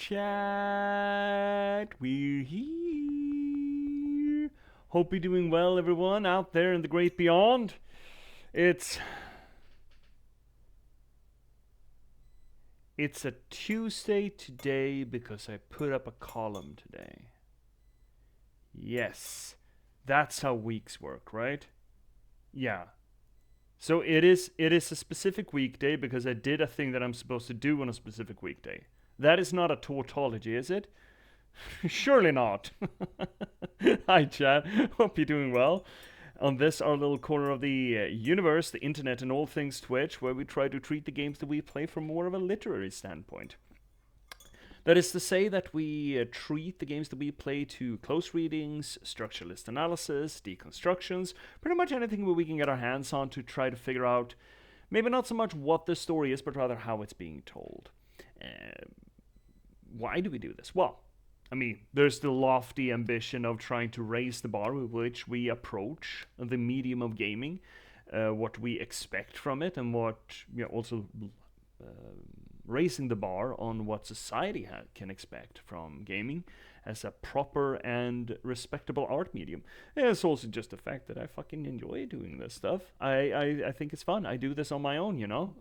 chat. We're here. Hope you're doing well, everyone out there in the great beyond. It's a Tuesday today because I put up a column today. Yes, that's how weeks work, right? Yeah. So it is a specific weekday because I did a thing that I'm supposed to do on a specific weekday. That is not a tautology, is it? Surely not. Hi, chat. Hope you're doing well. On this, our little corner of the universe, the internet, and all things Twitch, where we try to treat the games that we play from more of a literary standpoint. That is to say that we treat the games that we play to close readings, structuralist analysis, deconstructions, pretty much anything where we can get our hands on to try to figure out maybe not so much what the story is, but rather how it's being told. Why do we do this? Well, I mean, there's the lofty ambition of trying to raise the bar with which we approach the medium of gaming, what we expect from it, and what also raising the bar on what society can expect from gaming as a proper and respectable art medium. And it's also just the fact that I fucking enjoy doing this stuff. I think it's fun. I do this on my own,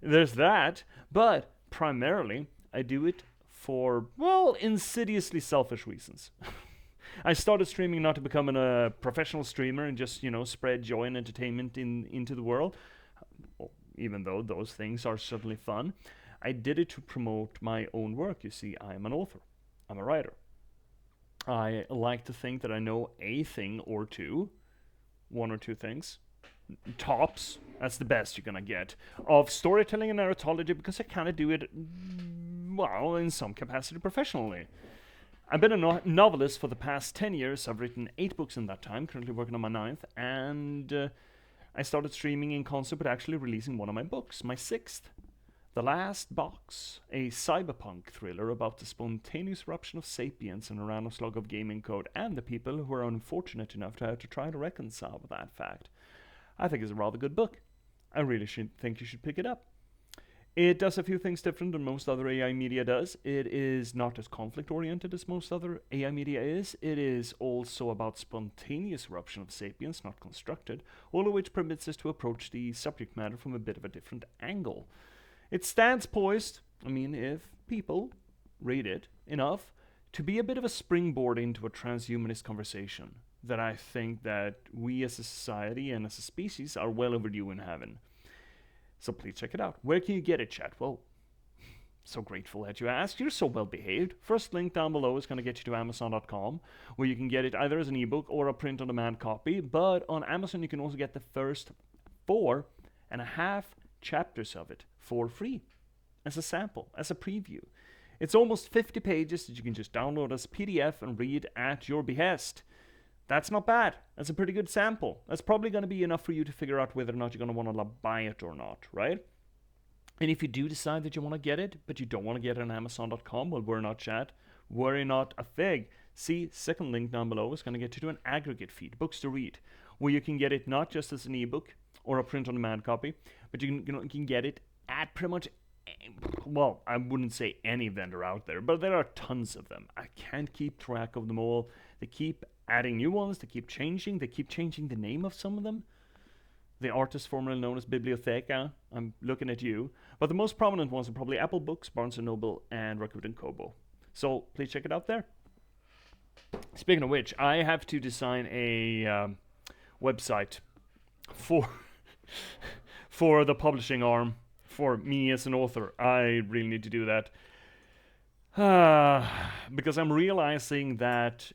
There's that, but primarily I do it for, well, insidiously selfish reasons. I started streaming not to become a professional streamer and just, spread joy and entertainment into the world, even though those things are certainly fun. I did it to promote my own work. You see, I am an author. I'm a writer. I like to think that I know a thing or two, one or two things, tops, that's the best you're gonna get, of storytelling and narratology, because I kind of do it, well, in some capacity professionally. I've been a novelist for the past 10 years. I've written 8 books in that time, currently working on my 9th, and I started streaming in concert with actually releasing one of my books, my 6th. The Last Box, a cyberpunk thriller about the spontaneous eruption of sapiens and a random slug of gaming code and the people who are unfortunate enough to have to try to reconcile with that fact. I think it's a rather good book. I really think you should pick it up. It does a few things different than most other AI media does. It is not as conflict-oriented as most other AI media is. It is also about spontaneous eruption of sapiens, not constructed, all of which permits us to approach the subject matter from a bit of a different angle. It stands poised, if people read it enough, to be a bit of a springboard into a transhumanist conversation that I think that we as a society and as a species are well overdue in having. So please check it out. Where can you get it, chat? Well, so grateful that you asked. You're so well behaved. First link down below is going to get you to Amazon.com, where you can get it either as an ebook or a print-on-demand copy. But on Amazon, you can also get the first 4.5 chapters of it for free as a sample, as a preview. It's almost 50 pages that you can just download as a PDF and read at your behest. That's not bad. That's a pretty good sample. That's probably going to be enough for you to figure out whether or not you're going to want to buy it or not, right? And if you do decide that you want to get it, but you don't want to get it on Amazon.com, well, we're not chat. Worry not a fig. See, second link down below is going to get you to an aggregate feed, books to read, where you can get it not just as an ebook or a print-on-demand copy, but you can get it at pretty much, well, I wouldn't say any vendor out there, but there are tons of them. I can't keep track of them all. They keep adding new ones, they keep changing the name of some of them. The artist formerly known as Bibliotheca, I'm looking at you. But the most prominent ones are probably Apple Books, Barnes & Noble, and Rakuten Kobo. So please check it out there. Speaking of which, I have to design a website for the publishing arm, for me as an author. I really need to do that. Because I'm realizing that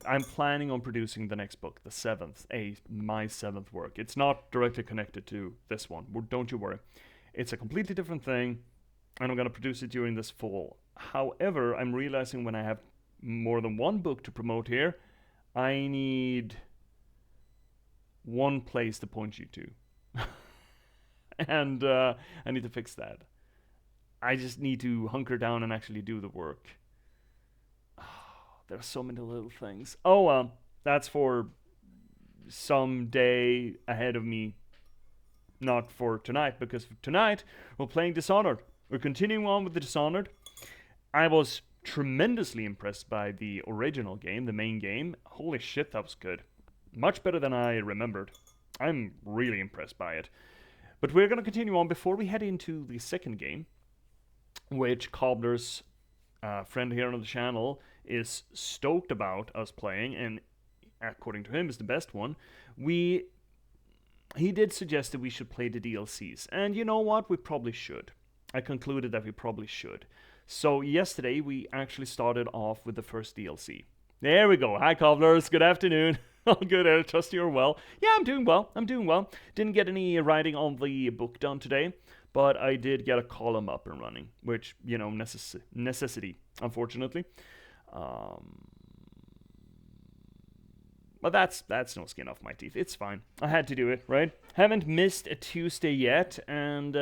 I'm planning on producing the next book, the 7th, my 7th work. It's not directly connected to this one, don't you worry. It's a completely different thing, and I'm going to produce it during this fall. However, I'm realizing when I have more than one book to promote here, I need one place to point you to. And I need to fix that. I just need to hunker down and actually do the work. There are so many little things. Oh, well, that's for some day ahead of me. Not for tonight, because for tonight, we're playing Dishonored. We're continuing on with the Dishonored. I was tremendously impressed by the original game, the main game. Holy shit, that was good. Much better than I remembered. I'm really impressed by it. But we're going to continue on before we head into the second game, which Cobbler's friend here on the channel is stoked about us playing, and according to him is the best one. He did suggest that we should play the DLCs, and you know what? We probably should. I concluded that we probably should. So yesterday we actually started off with the first DLC. There we go. Hi Cobblers, good afternoon. All good, I trust you're well. Yeah, I'm doing well. Didn't get any writing on the book done today, but I did get a column up and running, which, you know, necessity, unfortunately. But that's no skin off my teeth. It's fine. I had to do it, right? Haven't missed a Tuesday yet, and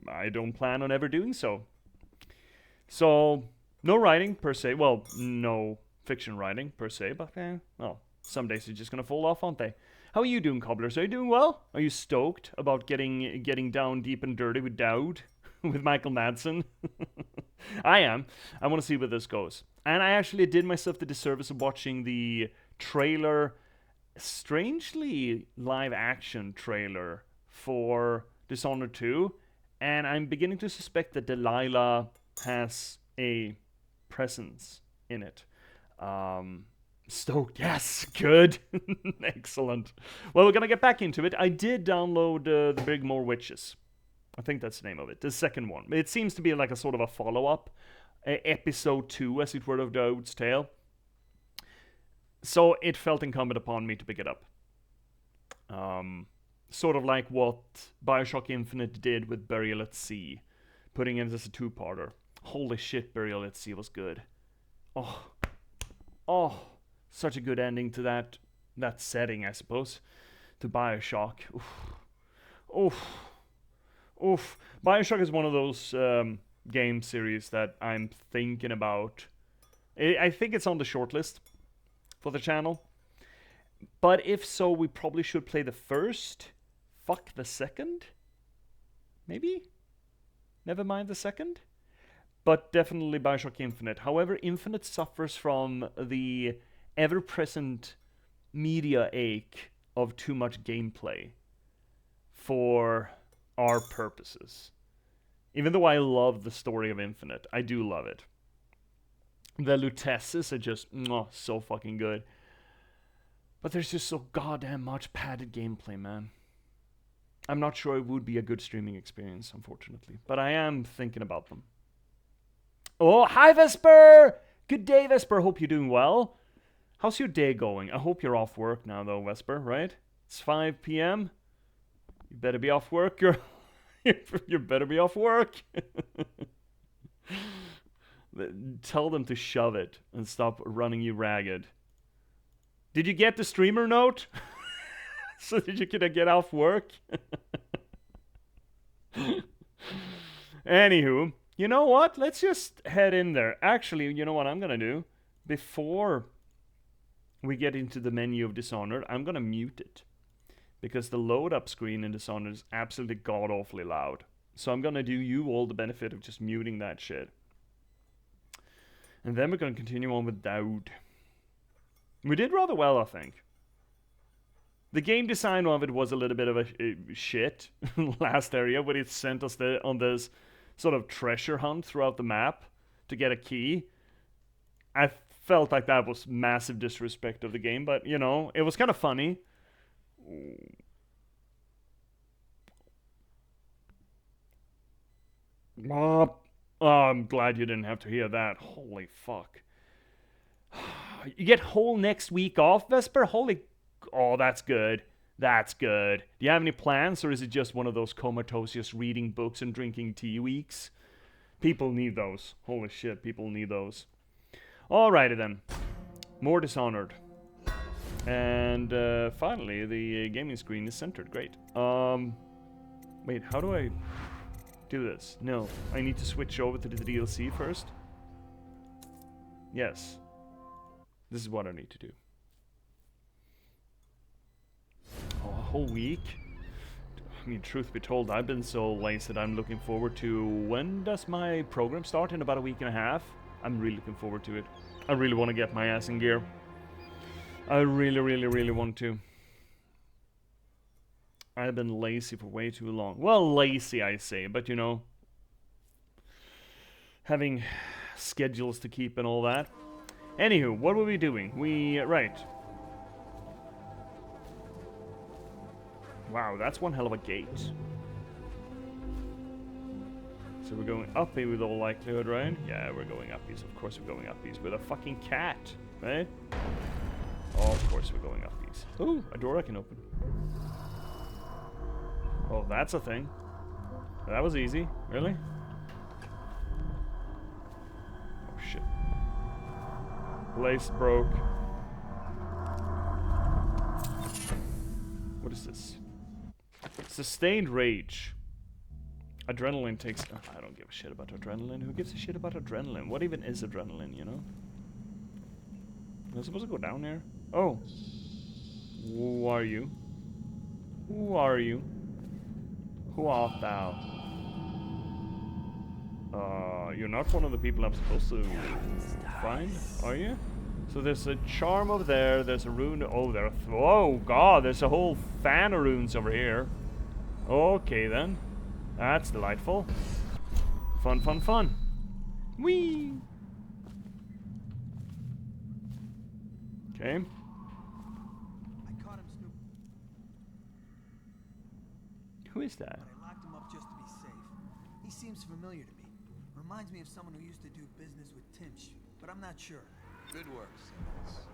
I don't plan on ever doing so. So, no writing per se. Well, no fiction writing per se, but well, some days are just gonna fall off, aren't they? How are you doing, Cobblers? Are you doing well? Are you stoked about getting down deep and dirty with Dowd? With Michael Madsen? I am. I want to see where this goes. And I actually did myself the disservice of watching the trailer, strangely live action trailer for Dishonored 2, and I'm beginning to suspect that Delilah has a presence in it. Stoked, yes, good, excellent. Well, we're gonna get back into it. I did download the Big More Witches. I think that's the name of it, the second one. It seems to be like a sort of a follow-up, episode 2, as it were, of Dowd's Tale. So it felt incumbent upon me to pick it up. Sort of like what Bioshock Infinite did with Burial at Sea, putting it as a two-parter. Holy shit, Burial at Sea was good. Oh, such a good ending to that setting, I suppose, to Bioshock. Oof. Bioshock is one of those game series that I'm thinking about. I think it's on the shortlist for the channel. But if so, we probably should play the first. Fuck the second? Maybe? Never mind the second? But definitely Bioshock Infinite. However, Infinite suffers from the ever-present media ache of too much gameplay for our purposes. Even though I love the story of Infinite, I do love it. The Lutesses are just so fucking good. But there's just so goddamn much padded gameplay, man. I'm not sure it would be a good streaming experience, unfortunately. But I am thinking about them. Oh, hi Vesper! Good day, Vesper. Hope you're doing well. How's your day going? I hope you're off work now, though, Vesper, right? It's 5 p.m. You better be off work. You better be off work. Tell them to shove it and stop running you ragged. Did you get the streamer note? So that you could get off work? Anywho, you know what? Let's just head in there. Actually, you know what I'm gonna do? Before we get into the menu of Dishonored, I'm gonna mute it. Because the load up screen in Dishonored is absolutely god-awfully loud. So I'm gonna do you all the benefit of just muting that shit. And then we're gonna continue on with Dowd. We did rather well, I think. The game design of it was a little bit of a shit last area, when it sent us on this sort of treasure hunt throughout the map to get a key. I felt like that was massive disrespect of the game, but, you know, it was kind of funny. Oh, I'm glad you didn't have to hear that. Holy fuck. You get whole next week off, Vesper? Oh, that's good. That's good. Do you have any plans, or is it just one of those comatose just reading books and drinking tea weeks? People need those. Holy shit, people need those. Alrighty then. More Dishonored. And finally, the gaming screen is centered. Great. Wait, how do I do this? No, I need to switch over to the DLC first. Yes. This is what I need to do. Oh, a whole week? mean, truth be told, I've been so lazy that I'm looking forward to... When does my program start? In about a week and a half? I'm really looking forward to it. I really want to get my ass in gear. I really, really, really want to. I've been lazy for way too long. Well, lazy, I say, but you know... having schedules to keep and all that. Anywho, what were we doing? Right. Wow, that's one hell of a gate. So we're going up with all likelihood, right? Yeah, we're going uppies. Of course we're going uppies with a fucking cat, right? Oh, of course we're going uppies. Ooh, a door I can open. Oh, that's a thing. That was easy. Really? Oh, shit. Lace broke. What is this? Sustained rage. Adrenaline takes... Oh, I don't give a shit about adrenaline. Who gives a shit about adrenaline? What even is adrenaline, you know? Am I supposed to go down there? Oh. Who are you? Who are you? Who art thou? You're not one of the people I'm supposed to find, are you? So there's a charm over there, there's a rune... Oh, there... Oh, God, there's a whole fan of runes over here. Okay, then. That's delightful. Fun, fun, fun. Whee! Okay. I caught him snooping. Who is that? But I locked him up just to be safe. He seems familiar to me. Reminds me of someone who used to do business with Timsh, but I'm not sure. Good work, Simmons.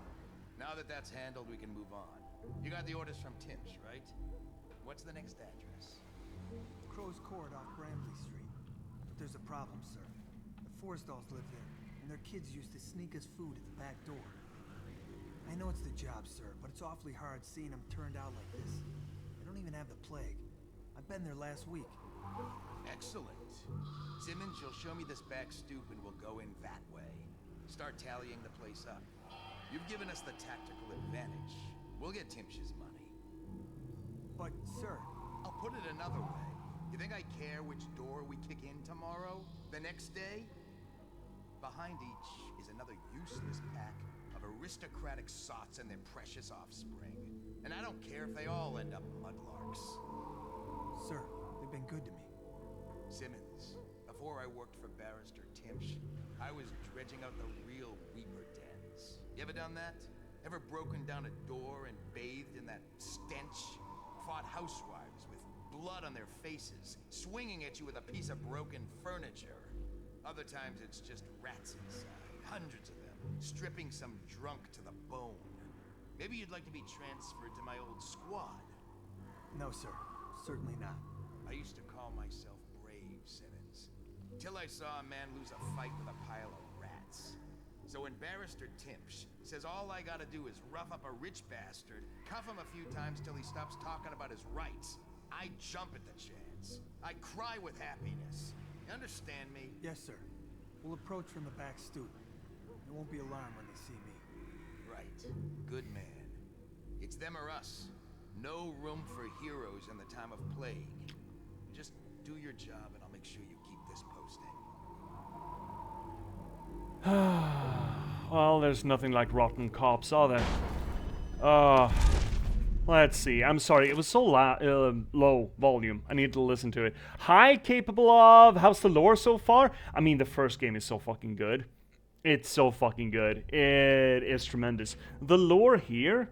Now that that's handled, we can move on. You got the orders from Timsh, right? What's the next address? Crow's Court off Bramley Street. But there's a problem, sir. The Forrestalls live there, and their kids used to sneak us food at the back door. I know it's the job, sir, but it's awfully hard seeing them turned out like this. They don't even have the plague. I've been there last week. Excellent. Simmons, you'll show me this back stoop and we'll go in that way. Start tallying the place up. You've given us the tactical advantage. We'll get Timsh's money. But, sir... I'll put it another way. You think I care which door we kick in tomorrow? The next day? Behind each is another useless pack of aristocratic sots and their precious offspring. And I don't care if they all end up mudlarks. Sir, they've been good to me. Simmons, before I worked for Barrister Timsh, I was dredging out the real Weeper dens. You ever done that? Ever broken down a door and bathed in that stench? Fought housewives with blood on their faces, swinging at you with a piece of broken furniture. Other times it's just rats inside, hundreds of them, stripping some drunk to the bone. Maybe you'd like to be transferred to my old squad. No, sir. Certainly not. I used to call myself brave, Simmons. Till I saw a man lose a fight with a pile of rats. So when Barrister Timsh says all I gotta do is rough up a rich bastard, cuff him a few times till he stops talking about his rights, I jump at the chance. I cry with happiness. You understand me? Yes, sir. We'll approach from the back stoop. They won't be alarmed when they see me. Right. Good man. It's them or us. No room for heroes in the time of plague. Just do your job and I'll make sure you keep this posting. Well, there's nothing like rotten cops, are there? Let's see. I'm sorry, it was so low volume. I need to listen to it. High capable of... How's the lore so far? I mean, the first game is so fucking good. It's so fucking good. It is tremendous. The lore here...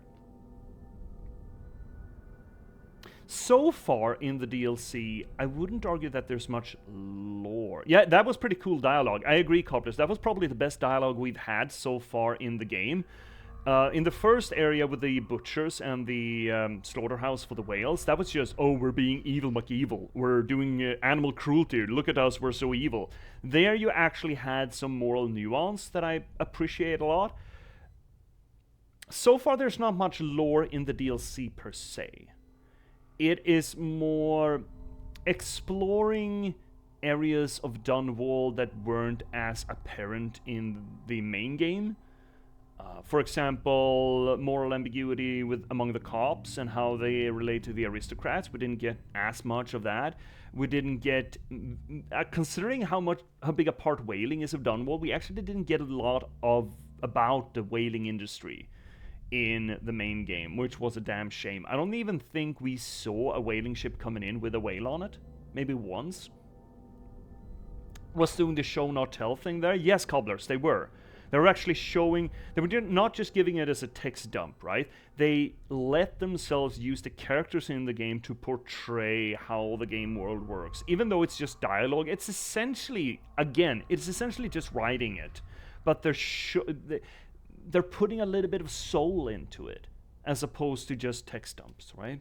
So far in the DLC, I wouldn't argue that there's much lore. Yeah, that was pretty cool dialogue. I agree, Copless. That was probably the best dialogue we've had so far in the game. In the first area with the butchers and the slaughterhouse for the whales, that was just, oh, we're being evil McEvil. We're doing animal cruelty. Look at us, we're so evil. There you actually had some moral nuance that I appreciate a lot. So far, there's not much lore in the DLC per se. It is more exploring areas of Dunwall that weren't as apparent in the main game. For example, moral ambiguity among the cops and how they relate to the aristocrats. We didn't get as much of that. We didn't get, considering how big a part whaling is of Dunwall, we actually didn't get a lot about the whaling industry in the main game, which was a damn shame. I don't even think we saw a whaling ship coming in with a whale on it. Maybe once. Was doing the show not tell thing there? Yes, cobblers, they were. They were actually showing, they were not just giving it as a text dump, right? They let themselves use the characters in the game to portray how the game world works. Even though it's just dialogue, it's essentially, again, it's essentially just writing it. But they're putting a little bit of soul into it, as opposed to just text dumps, right?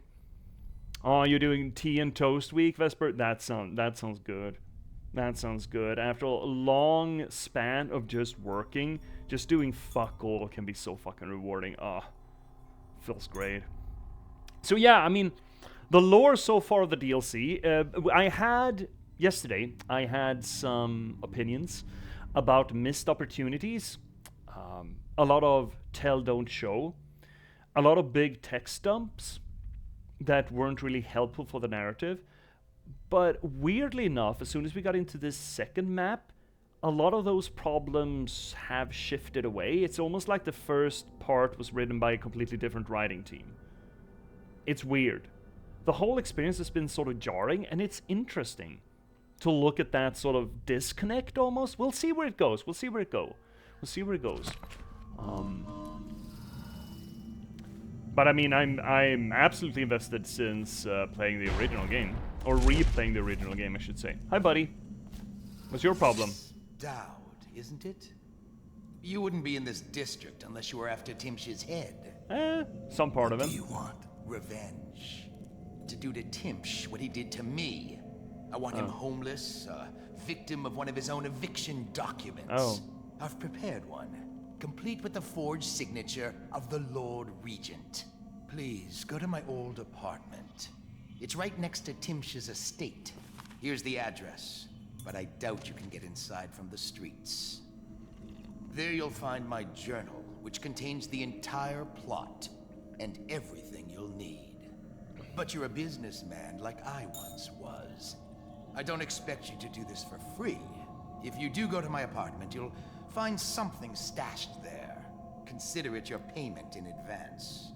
Oh, you're doing tea and toast week, Vesper? That sounds good. That sounds good. After a long span of just working, just doing fuck all can be so fucking rewarding. Feels great. So yeah, I mean, the lore so far of the DLC, yesterday, I had some opinions about missed opportunities, a lot of tell don't show, a lot of big text dumps that weren't really helpful for the narrative. But weirdly enough, as soon as we got into this second map, a lot of those problems have shifted away. It's almost like the first part was written by a completely different writing team. It's weird. The whole experience has been sort of jarring, and it's interesting to look at that sort of disconnect almost. We'll see where it goes. We'll see where it goes. But I mean, I'm absolutely invested since playing the original game. Or replaying the original game, I should say. Hi, buddy. What's your problem? Dowd, isn't it? You wouldn't be in this district unless you were after Timsh's head. Some part of What it. do you want? Revenge. To do to Timsh what he did to me. I want him homeless, a victim of one of his own eviction documents. Oh. I've prepared one, complete with the forged signature of the Lord Regent. Please, go to my old apartment. It's right next to Timsh's estate. Here's the address, but I doubt you can get inside from the streets. There you'll find my journal, which contains the entire plot and everything you'll need. But you're a businessman like I once was. I don't expect you to do this for free. If you do go to my apartment, you'll find something stashed there. Consider it your payment in advance.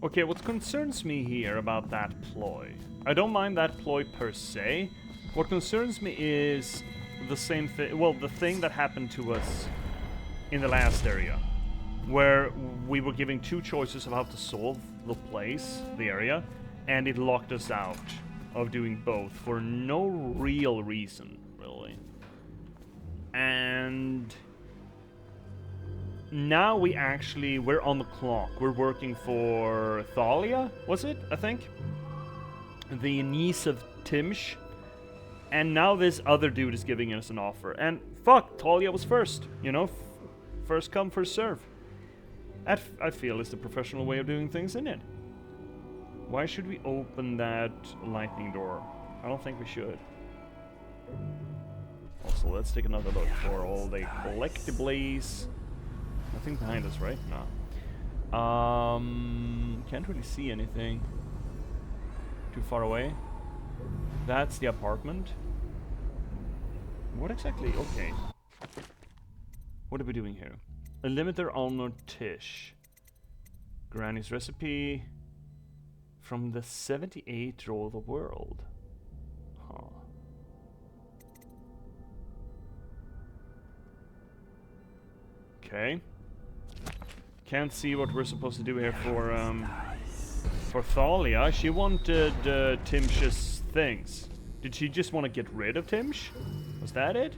Okay, what concerns me here about that ploy, I don't mind that ploy per se. What concerns me is the same thing, well, the thing that happened to us in the last area, where we were given two choices of how to solve the place, the area, and it locked us out of doing both for no real reason, really. And now we're on the clock. We're working for Thalia, was it? I think. The niece of Timsh. And now this other dude is giving us an offer. And fuck, Thalia was first. You know, first come, first serve. That, I feel, is the professional way of doing things, isn't it? Why should we open that lightning door? I don't think we should. Also, let's take another look for all the collectibles. Nothing behind us, right? No. Can't really see anything. Too far away. That's the apartment. What exactly? Okay. What are we doing here? A limiter owner Tish. Granny's recipe from the 78 Roll of the World. Huh. Okay. Can't see what we're supposed to do here for Thalia. She wanted Timsh's things. Did she just want to get rid of Timsh? Was that it?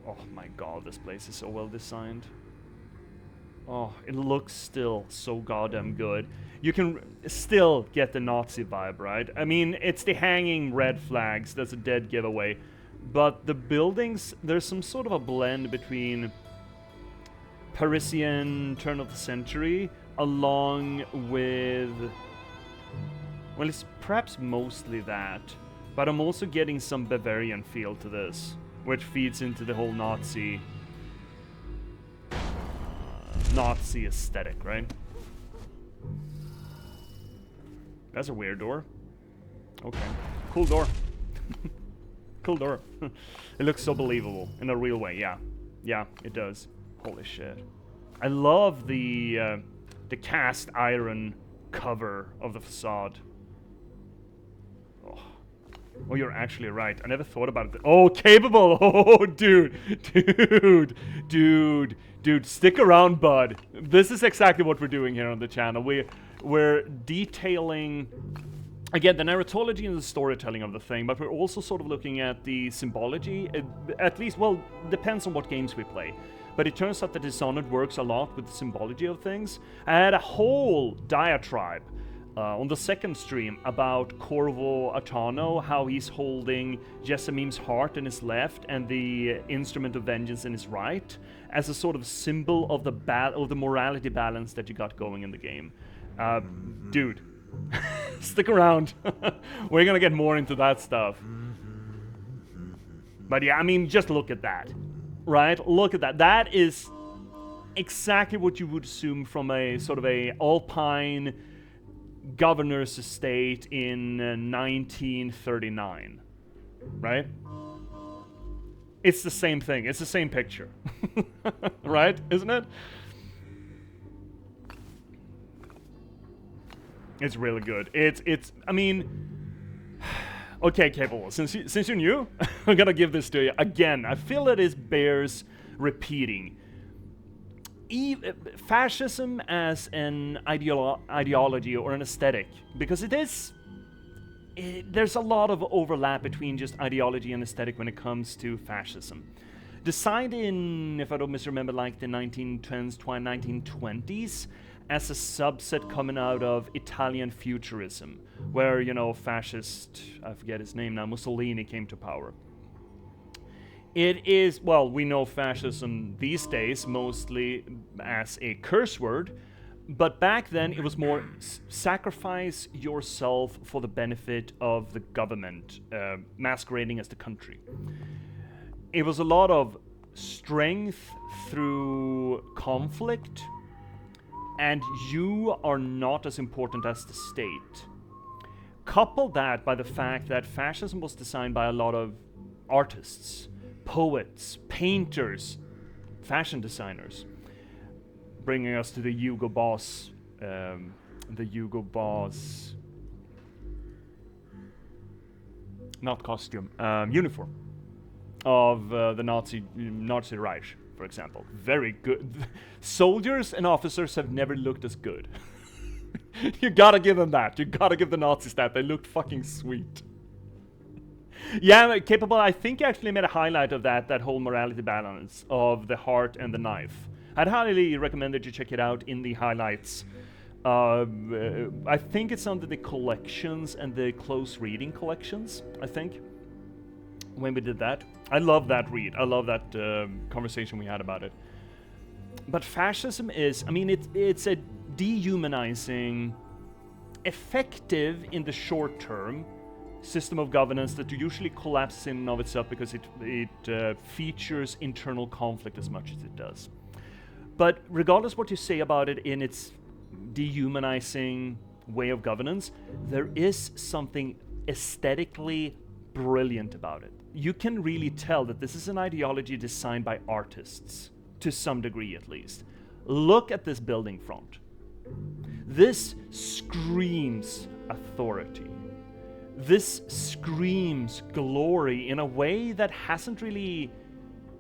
Oh my god, this place is so well designed. Oh, it looks still so goddamn good. You can still get the Nazi vibe, right? I mean, it's the hanging red flags, that's a dead giveaway. But the buildings, there's some sort of a blend between Parisian turn of the century along with, well, it's perhaps mostly that, But I'm also getting some Bavarian feel to this, which feeds into the whole Nazi aesthetic, right? That's a weird door. Okay. Cool door. Cool door. It looks so believable in a real way, yeah. Yeah, it does. Holy shit. I love the cast iron cover of the facade. Oh, you're actually right. I never thought about it. Oh, capable! Oh, dude! Dude, stick around, bud. This is exactly what we're doing here on the channel. We're detailing, again, the narratology and the storytelling of the thing, but we're also sort of looking at the symbology, at least, well, depends on what games we play. But it turns out that Dishonored works a lot with the symbology of things. I had a whole diatribe on the second stream about Corvo Atano, how he's holding Jessamim's heart in his left and the instrument of vengeance in his right, as a sort of symbol of the morality balance that you got going in the game. Dude, stick around. We're gonna get more into that stuff. But yeah, I mean, just look at that, right? Look at that. That is exactly what you would assume from a sort of a Alpine governor's estate in 1939, right? It's the same thing. It's the same picture, right? Isn't it? It's really good. It's. I mean, okay, Capable. Since you knew, I'm gonna give this to you again. I feel it bears repeating. Fascism as an ideology or an aesthetic, because there's a lot of overlap between just ideology and aesthetic when it comes to fascism. Designed in, if I don't misremember, like the 1910s, 1920s, as a subset coming out of Italian futurism, where, you know, fascist, I forget his name now, Mussolini came to power. It is, well, we know fascism these days mostly as a curse word, but back then it was more sacrifice yourself for the benefit of the government, masquerading as the country. It was a lot of strength through conflict, and you are not as important as the state. Couple that by the fact that fascism was designed by a lot of artists, poets, painters, fashion designers, bringing us to the Hugo Boss, not costume, uniform of the Nazi Reich, for example. Very good. Soldiers and officers have never looked as good. You gotta give them that. You gotta give the Nazis that. They looked fucking sweet. Yeah, Capable, I think I actually made a highlight of that whole morality balance of the heart and the knife. I'd highly recommend that you check it out in the highlights. I think it's under the collections and the close reading collections, I think, when we did that. I love that read. I love that conversation we had about it. But fascism is, I mean, it's a dehumanizing, effective in the short term, system of governance that usually collapses in and of itself because it features internal conflict as much as it does. But regardless what you say about it in its dehumanizing way of governance, there is something aesthetically brilliant about it. You can really tell that this is an ideology designed by artists, to some degree at least. Look at this building front. This screams authority. This screams glory in a way that hasn't really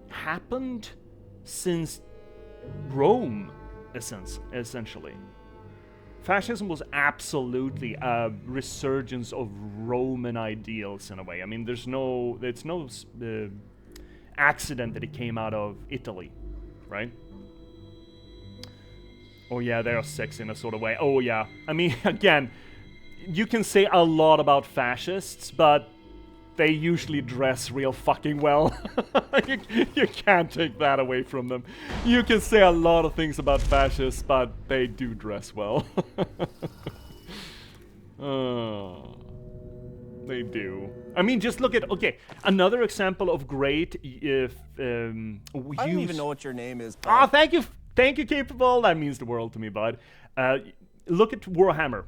happened since Rome, essentially. Fascism was absolutely a resurgence of Roman ideals in a way. I mean, it's no accident that it came out of Italy, right? Oh yeah, they are sexy in a sort of way. Oh yeah. I mean, again, you can say a lot about fascists, but they usually dress real fucking well. You can't take that away from them. You can say a lot of things about fascists, but they do dress well. They do. I mean, just look at, okay, another example of great if I don't even know what your name is. Ah, thank you, Capable. That means the world to me, bud. Look at Warhammer.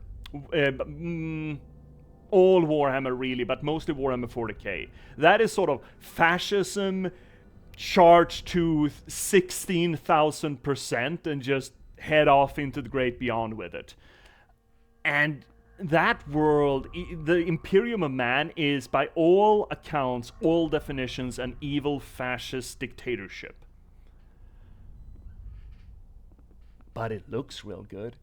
All Warhammer, really, but mostly Warhammer 40k. That is sort of fascism charged to 16,000% and just head off into the great beyond with it. And that world, the Imperium of Man, is by all accounts, all definitions, an evil fascist dictatorship. But it looks real good.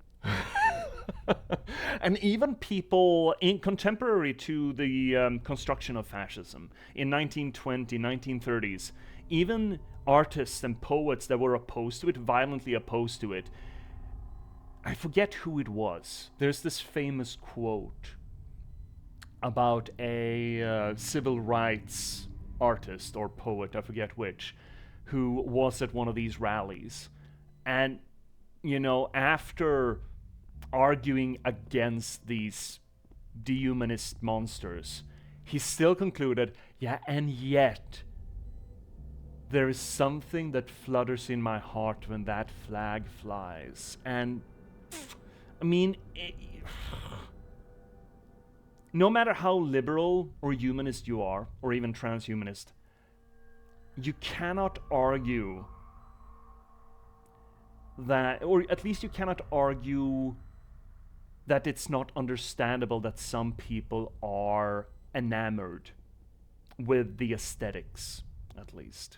And even people in contemporary to the construction of fascism in 1920, 1930s, even artists and poets that were opposed to it, violently opposed to it, I forget who it was. There's this famous quote about a civil rights artist or poet, I forget which, who was at one of these rallies. And, you know, after arguing against these dehumanist monsters, he still concluded, yeah, and yet there is something that flutters in my heart when that flag flies. And I mean, no matter how liberal or humanist you are, or even transhumanist, you cannot argue that, or at least you cannot argue that it's not understandable that some people are enamored with the aesthetics, at least.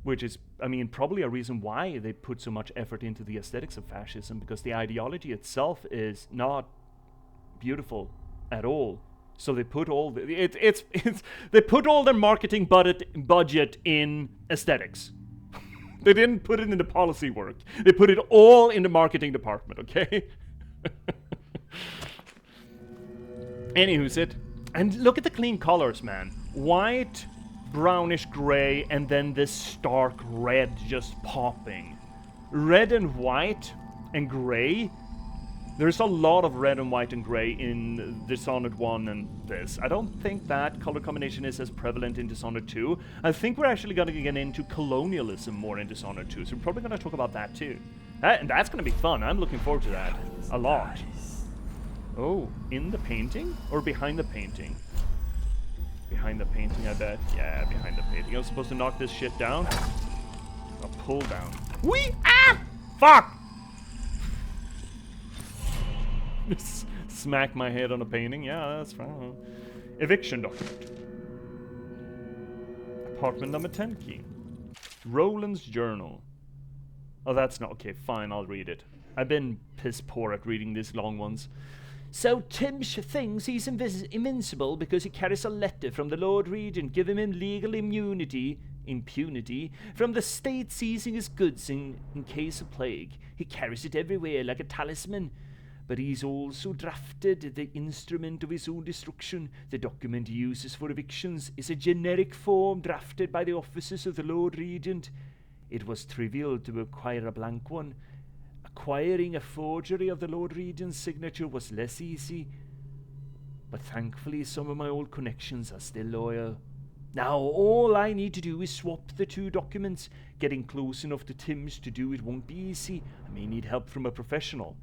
Which is, I mean, probably a reason why they put so much effort into the aesthetics of fascism, because the ideology itself is not beautiful at all. So they put all they put all their marketing budget in aesthetics. They didn't put it in the policy work. They put it all in the marketing department, okay? Anywho's it. And look at the clean colors, man. White, brownish gray, and then this stark red just popping. Red and white and gray. There's a lot of red and white and gray in Dishonored 1 and this. I don't think that color combination is as prevalent in Dishonored 2. I think we're actually going to get into colonialism more in Dishonored 2, so we're probably going to talk about that too. And that's going to be fun. I'm looking forward to that a lot. Oh, in the painting? Or behind the painting? Behind the painting, I bet. Yeah, behind the painting. I was supposed to knock this shit down. A pull down. Whee! Ah! Fuck! Smack my head on a painting. Yeah, that's fine. Eviction document. Apartment number 10 key. Roland's journal. Oh, that's not... Okay, fine, I'll read it. I've been piss poor at reading these long ones. So Timsh thinks he's invincible because he carries a letter from the Lord Regent giving him legal impunity from the state seizing his goods in case of plague. He carries it everywhere like a talisman. But he's also drafted the instrument of his own destruction. The document he uses for evictions is a generic form drafted by the officers of the Lord Regent. It was trivial to acquire a blank one. Acquiring a forgery of the Lord Regent's signature was less easy. But thankfully some of my old connections are still loyal. Now all I need to do is swap the two documents. Getting close enough to Tim's to do it won't be easy. I may need help from a professional.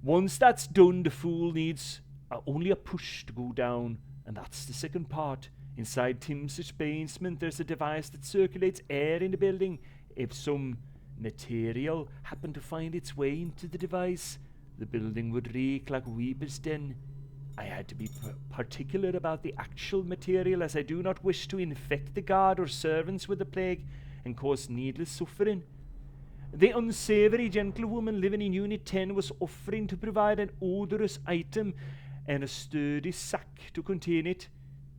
Once that's done, the fool needs only a push to go down, and that's the second part. Inside Tim's basement, there's a device that circulates air in the building. If some material happened to find its way into the device, the building would reek like Weeper's Den. I had to be particular about the actual material, as I do not wish to infect the guard or servants with the plague and cause needless suffering. The unsavory gentlewoman living in Unit 10 was offering to provide an odorous item and a sturdy sack to contain it.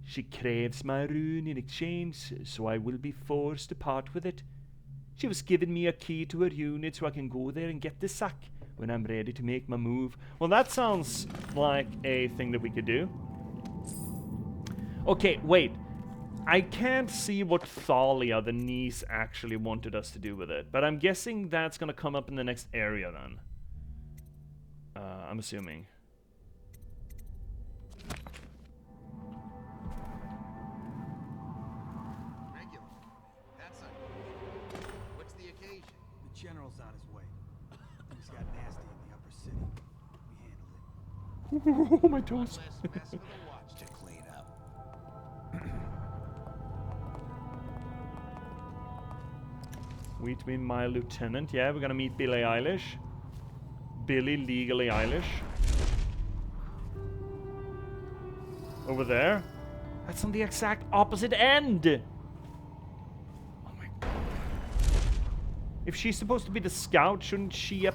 She craves my rune in exchange, so I will be forced to part with it. She was giving me a key to her unit so I can go there and get the sack when I'm ready to make my move. Well, that sounds like a thing that we could do. Okay, wait. I can't see what Thalia, the niece, actually wanted us to do with it, but I'm guessing that's gonna come up in the next area then. I'm assuming. Oh, my toes. Less mess with a watch to clean up. Meet me, my lieutenant. Yeah, we're gonna meet Billie Eilish. Billie Legally Eilish. Over there. That's on the exact opposite end. Oh my god. If she's supposed to be the scout, shouldn't she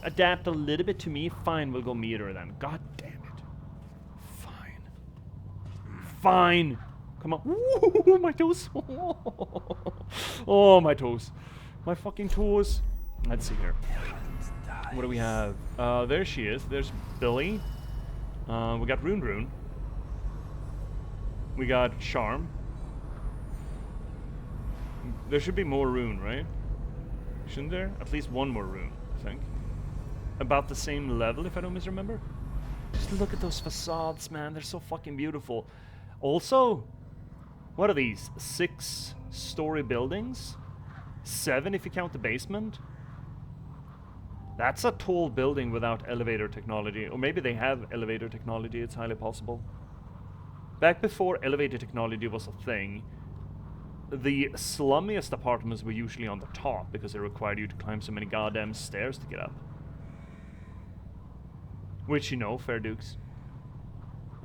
adapt a little bit to me? Fine, we'll go meet her then. God damn it. Fine. Fine. Come on. Ooh, my toes. Oh, my toes. My fucking toes. Let's see here. What do we have? There she is. There's Billy. We got Rune. We got Charm. There should be more Rune, right? Shouldn't there? At least one more Rune, I think. About the same level, if I don't misremember. Just look at those facades, man. They're so fucking beautiful. Also, what are these? 6-story buildings? 7 if you count the basement? That's a tall building without elevator technology. Or maybe they have elevator technology. It's highly possible. Back before elevator technology was a thing, the slummiest apartments were usually on the top because they required you to climb so many goddamn stairs to get up. Which, you know, fair dukes.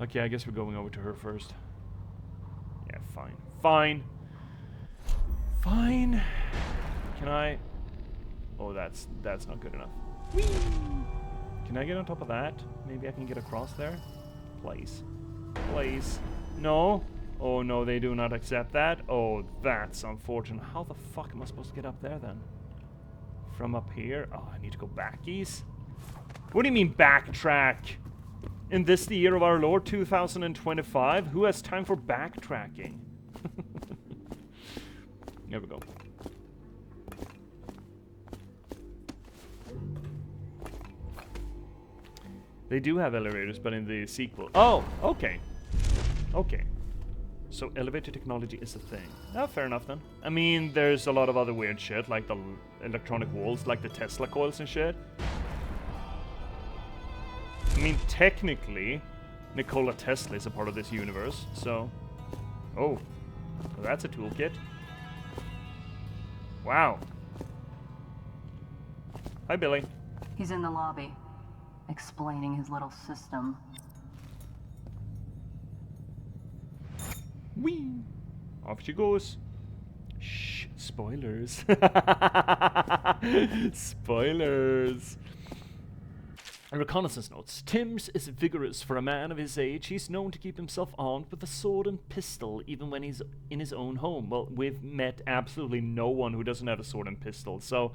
Okay, I guess we're going over to her first. Yeah, fine. Fine. Fine. Can I... Oh, that's not good enough. Whee! Can I get on top of that? Maybe I can get across there? Please. Please. No? Oh no, they do not accept that. Oh, that's unfortunate. How the fuck am I supposed to get up there then? From up here? Oh, I need to go backies? What do you mean backtrack? In this the year of our Lord 2025? Who has time for backtracking? There we go. They do have elevators, but in the sequel. Oh, okay. Okay. So elevator technology is a thing. Oh, fair enough then. I mean, there's a lot of other weird shit, like the electronic walls, like the Tesla coils and shit. I mean, technically, Nikola Tesla is a part of this universe, so... Oh. So that's a toolkit. Wow. Hi, Billy. He's in the lobby, explaining his little system. Whee! Off she goes. Shh, spoilers. Spoilers. Reconnaissance notes. Timms is vigorous for a man of his age. He's known to keep himself armed with a sword and pistol, even when he's in his own home. Well, we've met absolutely no one who doesn't have a sword and pistol, so...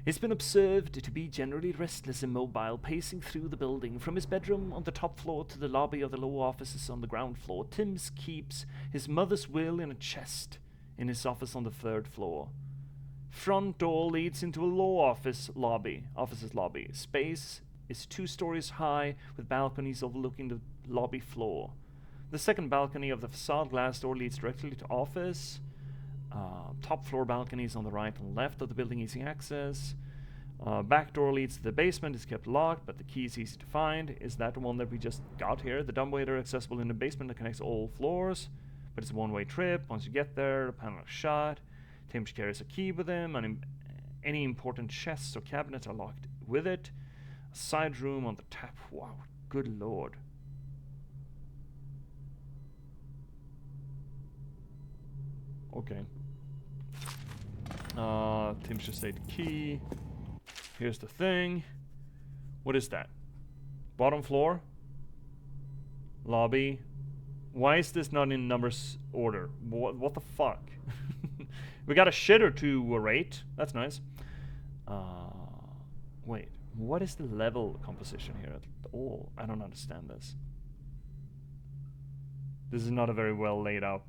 He's been observed to be generally restless and mobile, pacing through the building. From his bedroom on the top floor to the lobby of the lower offices on the ground floor, Timms keeps his mother's will in a chest in his office on the 3rd floor. Front door leads into a law office's lobby. Space is 2 stories high with balconies overlooking the lobby floor. The second balcony of the facade glass door leads directly to office. Top floor balconies on the right and left of the building easy access. Back door leads to the basement, is kept locked, but the key is easy to find. Is that the one that we just got here? The dumbwaiter accessible in the basement that connects all floors, but it's a one-way trip. Once you get there, the panel is shut. Timms carries a key with him, and any important chests or cabinets are locked with it. A side room on the tap. Wow, good lord. Okay. Timms just say the key. Here's the thing. What is that? Bottom floor? Lobby? Why is this not in numbers order? What the fuck? We got a shit or two rate. That's nice. Wait. What is the level composition here at all? I don't understand this. This is not a very well laid out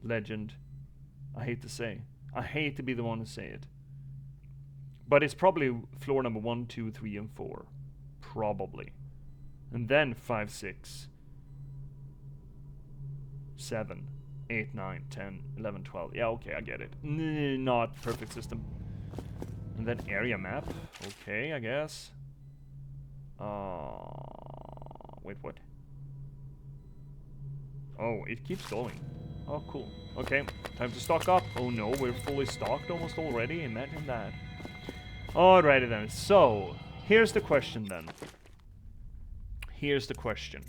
legend. I hate to say. I hate to be the one to say it. But it's probably floor number 1, 2, 3, and 4. Probably. And then 5, 6, 7, 8, 9, 10, 11, 12. Yeah, okay, I get it. Not perfect system. And then area map. Okay, I guess. Wait, what? Oh, it keeps going. Oh, cool. Okay, time to stock up. Oh no, we're fully stocked almost already. Imagine that. Alrighty then. So, here's the question then. Here's the question.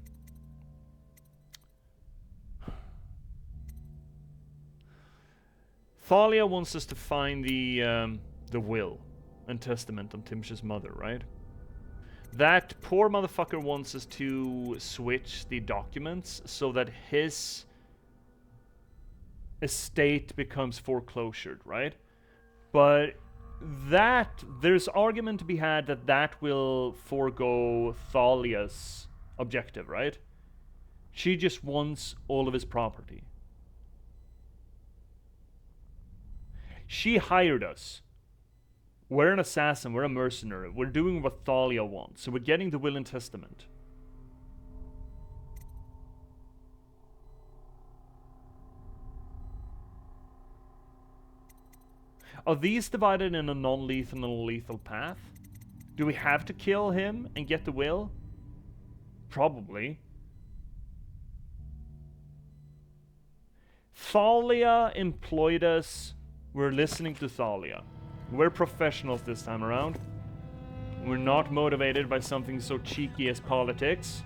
Thalia wants us to find the will and testament on Timsh's mother, right? That poor motherfucker wants us to switch the documents so that his estate becomes foreclosured, right? But there's argument to be had that that will forego Thalia's objective, right? She just wants all of his property. She hired us. We're an assassin, we're a mercenary, we're doing what Thalia wants, so we're getting the will and testament. Are these divided in a non-lethal and a lethal path? Do we have to kill him and get the will? Probably. Thalia employed us. We're listening to Thalia. We're professionals this time around. We're not motivated by something so cheeky as politics.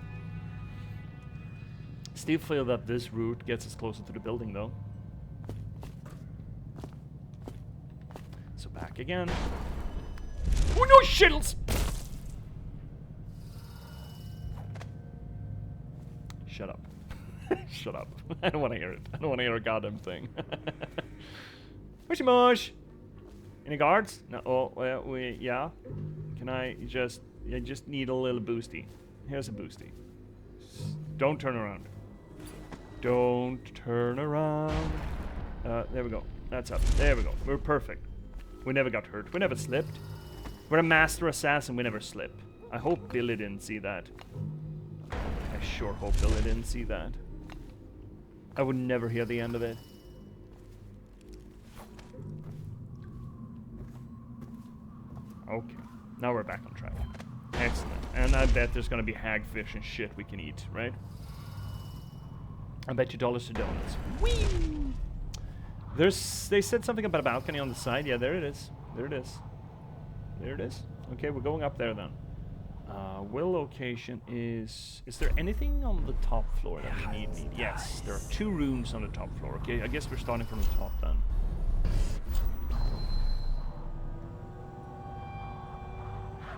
Still feel that this route gets us closer to the building though. So back again. Oh no, shittles! Shut up. Shut up. I don't want to hear it. I don't want to hear a goddamn thing. Mushy mush! Any guards? No. Oh, well, yeah. Can I just need a little boosty. Here's a boosty. Don't turn around. Don't turn around. There we go. That's up. There we go. We're perfect. We never got hurt. We never slipped. We're a master assassin. We never slip. I hope Billy didn't see that. I sure hope Billy didn't see that. I would never hear the end of it. Okay, now we're back on track. Excellent. And I bet there's gonna be hagfish and shit we can eat, right? I bet you dollars to donuts. Whee! They said something about a balcony on the side. Yeah, there it is. There it is. There it is. Okay, we're going up there then. Will location is... Is there anything on the top floor that we need? Yes, there are 2 rooms on the top floor. Okay, I guess we're starting from the top then.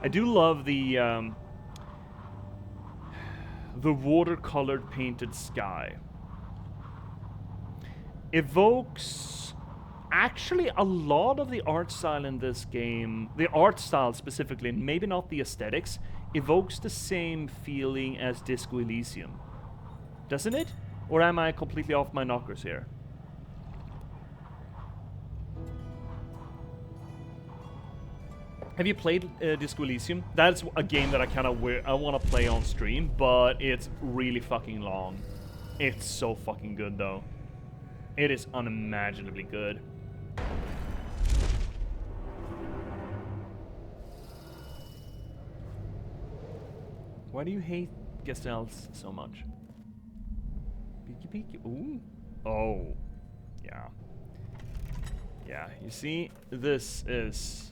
I do love the watercolored painted sky. Evokes actually a lot of the art style in this game, the art style specifically, and maybe not the aesthetics, evokes the same feeling as Disco Elysium. Doesn't it? Or am I completely off my knockers here? Have you played Disco Elysium? That's a game that I want to play on stream, but it's really fucking long. It's so fucking good though. It is unimaginably good. Why do you hate Gestels so much? Peeky peeky. Ooh. Oh. Yeah. Yeah, you see, this is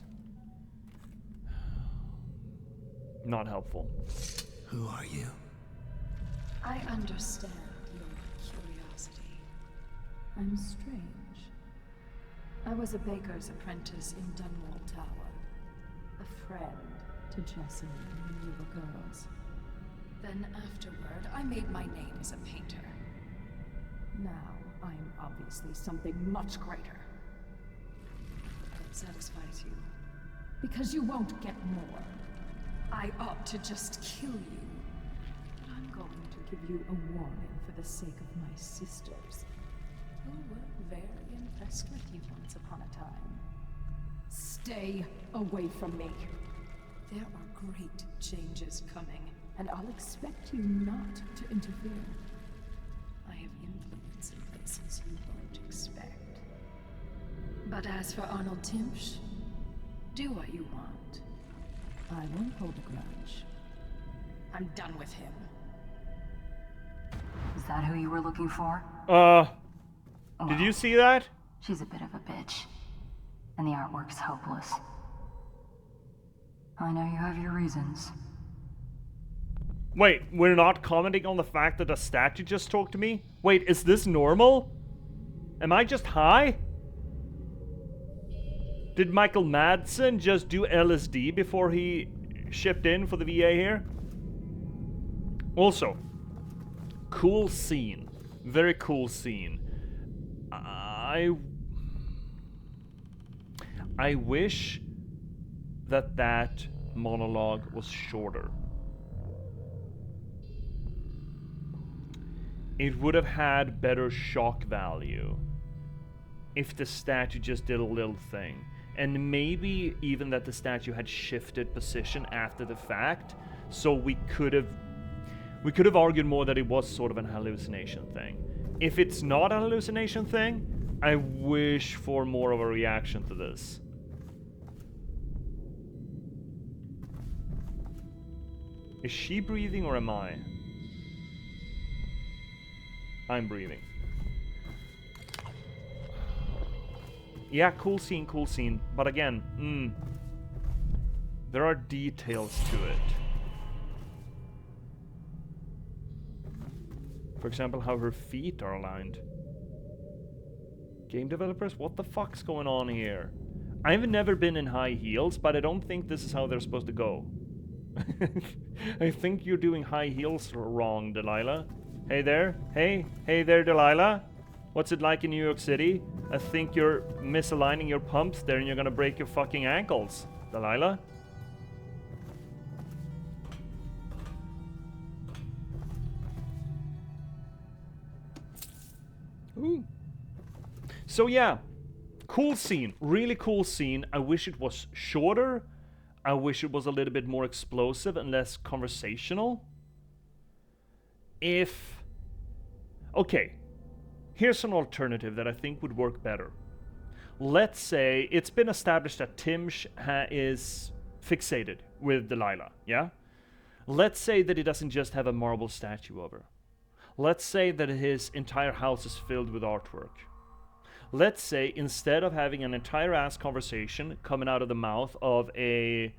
not helpful. Who are you? I understand your curiosity. I'm strange. I was a baker's apprentice in Dunwall Tower. A friend to Jessie when we were girls. Then afterward, I made my name as a painter. Now, I'm obviously something much greater. That satisfies you. Because you won't get more. I ought to just kill you. But I'm going to give you a warning for the sake of my sisters, who were very impressed with you once upon a time. Stay away from me. There are great changes coming, and I'll expect you not to interfere. I have influence in places you won't expect. But as for Arnold Timsh, do what you want. I won't hold a grudge. I'm done with him. Is that who you were looking for? Did you see that? She's a bit of a bitch. And the artwork's hopeless. I know you have your reasons. Wait, we're not commenting on the fact that a statue just talked to me? Wait, is this normal? Am I just high? Did Michael Madsen just do LSD before he shipped in for the VA here? Also, cool scene. Very cool scene. I wish that monologue was shorter. It would have had better shock value if the statue just did a little thing. And maybe even that the statue had shifted position after the fact, so we could have argued more that it was sort of an hallucination thing. If it's not a hallucination thing, I wish for more of a reaction to this. Is she breathing or am I? I'm breathing. Yeah, cool scene. But again, there are details to it. For example, how her feet are aligned. Game developers, what the fuck's going on here? I've never been in high heels, but I don't think this is how they're supposed to go. I think you're doing high heels wrong, Delilah. Hey there. Hey there, Delilah. What's it like in New York City? I think you're misaligning your pumps there and you're gonna break your fucking ankles, Delilah. Ooh. So yeah, cool scene, really cool scene. I wish it was shorter. I wish it was a little bit more explosive and less conversational. Okay, here's an alternative that I think would work better. Let's say it's been established that Timsh is fixated with Delilah, yeah? Let's say that he doesn't just have a marble statue of her. Let's say that his entire house is filled with artwork. Let's say instead of having an entire ass conversation coming out of the mouth of a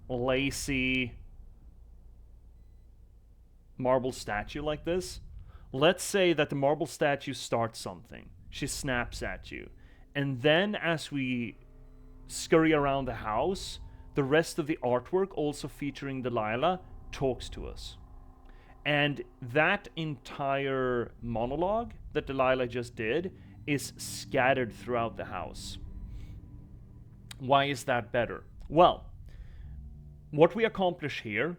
lazy marble statue like this, let's say that the marble statue starts something. She snaps at you. And then as we scurry around the house, the rest of the artwork, also featuring Delilah, talks to us. And that entire monologue that Delilah just did is scattered throughout the house. Why is that better? Well, what we accomplish here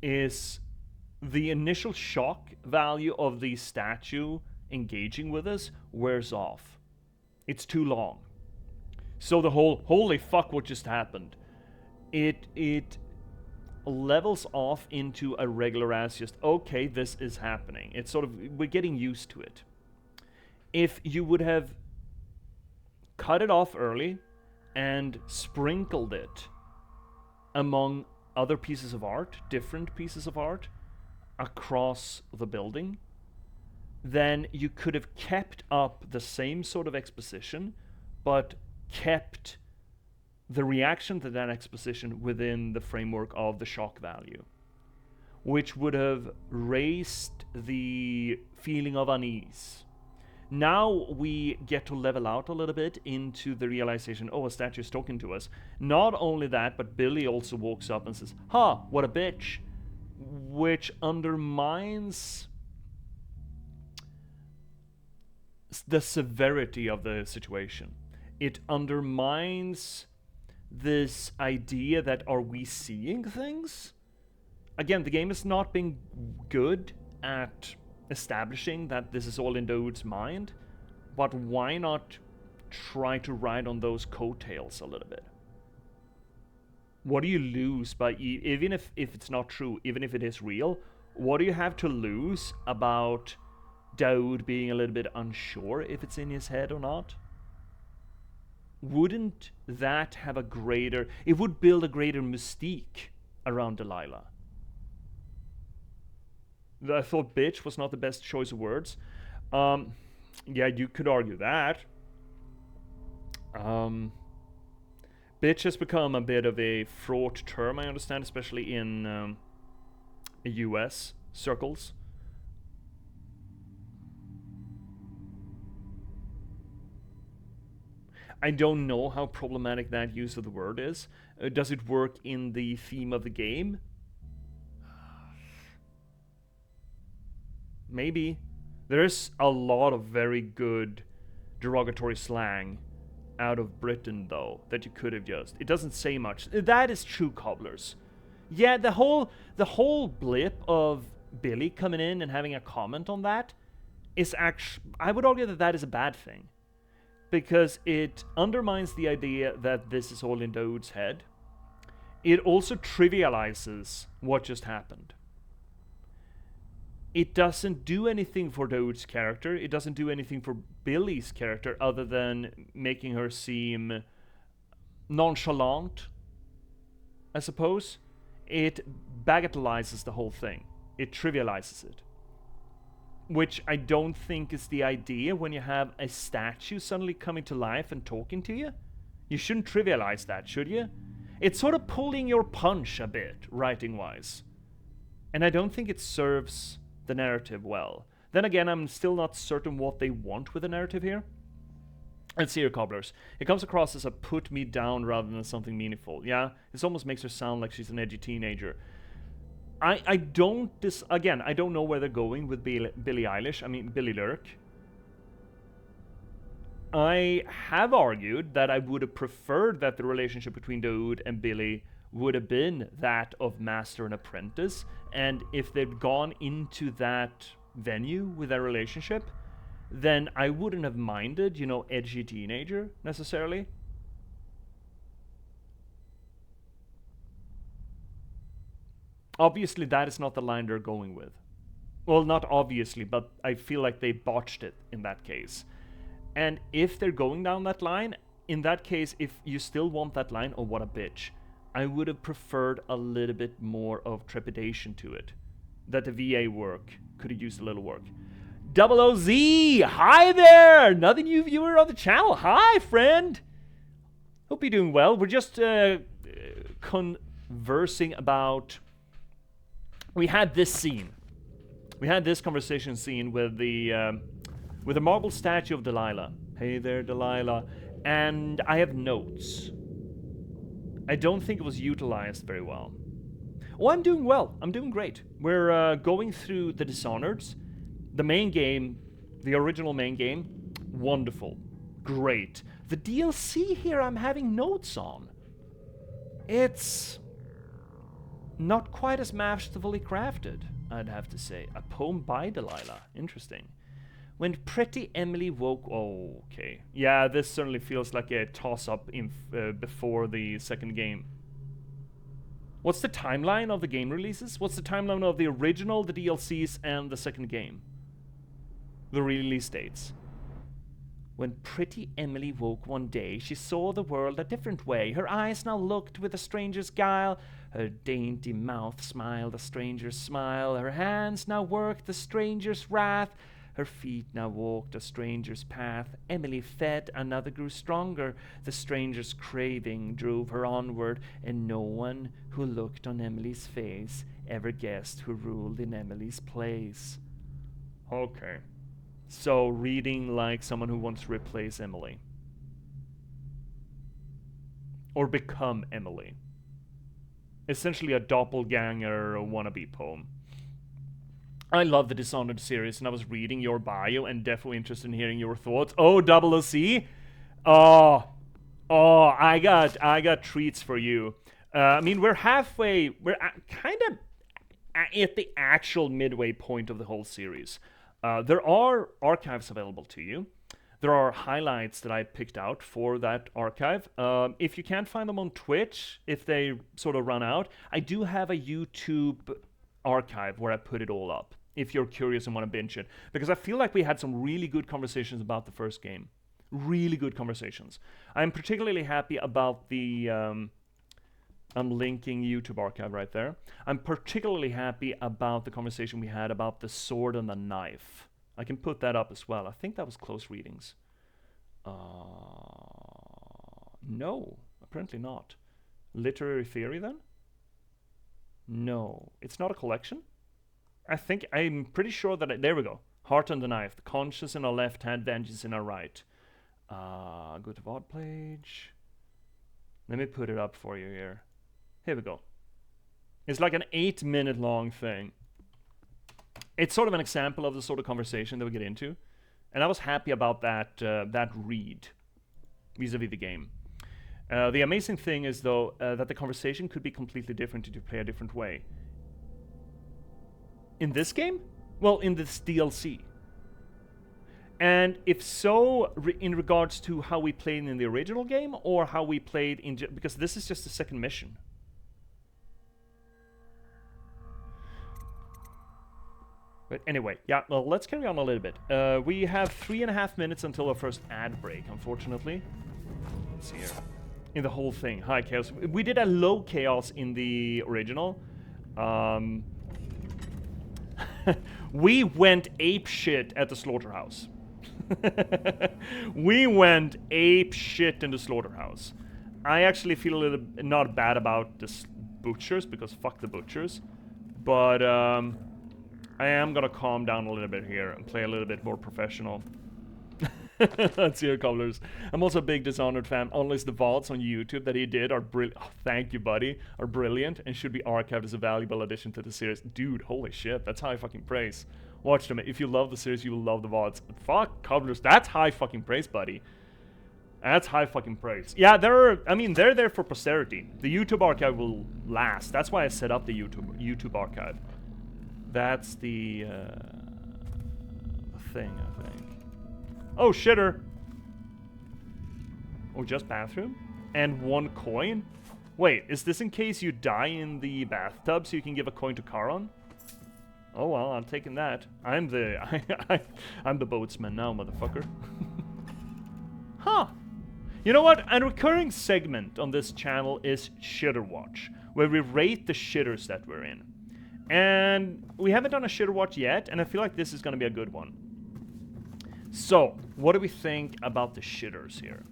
is the initial shock value of the statue engaging with us wears off. It's too long. So the whole, holy fuck, what just happened? It levels off into a regular ass just, okay, this is happening. It's sort of, we're getting used to it. If you would have cut it off early and sprinkled it among other pieces of art, different pieces of art, across the building, then you could have kept up the same sort of exposition, but kept the reaction to that exposition within the framework of the shock value, which would have raised the feeling of unease. Now we get to level out a little bit into the realization, oh, a statue is talking to us. Not only that, but Billy also walks up and says, ha, what a bitch, which undermines the severity of the situation. It undermines this idea that, are we seeing things? Again, the game is not being good at establishing that this is all in Dude's mind, but why not try to ride on those coattails a little bit? What do you lose by, even if it's not true, even if it is real, what do you have to lose about Daoud being a little bit unsure if it's in his head or not? Wouldn't that have a greater, it would build a greater mystique around Delilah. I thought bitch was not the best choice of words. Yeah, you could argue that. Bitch has become a bit of a fraught term, I understand, especially in US circles. I don't know how problematic that use of the word is. Does it work in the theme of the game? Maybe. There's a lot of very good derogatory slang out of Britain, though, that you could have used. It doesn't say much. That is true, cobblers. Yeah, the whole blip of Billy coming in and having a comment on that is actually, I would argue that is a bad thing, because it undermines the idea that this is all in Daoud's head. It also trivializes what just happened. It doesn't do anything for Daoud's character. It doesn't do anything for Billy's character other than making her seem nonchalant, I suppose. It bagatelizes the whole thing. It trivializes it. Which I don't think is the idea when you have a statue suddenly coming to life and talking to you. You shouldn't trivialize that, should you? It's sort of pulling your punch a bit, writing-wise. And I don't think it serves the narrative well. Then again, I'm still not certain what they want with the narrative here. Let's see here, cobblers. It comes across as a put me down rather than something meaningful. Yeah, this almost makes her sound like she's an edgy teenager. I don't know where they're going with Billie Eilish. I mean, Billy Lurk. I have argued that I would have preferred that the relationship between Daoud and Billy would have been that of master and apprentice, and if they'd gone into that venue with their relationship, then I wouldn't have minded, edgy teenager necessarily. Obviously, that is not the line they're going with. Well, not obviously, but I feel like they botched it in that case. And if they're going down that line, in that case, if you still want that line, oh, what a bitch, I would have preferred a little bit more of trepidation to it. That the VA work could have used a little work. Double OZ! Hi there! Another new viewer on the channel. Hi, friend! Hope you're doing well. We're just conversing about... We had this scene. We had this conversation scene with the marble statue of Delilah. Hey there, Delilah. And I have notes. I don't think it was utilized very well. Oh, I'm doing well. I'm doing great. We're going through the Dishonoreds. The main game, the original main game, wonderful. Great. The DLC here I'm having notes on. It's not quite as masterfully crafted, I'd have to say. A poem by Delilah. Interesting. When pretty Emily woke... Oh, okay. Yeah, this certainly feels like a toss-up before the second game. What's the timeline of the game releases? What's the timeline of the original, the DLCs, and the second game? The release dates. When pretty Emily woke one day, she saw the world a different way. Her eyes now looked with a stranger's guile. Her dainty mouth smiled a stranger's smile. Her hands now worked the stranger's wrath. Her feet now walked a stranger's path. Emily fed, another grew stronger. The stranger's craving drove her onward, and no one who looked on Emily's face ever guessed who ruled in Emily's place. Okay. So, reading like someone who wants to replace Emily. Or become Emily. Essentially a doppelganger or wannabe poem. I love the Dishonored series, and I was reading your bio and definitely interested in hearing your thoughts. Oh, Double OC? Oh, I got treats for you. I mean, we're halfway, we're kind of at the actual midway point of the whole series. There are archives available to you. There are highlights that I picked out for that archive. If you can't find them on Twitch, if they sort of run out, I do have a YouTube archive where I put it all up, if you're curious and want to binge it. Because I feel like we had some really good conversations about the first game. Really good conversations. I'm particularly happy about the I'm linking YouTube archive right there. I'm particularly happy about the conversation we had about the sword and the knife. I can put that up as well. I think that was close readings. No, apparently not. Literary theory then? No, it's not a collection. I'm pretty sure that there we go. Heart and the knife, the conscience in our left hand, vengeance in our right. Go to VOD page. Let me put it up for you here. Here we go. It's like an 8-minute long thing. It's sort of an example of the sort of conversation that we get into. And I was happy about that read vis-a-vis the game. The amazing thing is, though, that the conversation could be completely different if you play a different way. In this game? Well, in this DLC. And if so, in regards to how we played in the original game, or how we played in... because this is just the second mission. But anyway, yeah, well, let's carry on a little bit. We have 3.5 minutes until our first ad break, unfortunately. Let's see here. In the whole thing. High chaos. We did a low chaos in the original. We went ape shit at the slaughterhouse. We went ape shit in the slaughterhouse. I actually feel a little not bad about the butchers, because fuck the butchers. But I am gonna calm down a little bit here and play a little bit more professional. Let's hear colors. I'm also a big Dishonored fan. Unless the VODs on YouTube that he did are brilliant. Oh, thank you, buddy. Are brilliant and should be archived as a valuable addition to the series. Dude, holy shit. That's high fucking praise. Watch them. If you love the series, you will love the VODs. Fuck, colors. That's high fucking praise, buddy. That's high fucking praise. Yeah, they're there for posterity. The YouTube archive will last. That's why I set up the YouTube archive. That's the thing, I think. Oh, shitter. Oh, just bathroom? And 1 coin? Wait, is this in case you die in the bathtub so you can give a coin to Charon? Oh well, I'm taking that. I'm the I'm the boatsman now, motherfucker. Huh. You know what? A recurring segment on this channel is Shitter Watch, where we rate the shitters that we're in. And we haven't done a Shitter Watch yet, and I feel like this is gonna be a good one. So, what do we think about the shitters here?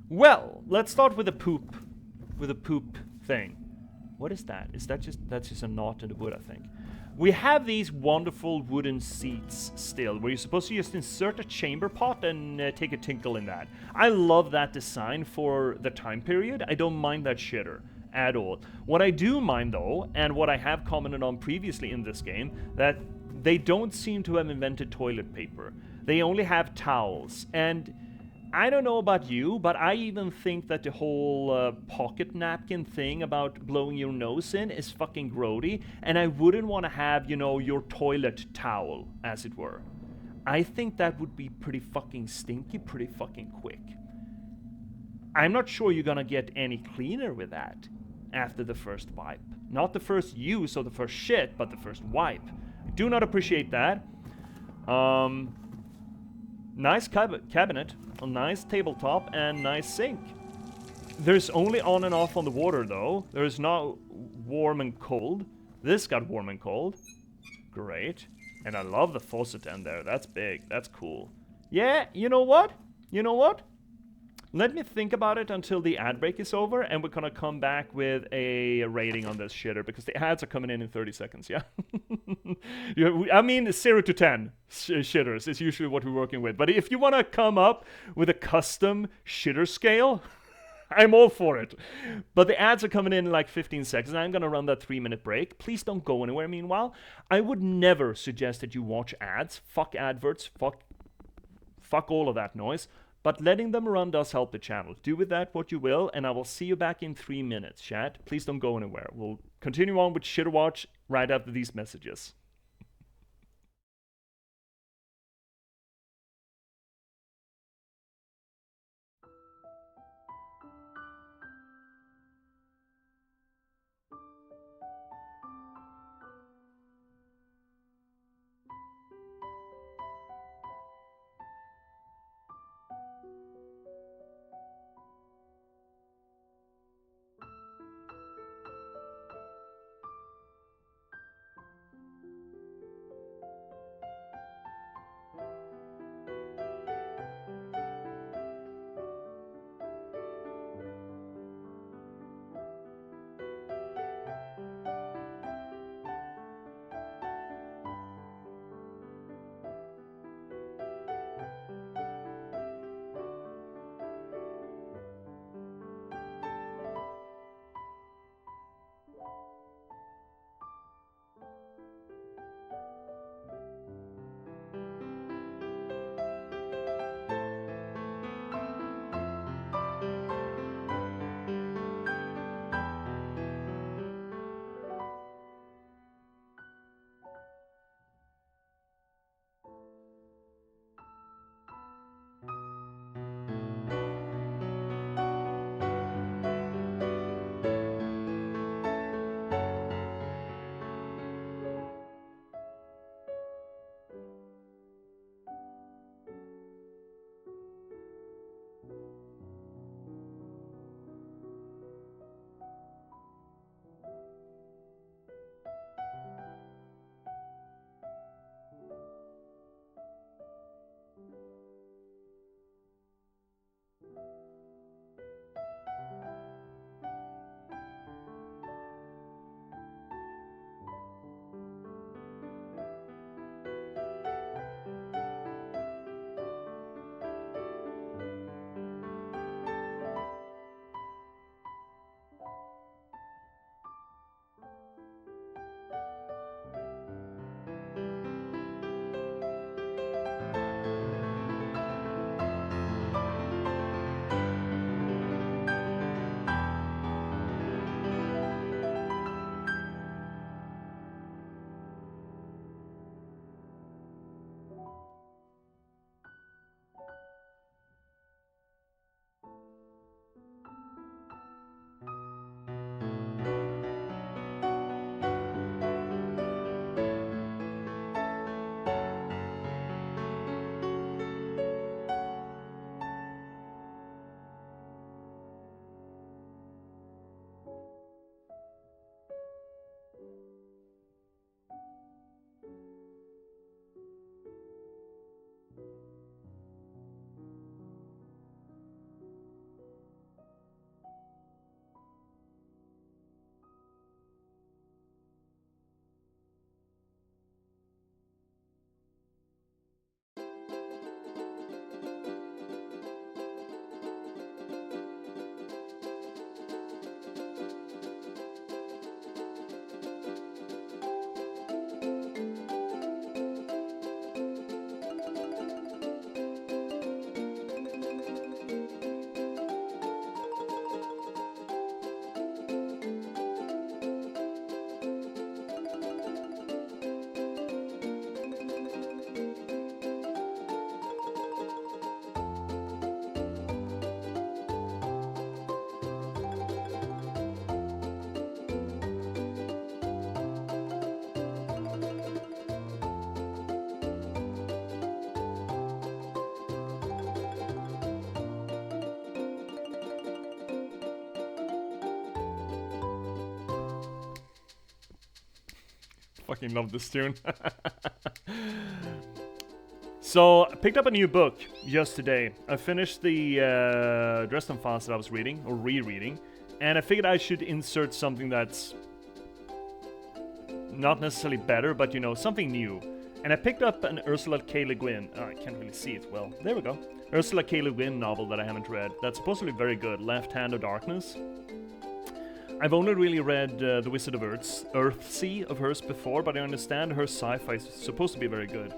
Well, let's start with the poop. With the poop thing. What is that? That's just a knot in the wood, I think. We have these wonderful wooden seats still, where you're supposed to just insert a chamber pot and take a tinkle in that. I love that design for the time period. I don't mind that shitter at all. What I do mind, though, and what I have commented on previously in this game, that they don't seem to have invented toilet paper. They only have towels, and I don't know about you, but I even think that the whole pocket napkin thing about blowing your nose in is fucking grody, and I wouldn't want to have, you know, your toilet towel, as it were. I think that would be pretty fucking stinky, pretty fucking quick. I'm not sure you're gonna get any cleaner with that after the first wipe. Not the first use or the first shit, but the first wipe. I do not appreciate that. Nice cabinet, a nice tabletop, and nice sink. There's only on and off on the water, though. There's not warm and cold. This got warm and cold. Great. And I love the faucet end there. That's big. That's cool. Yeah, you know what? You know what? Let me think about it until the ad break is over, and we're gonna come back with a rating on this shitter, because the ads are coming in 30 seconds, yeah? I mean, 0 to 10 shitters is usually what we're working with. But if you want to come up with a custom shitter scale, I'm all for it. But the ads are coming in like 15 seconds, and I'm gonna run that 3-minute break. Please don't go anywhere meanwhile. I would never suggest that you watch ads. Fuck adverts. Fuck all of that noise. But letting them run does help the channel. Do with that what you will, and I will see you back in 3 minutes, chat. Please don't go anywhere. We'll continue on with Shitter Watch right after these messages. Fucking love this tune. So, I picked up a new book just today. I finished the Dresden Files that I was reading, or rereading, and I figured I should insert something that's not necessarily better, but you know, something new. And I picked up an Ursula K. Le Guin. Oh, I can't really see it well. There we go. Ursula K. Le Guin novel that I haven't read. That's supposedly very good. Left Hand of Darkness. I've only really read The Wizard of Earthsea of hers before, but I understand her sci-fi is supposed to be very good.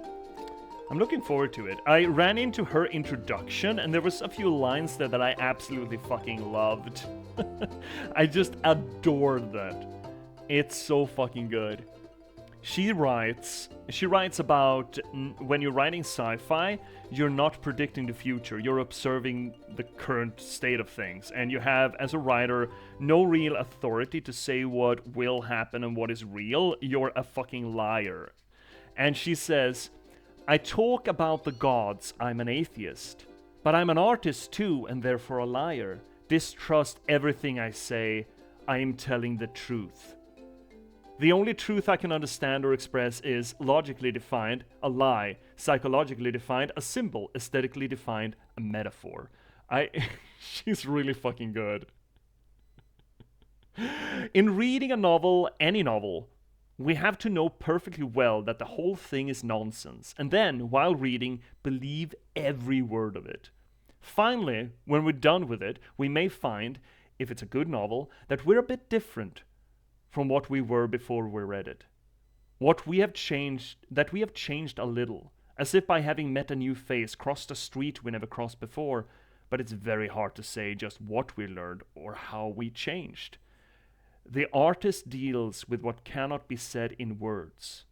I'm looking forward to it. I ran into her introduction, and there was a few lines there that I absolutely fucking loved. I just adored that. It's so fucking good. She writes about when you're writing sci-fi, you're not predicting the future, you're observing the current state of things, and you have, as a writer, no real authority to say what will happen and what is real. You're a fucking liar. And she says, I talk about the gods, I'm an atheist, but I'm an artist too, and therefore a liar. Distrust everything I say, I am telling the truth. The only truth I can understand or express is logically defined, a lie, psychologically defined, a symbol, aesthetically defined, a metaphor. She's really fucking good. In reading a novel, any novel, we have to know perfectly well that the whole thing is nonsense, and then, while reading, believe every word of it. Finally, when we're done with it, we may find, if it's a good novel, that we're a bit different from what we were before we read it. That we have changed a little, as if by having met a new face, crossed a street we never crossed before, but it's very hard to say just what we learned or how we changed. The artist deals with what cannot be said in words.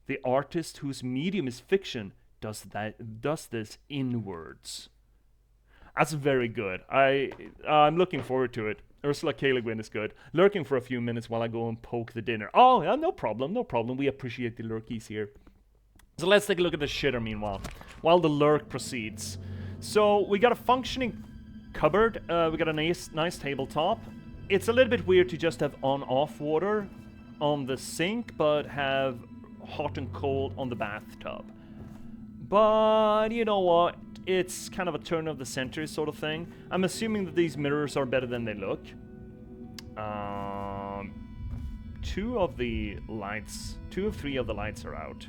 The artist whose medium is fiction does this in words. That's very good. I'm looking forward to it. Ursula K. Le Guin is good. Lurking for a few minutes while I go and poke the dinner. Oh, yeah, no problem. We appreciate the lurkies here. So let's take a look at the shitter meanwhile, while the lurk proceeds. So we got a functioning cupboard. We got a nice tabletop. It's a little bit weird to just have on-off water on the sink, but have hot and cold on the bathtub. But you know what? It's kind of a turn of the century sort of thing. I'm assuming that these mirrors are better than they look. Two of 3 of the lights are out.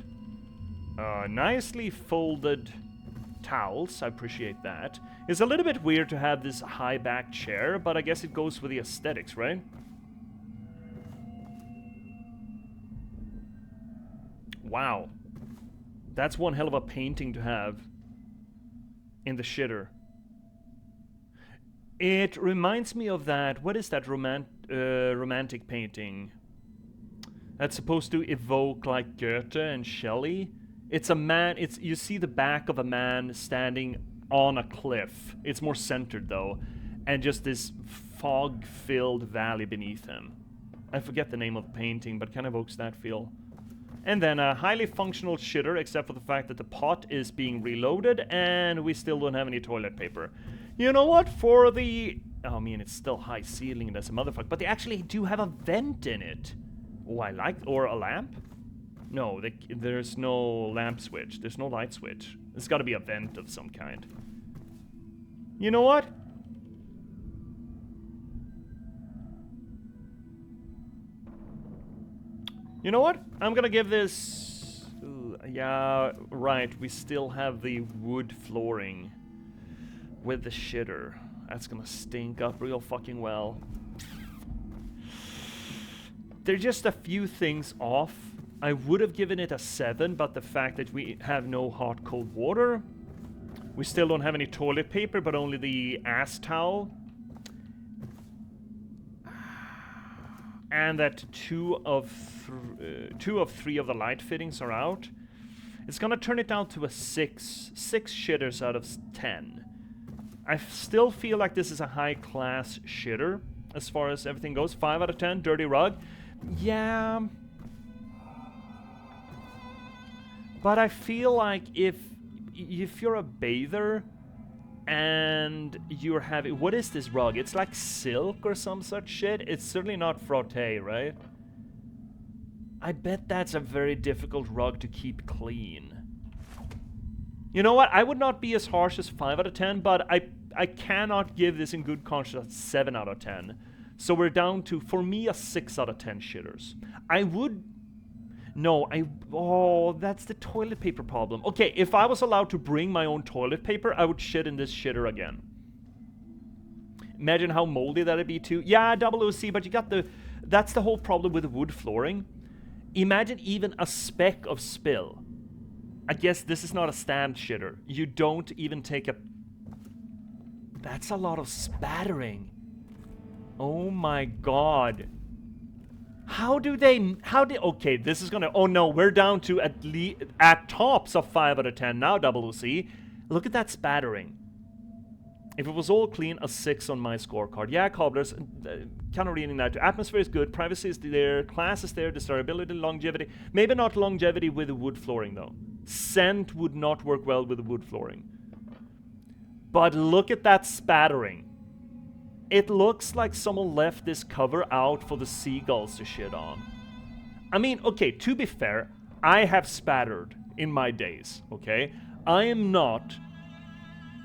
Nicely folded towels, I appreciate that. It's a little bit weird to have this high back chair, but I guess it goes with the aesthetics, right? Wow. That's one hell of a painting to have in the shitter. It reminds me of that, what is that romantic painting? That's supposed to evoke like Goethe and Shelley. It's a man, you see the back of a man standing on a cliff. It's more centered though, and just this fog-filled valley beneath him. I forget the name of the painting, but kind of evokes that feel. And then a highly functional shitter, except for the fact that the pot is being reloaded and we still don't have any toilet paper. You know what? For the... Oh, man, it's still high ceiling and that's a motherfucker. But they actually do have a vent in it. Oh, I like... Or a lamp? No, there's no lamp switch. There's no light switch. There's got to be a vent of some kind. You know what? You know what? I'm gonna give this... yeah, right. We still have the wood flooring with the shitter. That's gonna stink up real fucking well. There's just a few things off. I would have given it a 7, but the fact that we have no hot cold water, we still don't have any toilet paper, but only the ass towel, and that 2 of 3 of the light fittings are out, it's gonna turn it down to a 6 shitters out of 10. I still feel like this is a high class shitter as far as everything goes. 5 out of 10. Dirty rug, yeah, but I feel like if you're a bather and you're having... What is this rug? It's like silk or some such shit. It's certainly not frotté, right? I bet that's a very difficult rug to keep clean. You know what? I would not be as harsh as 5 out of 10, but I cannot give this in good conscience a 7 out of 10. So we're down to, for me, a 6 out of 10 shitters. Oh, that's the toilet paper problem. Okay, if I was allowed to bring my own toilet paper, I would shit in this shitter again. Imagine how moldy that'd be too. Yeah, OOC, but you got that's the whole problem with the wood flooring. Imagine even a speck of spill. I guess this is not a stand shitter. You don't even take a... That's a lot of spattering. Oh my god. Okay, this is gonna... Oh no, we're down to at tops of 5 out of 10 now, OOC. Look at that spattering. If it was all clean, a 6 on my scorecard. Yeah, Cobblers, kind of reading that too. Atmosphere is good, privacy is there, class is there, desirability, longevity. Maybe not longevity with the wood flooring though. Scent would not work well with the wood flooring. But look at that spattering. It looks like someone left this cover out for the seagulls to shit on. I mean, okay, to be fair, I have spattered in my days, okay? I am not...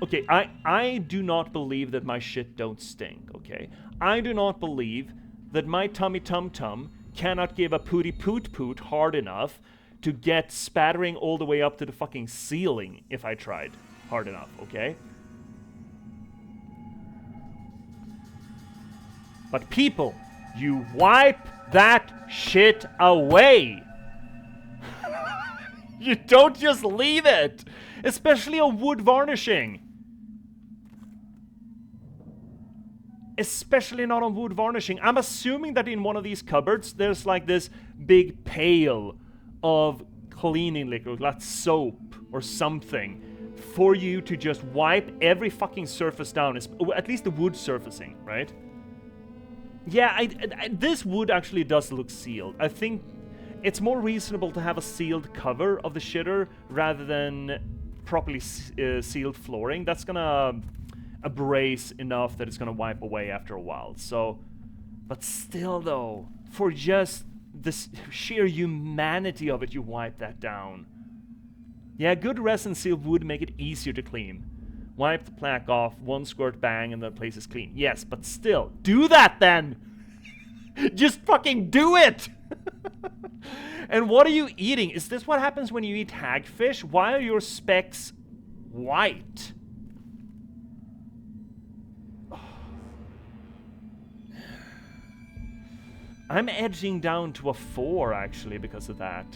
Okay, I do not believe that my shit don't stink, okay? I do not believe that my tummy tum-tum cannot give a pooty poot-poot hard enough to get spattering all the way up to the fucking ceiling if I tried hard enough, okay? But people, you wipe that shit away! You don't just leave it! Especially a wood varnishing! Especially not on wood varnishing. I'm assuming that in one of these cupboards, there's like this big pail of cleaning liquid, like soap or something, for you to just wipe every fucking surface down, at least the wood surfacing, right? Yeah, this wood actually does look sealed. I think it's more reasonable to have a sealed cover of the shitter rather than properly sealed flooring. That's gonna abrase enough that it's gonna wipe away after a while. So, but still though, for just the sheer humanity of it, you wipe that down. Yeah, good resin seal would make it easier to clean. Wipe the plaque off, one squirt bang, and the place is clean. Yes, but still, do that then! Just fucking do it! And what are you eating? Is this what happens when you eat hagfish? Why are your specks white? I'm edging down to a 4 actually because of that.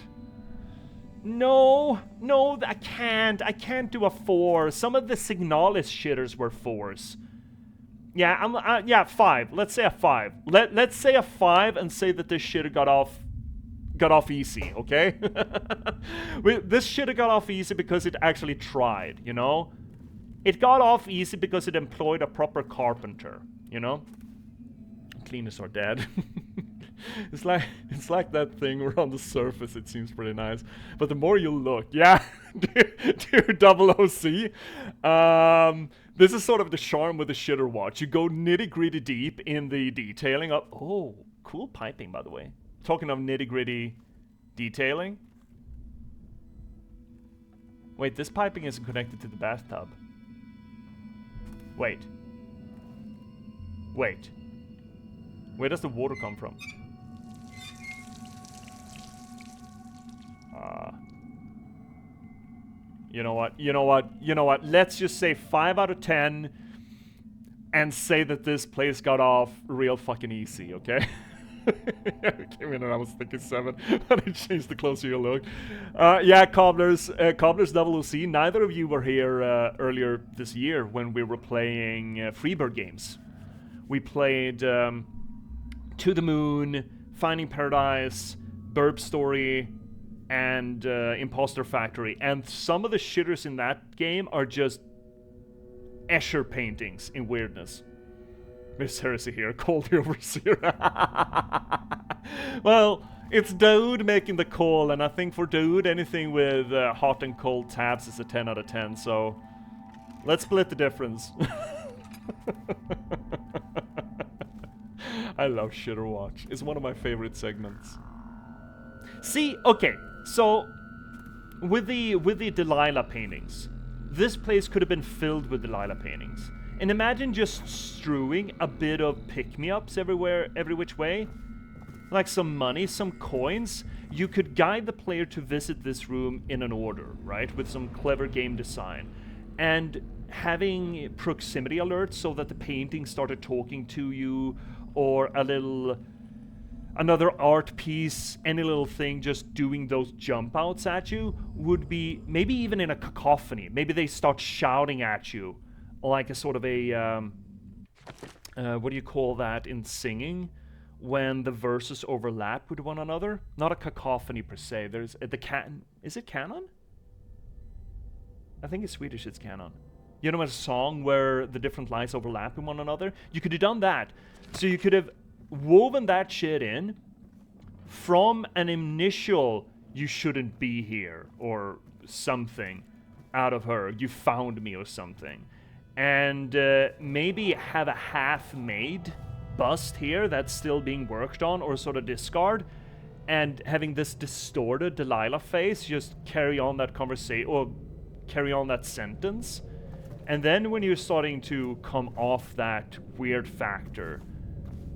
No, I can't do a 4. Some of the Signalis shitters were 4s. Yeah, yeah, 5. Let's say a 5. Let's say a 5 and say that this shitter got off easy, okay? This shitter got off easy because it actually tried, you know? It got off easy because it employed a proper carpenter, you know? Cleaners are dead. It's like that thing where on the surface it seems pretty nice, but the more you look, yeah, dear OOC, this is sort of the charm with the shitter watch. You go nitty-gritty deep in the detailing of... Oh, cool piping, by the way. Talking of nitty-gritty detailing. Wait, this piping isn't connected to the bathtub. Wait. Where does the water come from? You know what? Let's just say 5 out of 10 and say that this place got off real fucking easy, okay? I came in and I was thinking 7, but it changed the closer you look. Yeah, Cobblers OOC, neither of you were here earlier this year when we were playing Freebird games. We played To the Moon, Finding Paradise, Burp Story, and Imposter Factory. And some of the shitters in that game are just Escher paintings in weirdness. Miss Heresy here, call the Overseer. Well, it's Daoud making the call, and I think for Daoud, anything with hot and cold tabs is a 10 out of 10, so let's split the difference. I love Shitter Watch. It's one of my favorite segments. See, okay, so with the Delilah paintings, this place could have been filled with Delilah paintings. And imagine just strewing a bit of pick-me-ups everywhere, every which way. Like some money, some coins. You could guide the player to visit this room in an order, right? With some clever game design. And having proximity alerts so that the painting started talking to you, or another art piece, any little thing just doing those jump outs at you would be maybe even in a cacophony. Maybe they start shouting at you like a sort of a what do you call that in singing when the verses overlap with one another? Not a cacophony per se. There's is it canon? I think in Swedish it's canon. You know, a song where the different lines overlap in one another? You could have done that. So you could have woven that shit in from an initial "you shouldn't be here" or something out of her, "you found me" or something, and maybe have a half-made bust here that's still being worked on or sort of discard, and having this distorted Delilah face just carry on that conversation or carry on that sentence, and then when you're starting to come off that weird factor,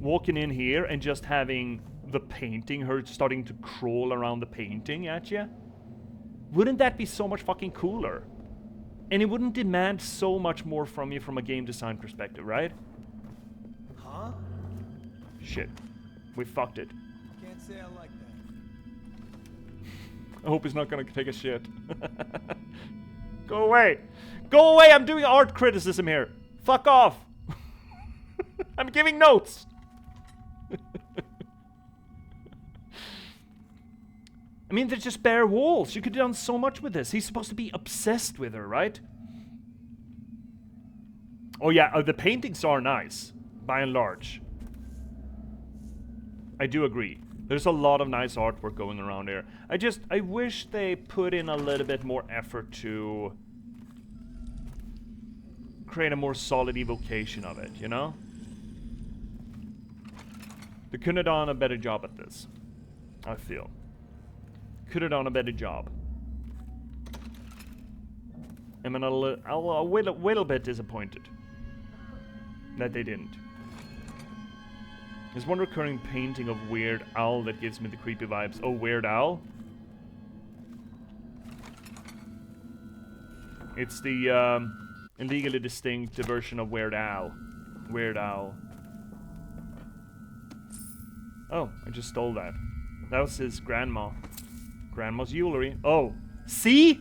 walking in here and just having the painting, her starting to crawl around the painting at you. Wouldn't that be so much fucking cooler? And it wouldn't demand so much more from you from a game design perspective, right? Huh? Shit. We fucked it. Can't say I like that. I hope he's not gonna take a shit. Go away! Go away! I'm doing art criticism here! Fuck off! I'm giving notes! I mean, they're just bare walls. You could have done so much with this. He's supposed to be obsessed with her, right? Oh yeah, the paintings are nice, by and large. I do agree. There's a lot of nice artwork going around here. I wish they put in a little bit more effort to create a more solid evocation of it, you know? They couldn't have done a better job at this, I feel. Could have done a better job. I'm a little bit disappointed that they didn't. There's one recurring painting of Weird Al that gives me the creepy vibes. Oh, Weird Al? It's the illegally distinct version of Weird Al. Weird Al. Oh, I just stole that. That was his grandma. Grandma's jewelry. Oh, see?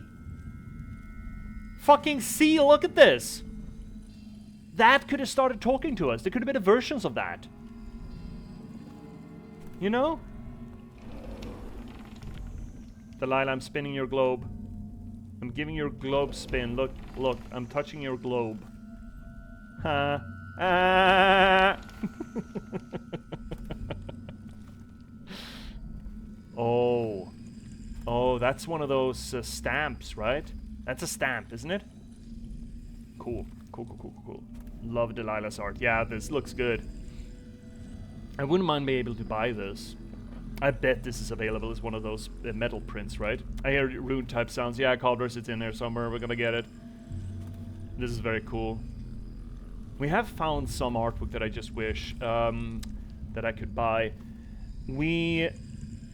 Fucking see, look at this. That could have started talking to us. There could have been versions of that. You know? Delilah, I'm spinning your globe. I'm giving your globe spin. Look, look, I'm touching your globe. Ha. Ah. Oh. Oh, that's one of those stamps, right? That's a stamp, isn't it? Cool. Cool, cool, cool, cool, cool. Love Delilah's art. Yeah, this looks good. I wouldn't mind being able to buy this. I bet this is available as one of those metal prints, right? I hear rune type sounds. Yeah, Culver's, it's in there somewhere. We're gonna get it. This is very cool. We have found some artwork that I just wish that I could buy.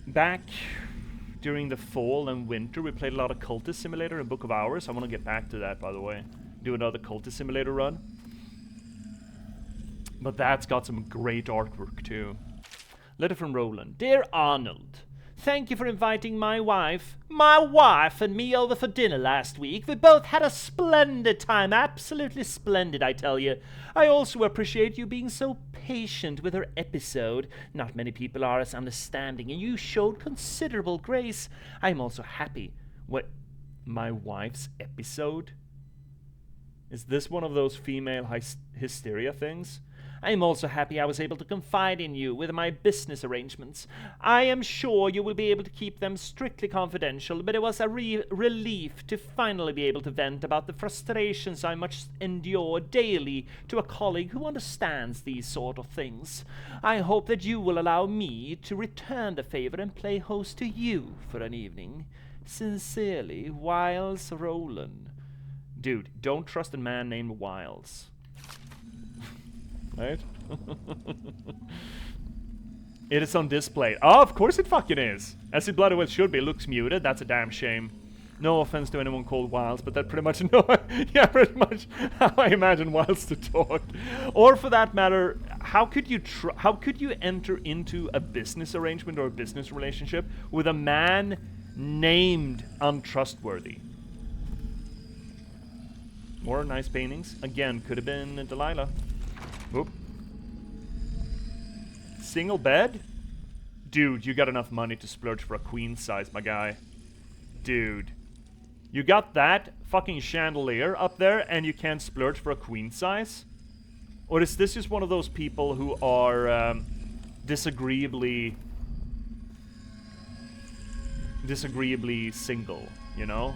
Back during the fall and winter, we played a lot of Cultist Simulator and Book of Hours. I want to get back to that, by the way. Do another Cultist Simulator run. But that's got some great artwork, too. Letter from Roland. Dear Arnold, thank you for inviting my wife and me over for dinner last week. We both had a splendid time. Absolutely splendid, I tell you. I also appreciate you being so patient with her episode. Not many people are as understanding, and you showed considerable grace. I'm also happy. What? My wife's episode? Is this one of those female hysteria things? I am also happy I was able to confide in you with my business arrangements. I am sure you will be able to keep them strictly confidential, but it was a relief to finally be able to vent about the frustrations I must endure daily to a colleague who understands these sort of things. I hope that you will allow me to return the favor and play host to you for an evening. Sincerely, Wiles Roland. Dude, don't trust a man named Wiles. Right? It is on display. Oh, of course it fucking is. As it bloody well should be. It looks muted. That's a damn shame. No offense to anyone called Wiles, but that pretty much yeah, pretty much how I imagine Wiles to talk. Or for that matter, how could you enter into a business arrangement or a business relationship with a man named untrustworthy? More nice paintings. Again, could have been Delilah. Oop. Single bed? Dude, you got enough money to splurge for a queen size, my guy. Dude. You got that fucking chandelier up there and you can't splurge for a queen size? Or is this just one of those people who are disagreeably single, you know?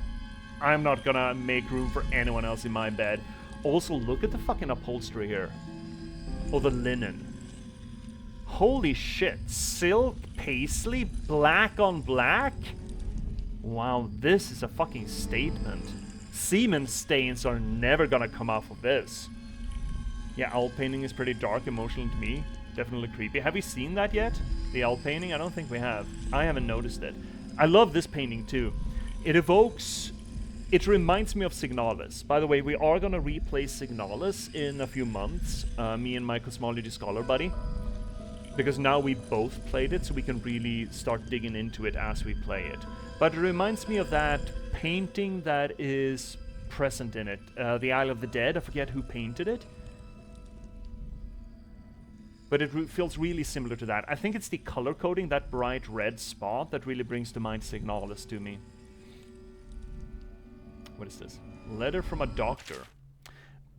I'm not gonna make room for anyone else in my bed. Also, look at the fucking upholstery here. Oh, the linen. Holy shit. Silk, paisley, black on black? Wow, this is a fucking statement. Semen stains are never gonna come off of this. Yeah, owl painting is pretty dark, emotional to me. Definitely creepy. Have we seen that yet? The owl painting? I don't think we have. I haven't noticed it. I love this painting too. It reminds me of Signalis. By the way, we are going to replay Signalis in a few months, me and my cosmology scholar buddy. Because now we both played it, so we can really start digging into it as we play it. But it reminds me of that painting that is present in it. The Isle of the Dead, I forget who painted it. But it feels really similar to that. I think it's the color coding, that bright red spot, that really brings to mind Signalis to me. What is this? Letter from a doctor.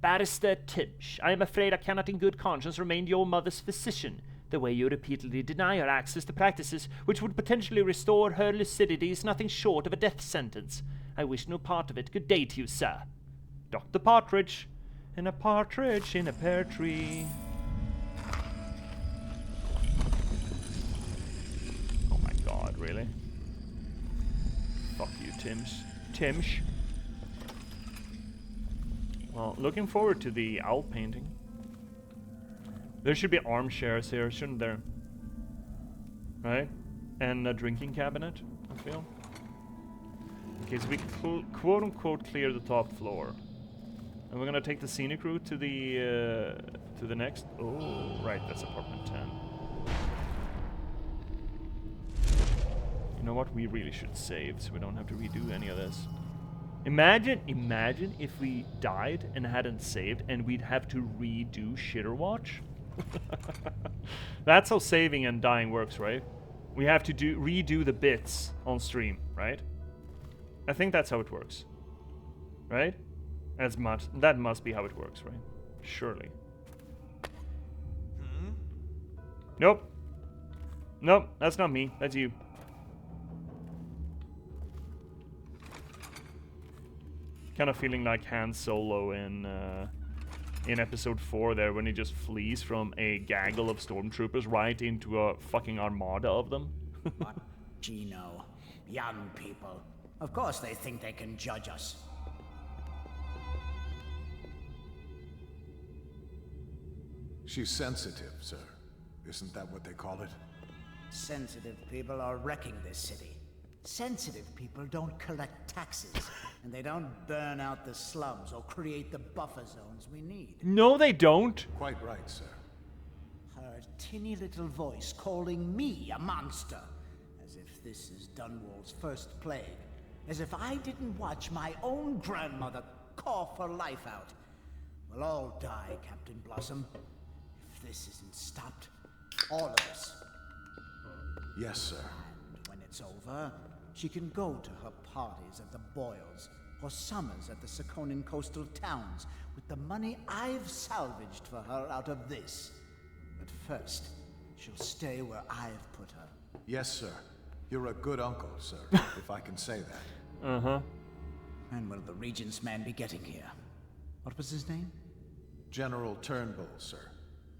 Barrister Timsh, I am afraid I cannot in good conscience remain your mother's physician. The way you repeatedly deny her access to practices which would potentially restore her lucidity is nothing short of a death sentence. I wish no part of it. Good day to you, sir. Dr. Partridge. And a partridge in a pear tree. Oh my god, really? Fuck you, Timsh. Well, looking forward to the owl painting. There should be armchairs here, shouldn't there? Right? And a drinking cabinet, I feel. Okay, so we quote-unquote clear the top floor. And we're gonna take the scenic route to the next... Oh, right, that's apartment 10. You know what? We really should save, so we don't have to redo any of this. Imagine if we died and hadn't saved and we'd have to redo Shitterwatch. That's how saving and dying works, right? We have to redo the bits on stream, right? I think that's how it works. Right? That must be how it works, right? Surely. Nope. Nope, that's not me. That's you. Kind of feeling like Han Solo in episode 4 there, when he just flees from a gaggle of stormtroopers right into a fucking armada of them. What? Gino. Young people. Of course they think they can judge us. She's sensitive, sir. Isn't that what they call it? Sensitive people are wrecking this city. Sensitive people don't collect taxes, and they don't burn out the slums or create the buffer zones we need. No, they don't. Quite right, sir. Her tinny little voice calling me a monster, as if this is Dunwall's first plague, as if I didn't watch my own grandmother cough her life out. We'll all die, Captain Blossom. If this isn't stopped, all of us. Yes, sir. And when it's over, she can go to her parties at the Boyles, or summers at the Sakonan coastal towns with the money I've salvaged for her out of this. But first, she'll stay where I've put her. Yes, sir. You're a good uncle, sir, if I can say that. Uh-huh. When will the Regent's man be getting here? What was his name? General Turnbull, sir.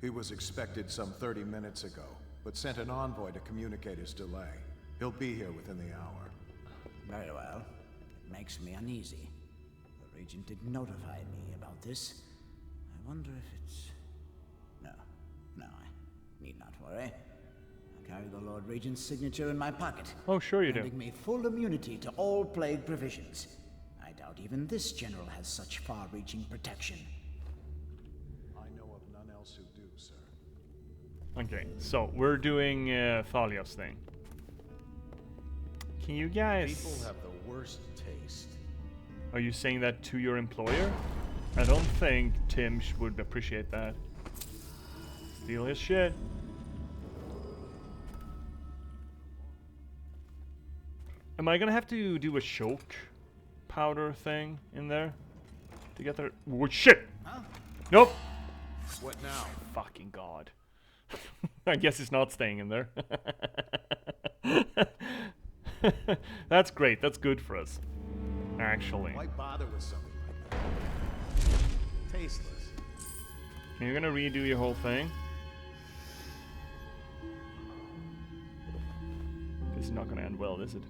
He was expected some 30 minutes ago, but sent an envoy to communicate his delay. He'll be here within the hour. Very well. It makes me uneasy. The Regent didn't notify me about this. I wonder if it's... No, I need not worry. I carry the Lord Regent's signature in my pocket. Oh, sure you do. Granting me full immunity to all plague provisions. I doubt even this general has such far-reaching protection. I know of none else who do, sir. Okay, so we're doing Thalia's thing. Can you guys... People have the worst taste. Are you saying that to your employer? I don't think Tim would appreciate that. Steal his shit. Am I gonna have to do a choke powder thing in there to get there? Oh shit! Huh? Nope. What now? Fucking god. I guess it's not staying in there. That's great. That's good for us. Actually. Why bother with something like that? Tasteless. You're gonna redo your whole thing? This is not gonna end well, is it?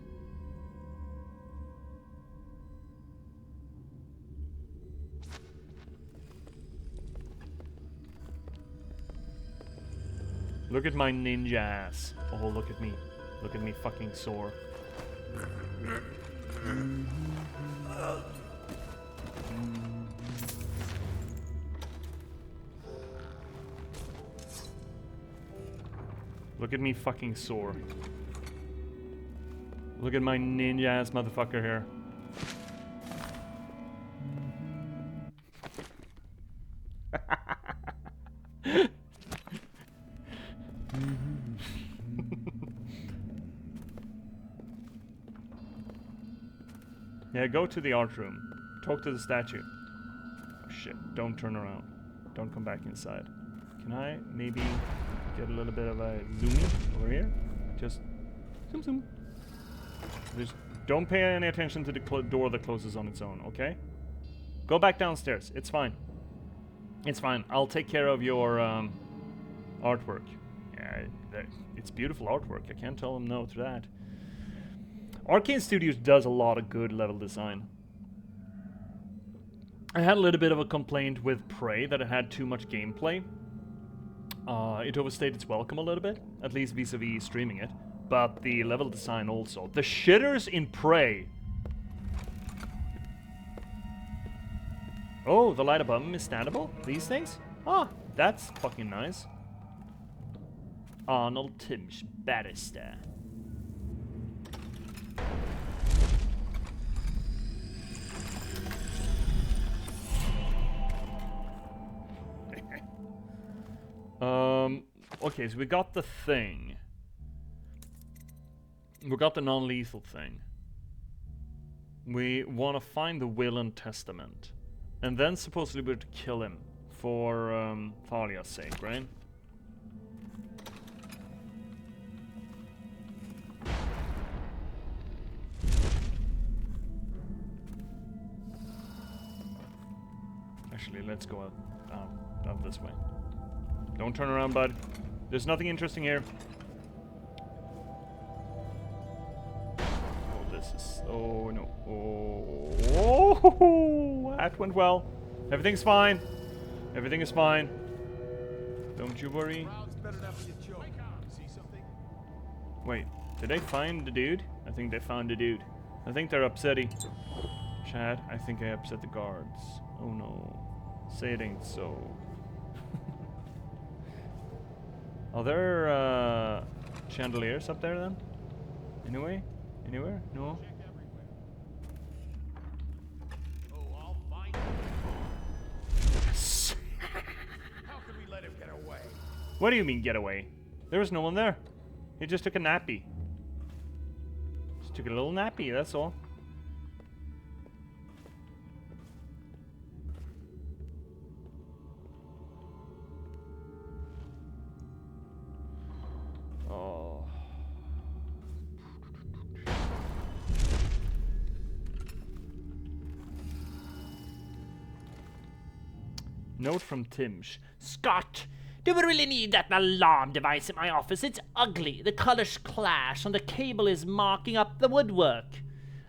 Look at my ninja ass. Oh, look at me. Look at me fucking sore. Look at me fucking sore. Look at my ninja ass motherfucker here. Yeah, go to the art room. Talk to the statue. Oh, shit, don't turn around. Don't come back inside. Can I maybe get a little bit of a zoomie over here? Just zoom zoom. Just don't pay any attention to the door that closes on its own, okay? Go back downstairs. It's fine. It's fine. I'll take care of your artwork. Yeah, it's beautiful artwork. I can't tell them no to that. Arkane Studios does a lot of good level design. I had a little bit of a complaint with Prey that it had too much gameplay. It overstayed its welcome a little bit, at least vis-a-vis streaming it. But the level design also. The shitters in Prey. Oh, the light above them is standable? These things? Ah, that's fucking nice. Arnold Tim's Barrister. Okay, so we got the thing. We got the non-lethal thing. We want to find the will and testament. And then supposedly we're to kill him for Thalia's sake, right? Actually, let's go out this way. Don't turn around, bud. There's nothing interesting here. Oh, this is... Oh, no. Oh, that went well. Everything's fine. Everything is fine. Don't you worry. Wait, did they find the dude? I think they found the dude. I think they're upsetting. Chad, I think I upset the guards. Oh no. Say it ain't so. Are there chandeliers up there then? Anyway? Anywhere? No? Yes! How could we let him get away? What do you mean get away? There was no one there. He just took a nappy. Just took a little nappy, that's all. Note from Timsh. Scott, do we really need that alarm device in my office? It's ugly. The colors clash and the cable is marking up the woodwork.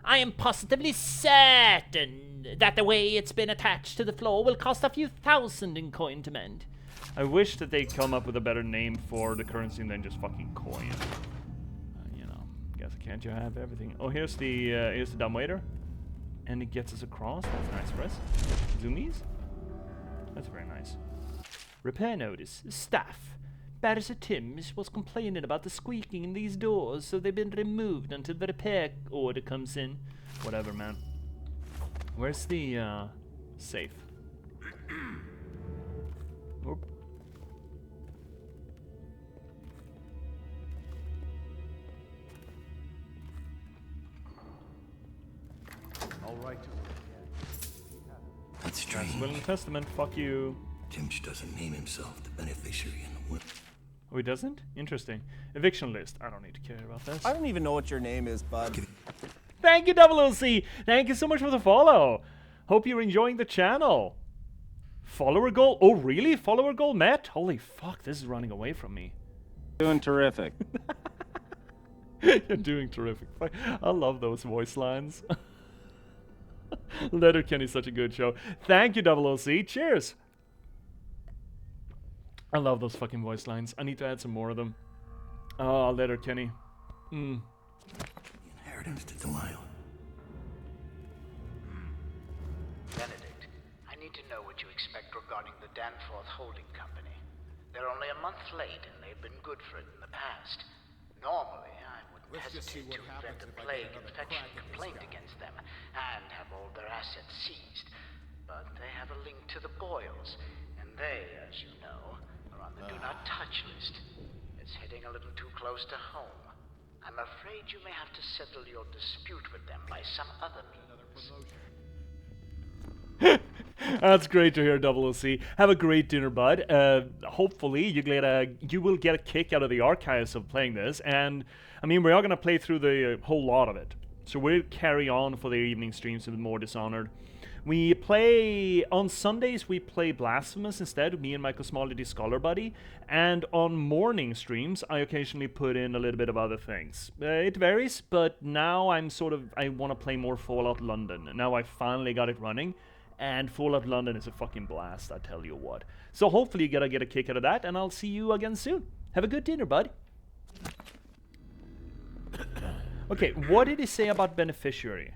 I am positively certain that the way it's been attached to the floor will cost a few thousand in coin to mend. I wish that they come up with a better name for the currency than just fucking coin. You know, guess can't you have everything? Oh, here's the dumbwaiter, and it gets us across. That's nice for us. Zoomies. That's very nice. Repair notice. Staff. Barrister Timms was complaining about the squeaking in these doors, so they've been removed until the repair order comes in. Whatever, man. Where's the safe? Oop. All right. That's strange. Will and Testament, fuck you. Timsh doesn't name himself the beneficiary in the will. Oh, he doesn't? Interesting. Eviction list. I don't need to care about this. I don't even know what your name is, bud. Thank you, OOC! Thank you so much for the follow. Hope you're enjoying the channel. Follower goal? Oh, really? Follower goal met? Holy fuck, this is running away from me. Doing terrific. You're doing terrific. I love those voice lines. Letterkenny's such a good show. Thank you, OOC. Cheers. I love those fucking voice lines. I need to add some more of them. Oh, Letterkenny. The inheritance to Delilah. Benedict, I need to know what you expect regarding the Danforth Holding Company. They're only a month late, and they've been good for it in the past. Normally, I wouldn't hesitate to invent a plague infection complaint against them and have all their assets seized. But they have a link to the Boyles, and they, as you know, are on the Do Not Touch list. It's hitting a little too close to home. I'm afraid you may have to settle your dispute with them by some other means. That's great to hear, OOC. Have a great dinner, bud. Hopefully you will get a kick out of the archives of playing this, and I mean we are gonna play through the whole lot of it. So we'll carry on for the evening streams with more Dishonored. We play on Sundays. We play Blasphemous instead. Me and my Cosmology Scholar buddy. And on morning streams, I occasionally put in a little bit of other things. It varies, but now I want to play more Fallout London. Now I finally got it running, and Fallout London is a fucking blast. I tell you what. So hopefully you gotta get a kick out of that, and I'll see you again soon. Have a good dinner, bud. Okay, what did he say about beneficiary?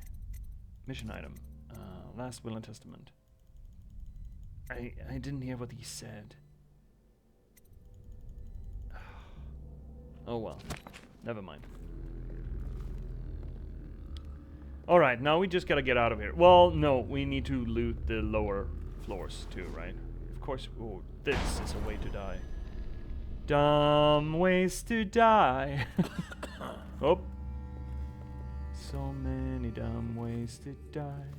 Mission item. Last Will and Testament. I didn't hear what he said. Oh well. Never mind. Alright, now we just gotta get out of here. Well, no, we need to loot the lower floors too, right? Of course. Oh, this is a way to die. Dumb ways to die. Oh. So many dumb ways to die.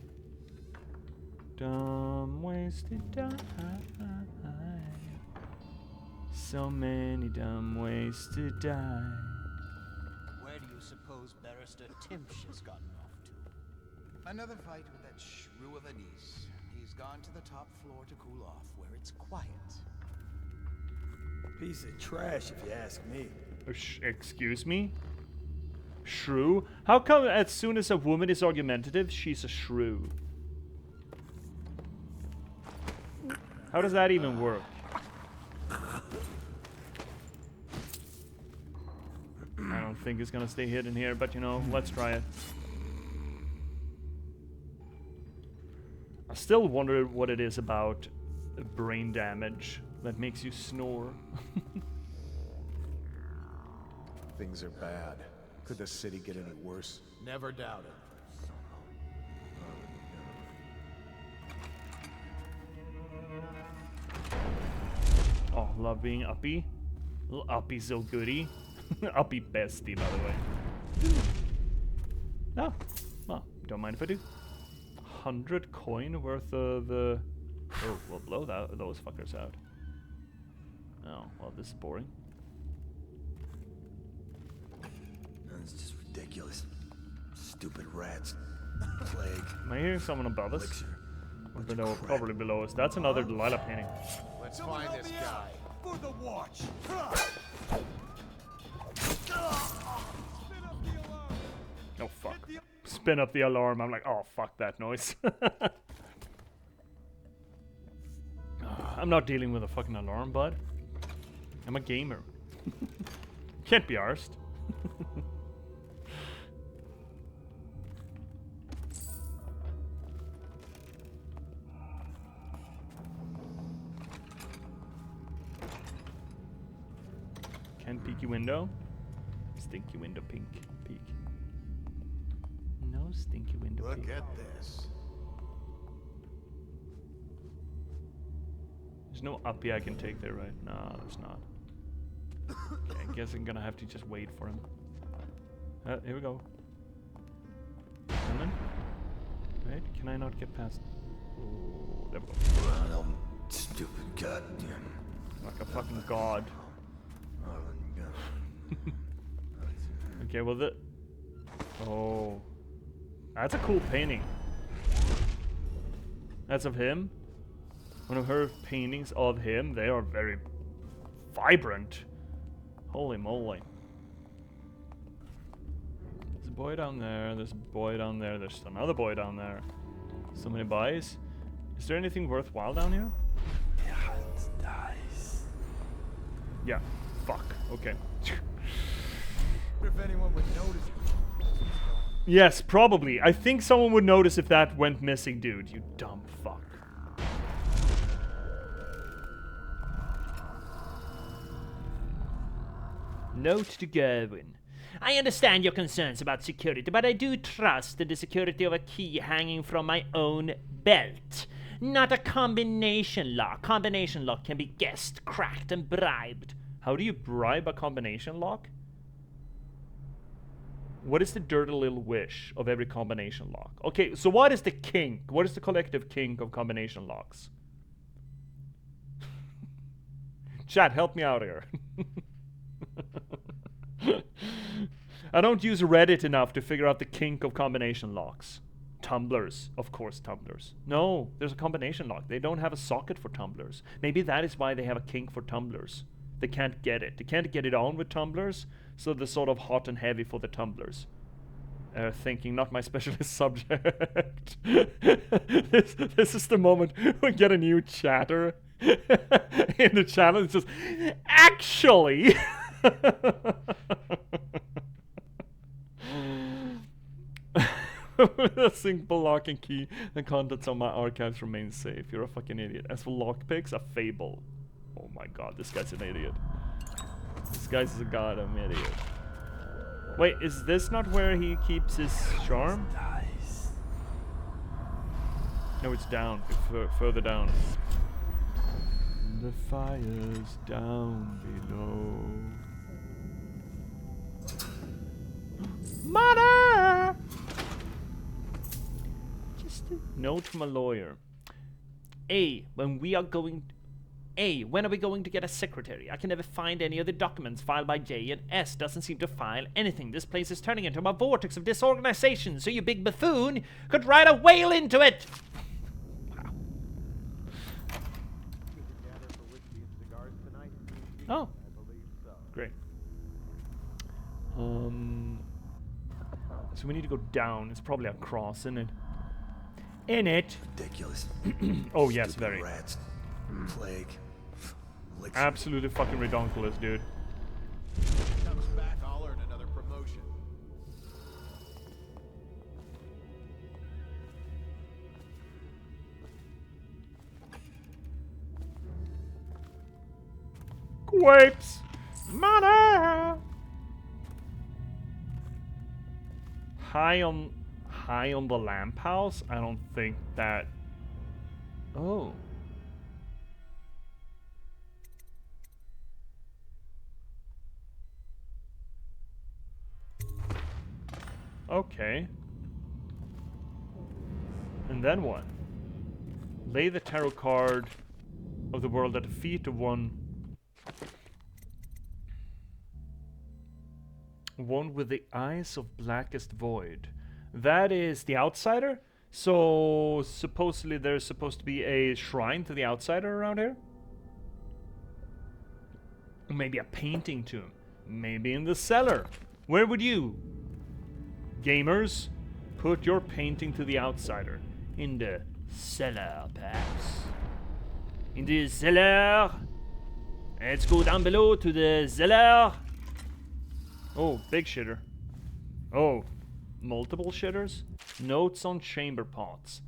Dumb ways to die. So many dumb ways to die. Where do you suppose Barrister Timsh has gotten off to? Another fight with that shrew of a niece. He's gone to the top floor to cool off, where it's quiet. Piece of trash, if you ask me. Excuse me? Shrew? How come as soon as a woman is argumentative, she's a shrew? How does that even work? I don't think it's gonna stay hidden here, but you know, let's try it. I still wonder what it is about brain damage that makes you snore. Things are bad. Could the city get any worse? Never doubt it. Oh, love being uppy. Little uppy so goody. Uppy bestie, by the way. No. Well, don't mind if I do. 100 coin worth of the... Oh, we'll blow those fuckers out. Oh, well, this is boring. It's just ridiculous. Stupid rats. Plague. Am I hearing someone above us? Elixir. Below, probably below us. That's another Delilah painting. Let's find this guy. For the watch. Oh fuck. Spin up the alarm. I'm like, oh fuck that noise. I'm not dealing with a fucking alarm, bud. I'm a gamer. Can't be arsed. Can't peeky window. Stinky window pink. Peek. No stinky window Look peek. at this. There's no uppy I can take there, right? No, there's not. Okay, I guess I'm gonna have to just wait for him. Here we go. Coming. Wait, can I not get past? Oh, there we go. Oh, stupid goddamn. Like a fucking god. Okay, well oh, that's a cool painting. That's of him. One of her paintings of him. They are very vibrant. Holy moly. There's a boy down there. There's a boy down there. There's another boy down there. So many boys. Is there anything worthwhile down here? Yeah. Fuck. Okay. If anyone would notice. Yes, probably. I think someone would notice if that went missing, dude. You dumb fuck. Note to Gerwin. I understand your concerns about security, but I do trust in the security of a key hanging from my own belt. Not a combination lock. Combination lock can be guessed, cracked, and bribed. How do you bribe a combination lock? What is the dirty little wish of every combination lock? Okay, so what is the kink? What is the collective kink of combination locks? Chat, help me out here. I don't use Reddit enough to figure out the kink of combination locks. Tumblers, of course, tumblers. No, there's a combination lock. They don't have a socket for tumblers. Maybe that is why they have a kink for tumblers. They can't get it. They can't get it on with tumblers, so they're sort of hot and heavy for the tumblers. Thinking, not my specialist subject. this is the moment we get a new chatter in the channel. It's just, actually... With a simple lock and key, the contents of my archives remain safe. You're a fucking idiot. As for lockpicks, a fable. Oh my god, this guy's an idiot. This guy's a goddamn idiot. Wait, is this not where he keeps his charm? No, it's down. Further down. The fire's down below. Mother! Just a note from a lawyer. When are we going to get a secretary? I can never find any of the documents filed by J.S. Doesn't seem to file anything. This place is turning into a vortex of disorganization, so you big buffoon could ride a whale into it! Wow. Oh. Great. So we need to go down. It's probably a cross, isn't it? Ridiculous. Oh yes, Stupid very. Rats. Plague. Absolutely fucking redonkulous, dude. Comes back, I'll earn another promotion. Quapes! Money! High on the lamp house? I don't think that... Oh. Okay. And then what? Lay the tarot card of the world at the feet of one with the eyes of blackest void. That is the outsider. So, supposedly there's supposed to be a shrine to the outsider around here? Or maybe a painting to him. Maybe in the cellar. Where would you, gamers, put your painting to the outsider? In the cellar, perhaps. In the cellar. Let's go down below to the cellar. Oh, big shitter. Oh, multiple shitters? Notes on chamber pots.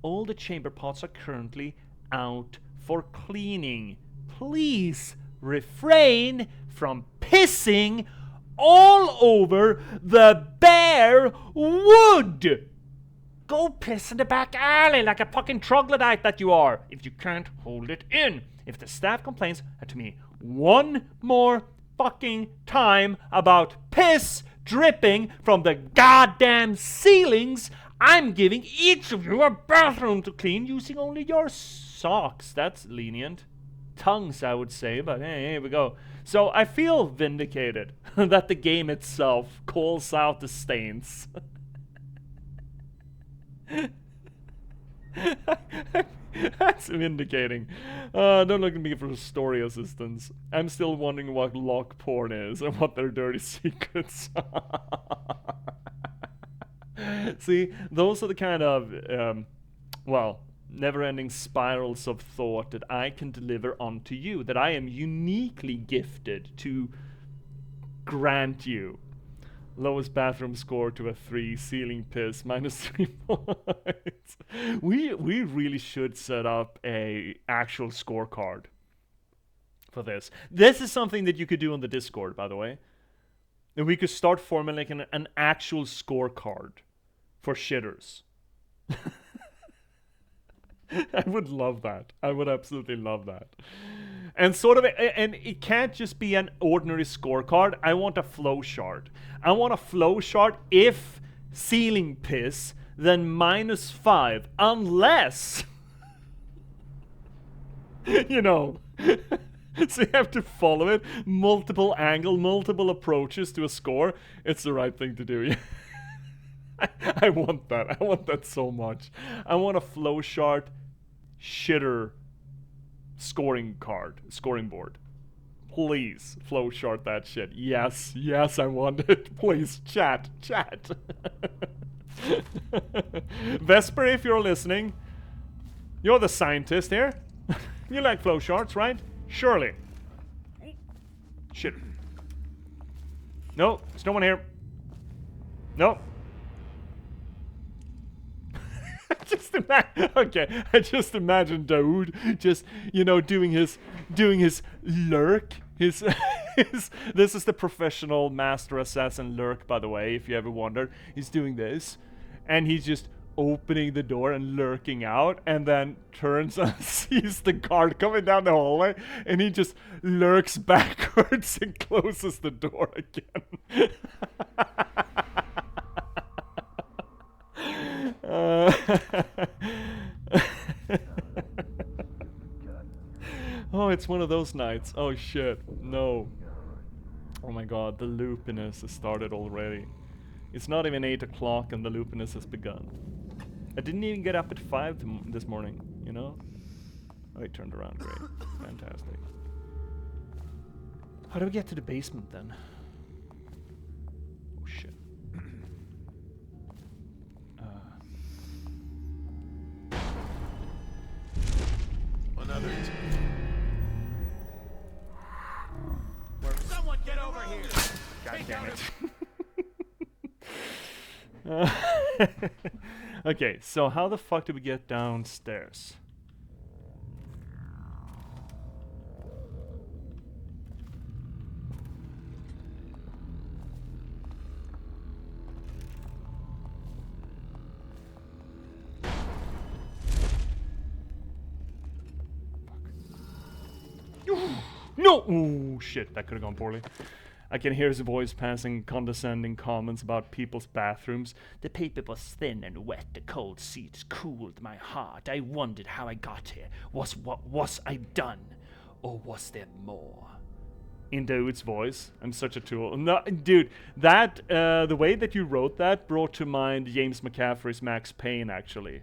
All the chamber pots are currently out for cleaning. Please refrain from pissing all over the bare wood. Go piss in the back alley like a fucking troglodyte that you are, if you can't hold it in. If the staff complains to me one more fucking time about piss dripping from the goddamn ceilings, I'm giving each of you a bathroom to clean using only your socks. That's lenient. Tongues, I would say, but hey, here we go. So I feel vindicated that the game itself calls out the stains. That's vindicating. Don't look at me for story assistance. I'm still wondering what lock porn is and what their dirty secrets are. See, those are the kind of, never-ending spirals of thought that I can deliver onto you, that I am uniquely gifted to grant you. Lowest bathroom score to a 3, ceiling piss, -3 points. We really should set up a actual scorecard for this. This is something that you could do on the Discord, by the way. And we could start formulating an actual scorecard for shitters. I would love that. I would absolutely love that. And and it can't just be an ordinary scorecard. I want a flow chart. I want a flow chart if ceiling piss, then -5, unless, you know, so you have to follow it, multiple angle, multiple approaches to a score. It's the right thing to do. I want that. I want that so much. I want a flow chart shitter scoring board. Please flow chart that shit. Yes, I want it. Please, chat. Vesper, if you're listening, you're the scientist here. You like flow charts, right? Surely. Shit. No, there's no one here. No. I just imagine Daoud just, doing his lurk. This is the professional master assassin lurk, by the way, if you ever wondered. He's doing this, and he's just opening the door and lurking out, and then turns and sees the guard coming down the hallway, and he just lurks backwards and closes the door again. Oh, it's one of those nights. Oh shit, no. Oh my god, the loopiness has started already. It's not even 8 o'clock and the loopiness has begun. I didn't even get up at 5 this morning, you know? Oh, it turned around, great. Fantastic. How do we get to the basement then? Oh shit. Another. Someone get over here! God damn it. Okay, so how the fuck do we get downstairs? No! Ooh, shit, that could have gone poorly. I can hear his voice passing condescending comments about people's bathrooms. The paper was thin and wet, the cold seats cooled my heart. I wondered how I got here. What was I done? Or was there more? in Dawood's voice. I'm such a tool. No, dude, that the way that you wrote that brought to mind James McCaffrey's Max Payne, actually.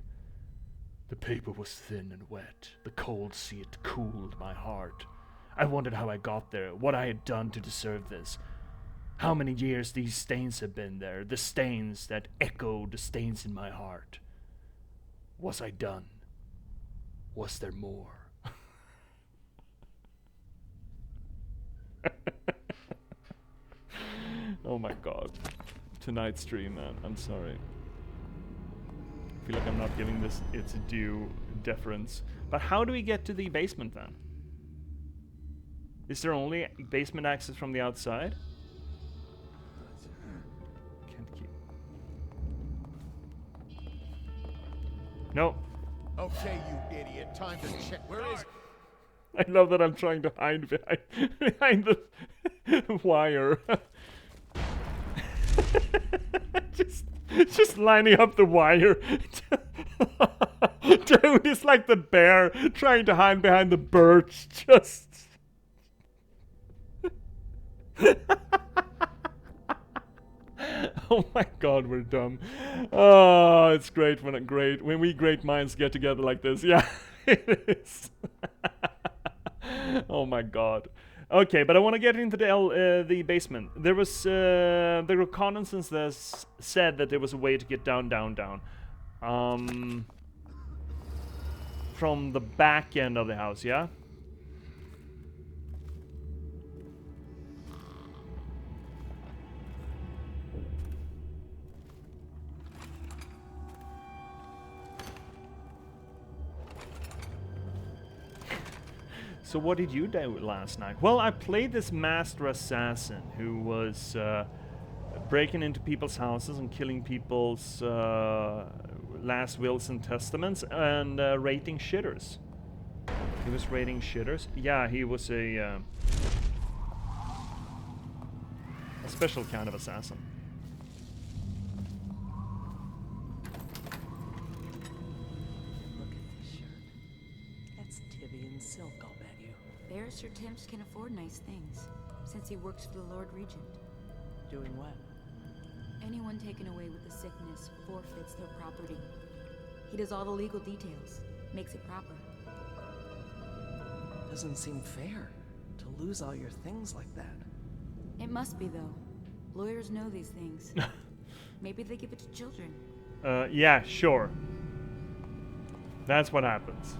The paper was thin and wet. The cold sea had cooled my heart. I wondered how I got there, what I had done to deserve this. How many years these stains had been there, the stains that echoed the stains in my heart. Was I done? Was there more? Oh my god. Tonight's stream, man. I'm sorry. I feel like I'm not giving this its due deference. But how do we get to the basement then? Is there only basement access from the outside? Can't keep. No. Okay, you idiot. Time to check. Where is... I love that I'm trying to hide behind the wire. just lining up the wire. Dude, it's like the bear trying to hide behind the birch. Just. Oh my god, we're dumb. Oh, it's great when we great minds get together like this. Yeah, it is. Oh my god. Okay, but I want to get into the basement. There was the reconnaissance that said that there was a way to get down. From the back end of the house, yeah? So what did you do last night? Well, I played this master assassin who was breaking into people's houses and killing people's last wills and testaments and rating shitters. He was rating shitters? Yeah, he was a special kind of assassin. Barrister Timms can afford nice things, since he works for the Lord Regent. Doing what? Anyone taken away with the sickness forfeits their property. He does all the legal details, makes it proper. Doesn't seem fair to lose all your things like that. It must be, though. Lawyers know these things. Maybe they give it to children. Yeah, sure. That's what happens.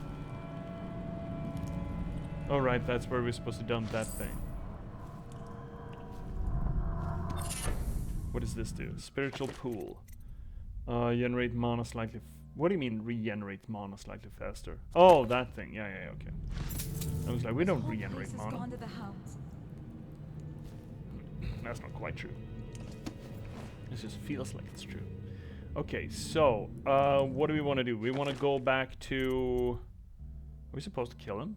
Alright, that's where we're supposed to dump that thing. What does this do? Spiritual pool. Generate mana slightly... What do you mean, regenerate mana slightly faster? Oh, that thing. Yeah, okay. I was like, we don't regenerate mana. Gone to the house. That's not quite true. It just feels like it's true. Okay, so, what do we want to do? We want to go back to... Are we supposed to kill him?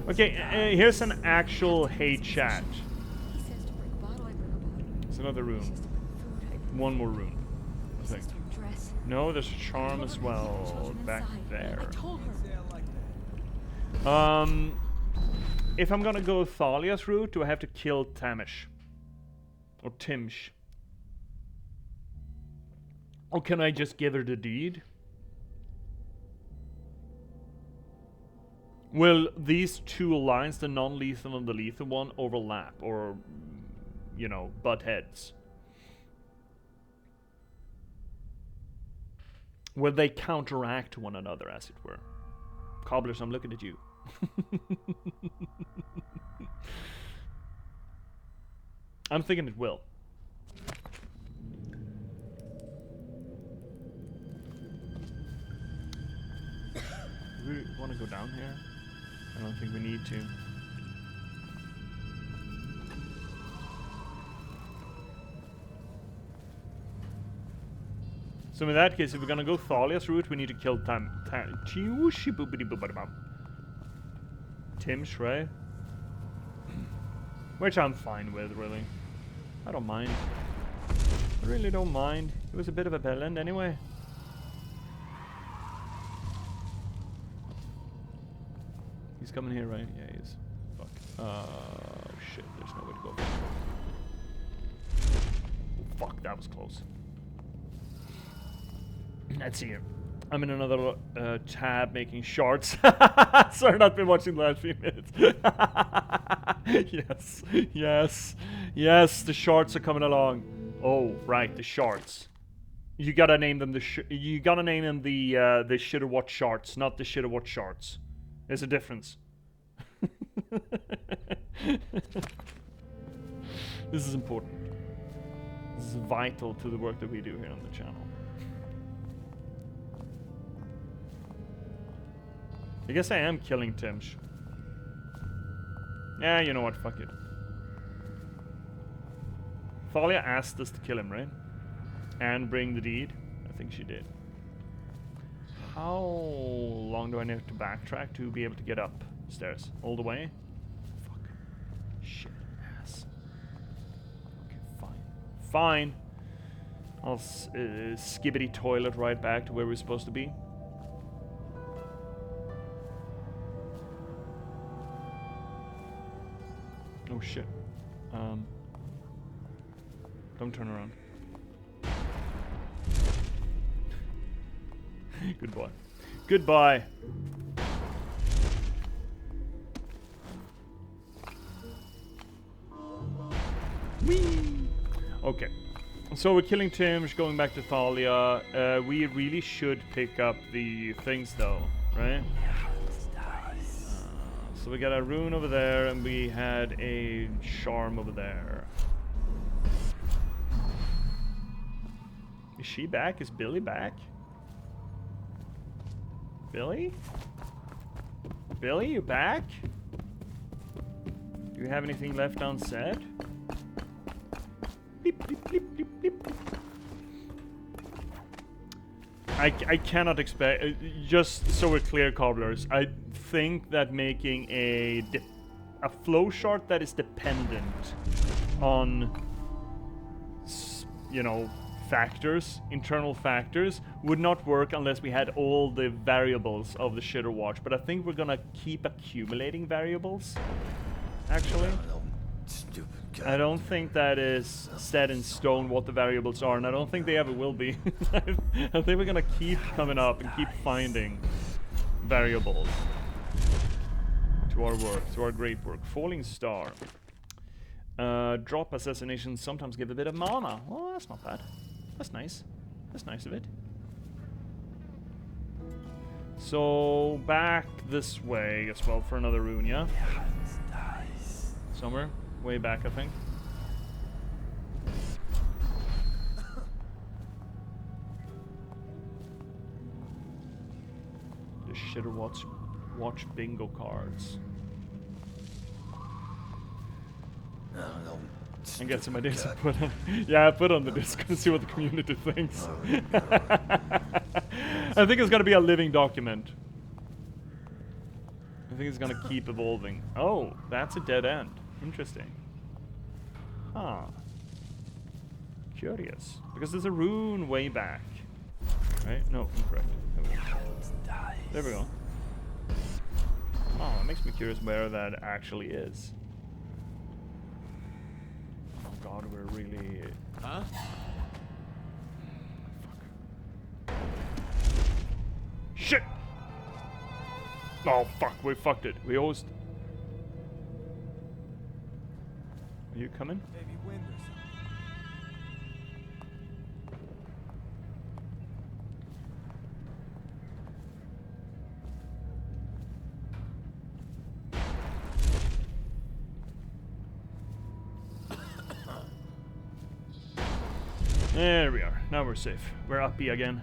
Okay, here's an actual hate chat. It's another room. One more room, I think. No, there's a charm as well back there. If I'm gonna go Thalia's route, do I have to kill Tamish? Or Timsh? Or can I just give her the deed? Will these two lines, the non-lethal and the lethal one, overlap or, you know, butt heads? Will they counteract one another, as it were? Cobblers, I'm looking at you. I'm thinking it will. Do we want to go down here? I don't think we need to. So in that case, if we're gonna go Thalia's route, we need to kill Timsh, right? Which I'm fine with, really. I don't mind. I really don't mind. It was a bit of a bellend anyway. He's coming here, right? Yeah, he is. Fuck. Shit, there's nowhere to go. Oh, fuck, that was close. Let's see here. I'm in another tab making shorts. Sorry, not been watching the last few minutes. Yes, yes, yes. The shorts are coming along. Oh, right, the shorts. You gotta name them the Shoulda Watch shorts, not the Shoulda Watch shorts. There's a difference. This is important. This is vital to the work that we do here on the channel. I guess I am killing Timsh. Yeah, you know what, fuck it. Thalia asked us to kill him, right? And bring the deed. I think she did. How long do I need to backtrack to be able to get upstairs? All the way? Fuck. Shit ass. Okay, fine. Fine. I'll skibbity toilet right back to where we're supposed to be. Oh shit. Don't turn around. Goodbye. Goodbye. Whee! Okay. So we're killing Timsh, going back to Thalia. We really should pick up the things though, right? So we got a rune over there, and we had a charm over there. Is she back? Is Billy back? Billy? Billy, you back? Do you have anything left unsaid? Beep, beep, beep, beep, beep. I cannot expect, just so we're clear, cobblers, I think that making a flowchart that is dependent on, you know, factors, internal factors, would not work unless we had all the variables of the Shoulda Watch. But I think we're gonna keep accumulating variables, actually. I don't think that is set in stone what the variables are, and I don't think they ever will be. I think we're gonna keep coming up and keep finding variables to our work, to our great work. Falling Star. Drop assassinations sometimes give a bit of mana. Oh, that's not bad. That's nice. That's nice of it. So, back this way as well for another rune, yeah? Somewhere. Way back, I think. The Shoulda Watch bingo cards. And get some ideas to put on. Yeah, I put on the Discord and see what the community thinks. I think it's gonna be a living document. I think it's gonna keep evolving. Oh, that's a dead end. Interesting. Huh. Curious. Because there's a rune way back. Right? No, incorrect. There we go. Oh, that makes me curious where that actually is. Oh god, we're really... Huh? Fuck. Shit! Oh fuck, we fucked it. We always... Are you coming? Maybe wind or something. There we are. Now we're safe. We're uppy again.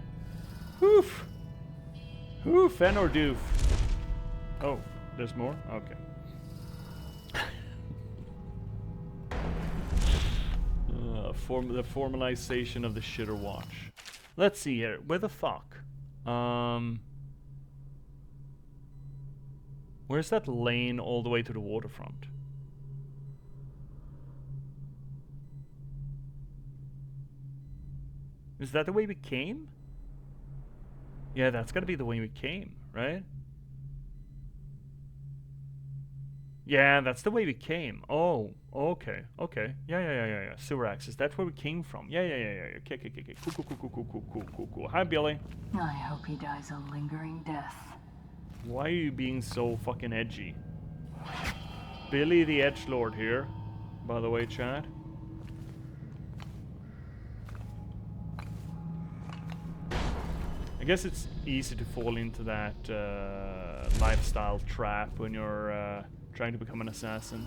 Woof! Woof and or doof. Oh, there's more? Okay. The formalization of the Shoulda Watch. Let's see here. Where the fuck? Where's that lane all the way to the waterfront? Is that the way we came? Yeah, that's gotta be the way we came, right? Yeah, that's the way we came. Oh, okay, okay. Yeah. Sewer access. That's where we came from. Yeah. Okay. Cool. Hi, Billy. I hope he dies a lingering death. Why are you being so fucking edgy? Billy the Edgelord here, by the way, chat. I guess it's easy to fall into that lifestyle trap when you're trying to become an assassin.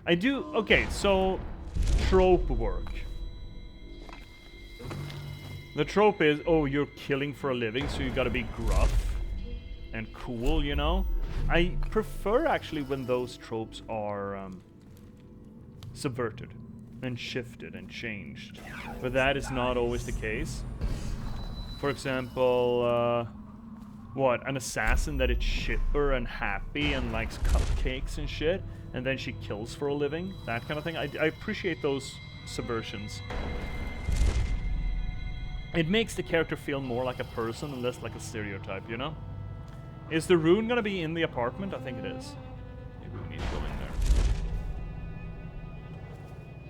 Okay, so trope work. The trope is, oh, you're killing for a living, so you gotta be gruff and cool, you know? I prefer actually when those tropes are subverted and shifted and changed, but that is not always the case. For example, an assassin that is chipper and happy and likes cupcakes and shit, and then she kills for a living, that kind of thing. I appreciate those subversions. It makes the character feel more like a person and less like a stereotype, you know? Is the rune gonna be in the apartment? I think it is. Maybe we need to go in there.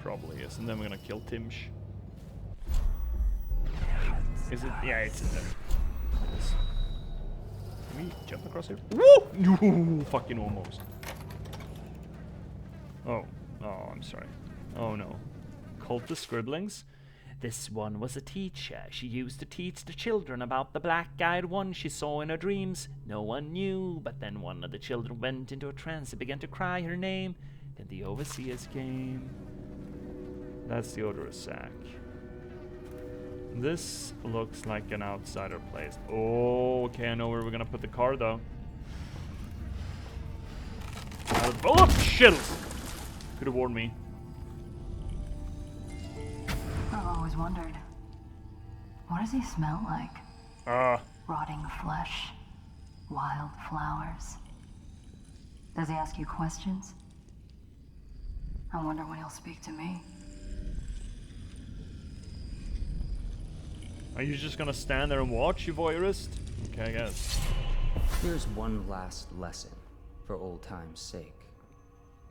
Probably is, and then we're gonna kill Timsh. Is it? Yeah, it's in there. It is. Can we jump across here? Woo! Fucking almost. Oh, I'm sorry. Oh no. Cultist scribblings? This one was a teacher. She used to teach the children about the black-eyed one she saw in her dreams. No one knew, but then one of the children went into a trance and began to cry her name. Then the overseers came. That's the odorous sack. This looks like an outsider place. Oh, okay, I know where we're gonna put the car, though. Oh, shit! Could have warned me. I've always wondered, what does he smell like? Rotting flesh, wild flowers. Does he ask you questions? I wonder when he'll speak to me. Are you just gonna stand there and watch, you voyeurist? Okay, I guess. Here's one last lesson, for old time's sake.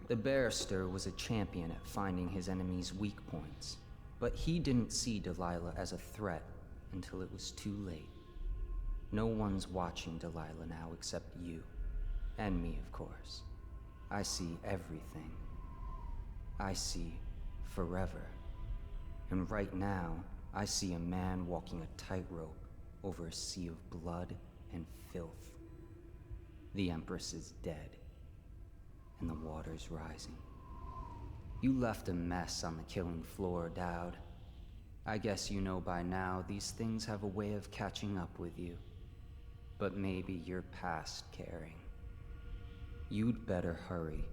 The barrister was a champion at finding his enemies' weak points, but he didn't see Delilah as a threat until it was too late. No one's watching Delilah now except you. And me, of course. I see everything. I see forever. And right now, I see a man walking a tightrope over a sea of blood and filth. The Empress is dead, and the water's rising. You left a mess on the killing floor, Dowd. I guess you know by now these things have a way of catching up with you. But maybe you're past caring. You'd better hurry.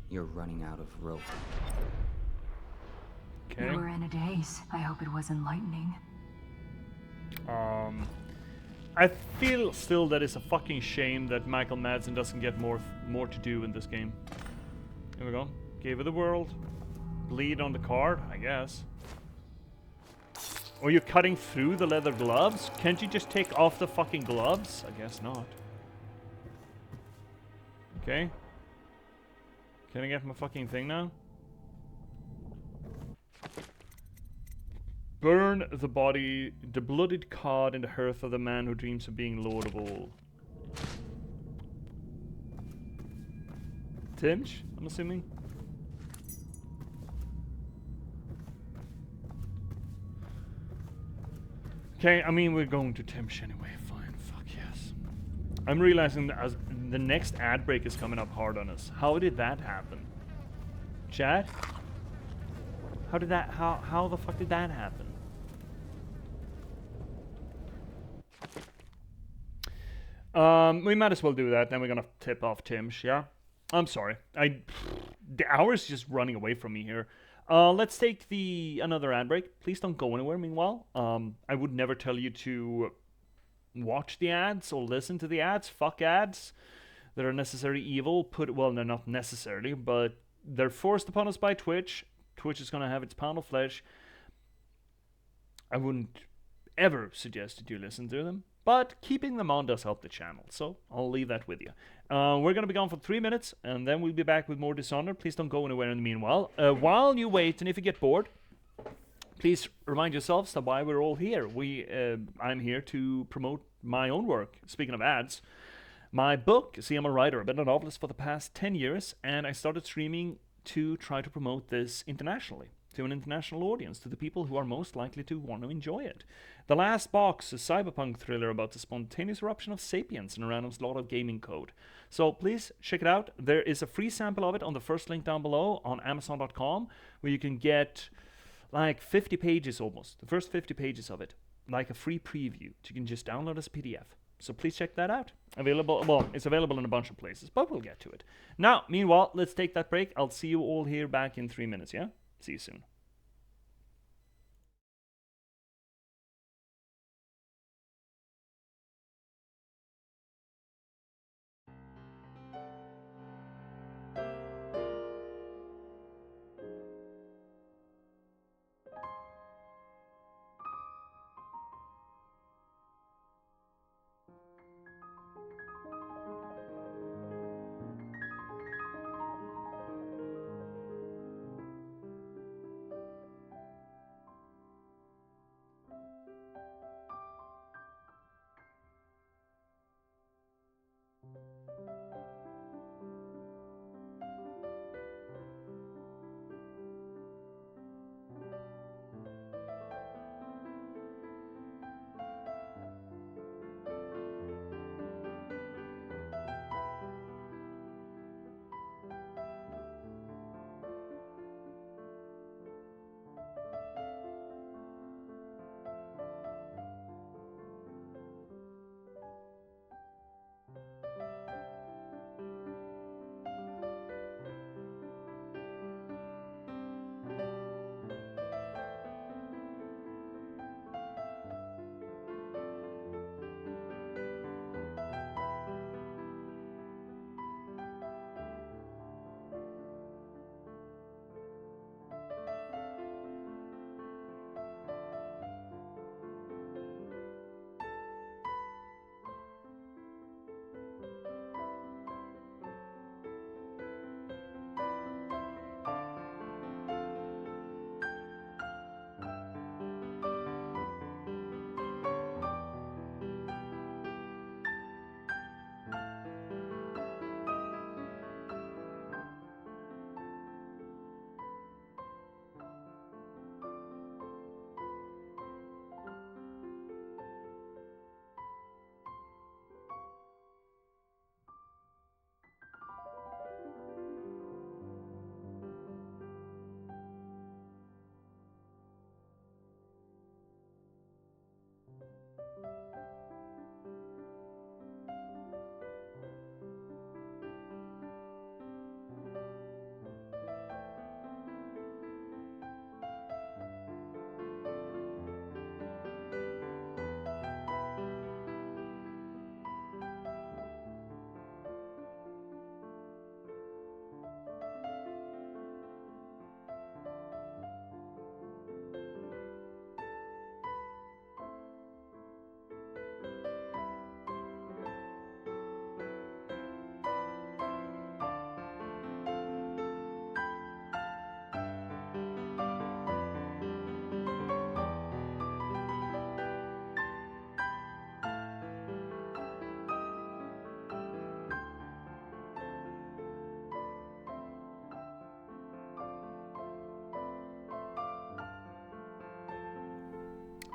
You're running out of rope. Okay. You were in a daze. I hope it was enlightening. I feel still that it's a fucking shame that Michael Madsen doesn't get more to do in this game. Here we go. Gave her the world. Bleed on the card, I guess. Or you're cutting through the leather gloves? Can't you just take off the fucking gloves? I guess not. Okay. Can I get my fucking thing now? Burn the body, the bloodied card in the hearth of the man who dreams of being lord of all. Timsh, I'm assuming? Okay, I mean, we're going to Timsh anyway. Fine, fuck yes. I'm realizing that as the next ad break is coming up hard on us. How did that happen? Chat? How did that, how the fuck did that happen? We might as well do that, then we're gonna tip off Timsh, yeah? I'm sorry. The hour's just running away from me here. Let's take another ad break. Please don't go anywhere meanwhile. I would never tell you to watch the ads or listen to the ads. Fuck ads. They're necessary evil. Well, they're not necessarily, but they're forced upon us by Twitch. Twitch is gonna have its pound of flesh. I wouldn't ever suggest that you listen to them, but keeping them on does help the channel, so I'll leave that with you. We're going to be gone for 3 minutes, and then we'll be back with more Dishonored. Please don't go anywhere in the meanwhile. While you wait, and if you get bored, please remind yourselves that why we're all here. I'm here to promote my own work. Speaking of ads, my book, see, I'm a writer. I've been a novelist for the past 10 years, and I started streaming to try to promote this internationally, to an international audience, to the people who are most likely to want to enjoy it. The Last Box, a cyberpunk thriller about the spontaneous eruption of sapiens and a random slot of gaming code. So please check it out. There is a free sample of it on the first link down below on Amazon.com, where you can get like 50 pages almost, the first 50 pages of it, like a free preview. You can just download as a PDF. So please check that out. It's available in a bunch of places, but we'll get to it. Now, meanwhile, let's take that break. I'll see you all here back in 3 minutes, yeah? See you soon.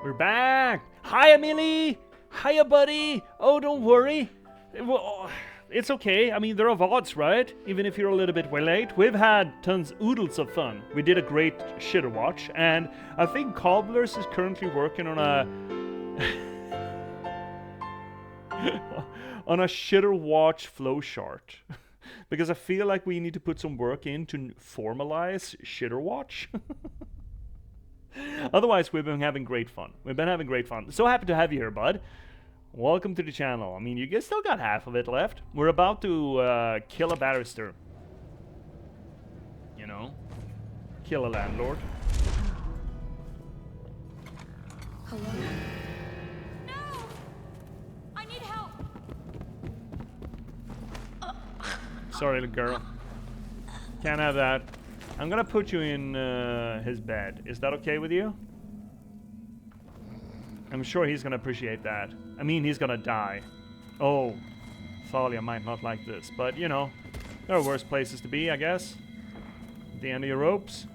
We're back! Hiya, Millie! Hiya, buddy! Oh, don't worry. It's okay. I mean, there are VODs, right? Even if you're a little bit late. We've had oodles of fun. We did a great shitter watch, and I think Cobblers is currently working on a... on a shitter watch flowchart. Because I feel like we need to put some work in to formalize shitter watch. Otherwise, we've been having great fun. We've been having great fun. So happy to have you here, bud. Welcome to the channel. I mean, you guys still got half of it left. We're about to kill a barrister. You know? Kill a landlord. Hello? No! I need help! Sorry, little girl. Can't have that. I'm gonna put you in his bed. Is that okay with you? I'm sure he's gonna appreciate that. I mean, he's gonna die. Oh, Thalia might not like this, but you know, there are worse places to be, I guess. At the end of your ropes.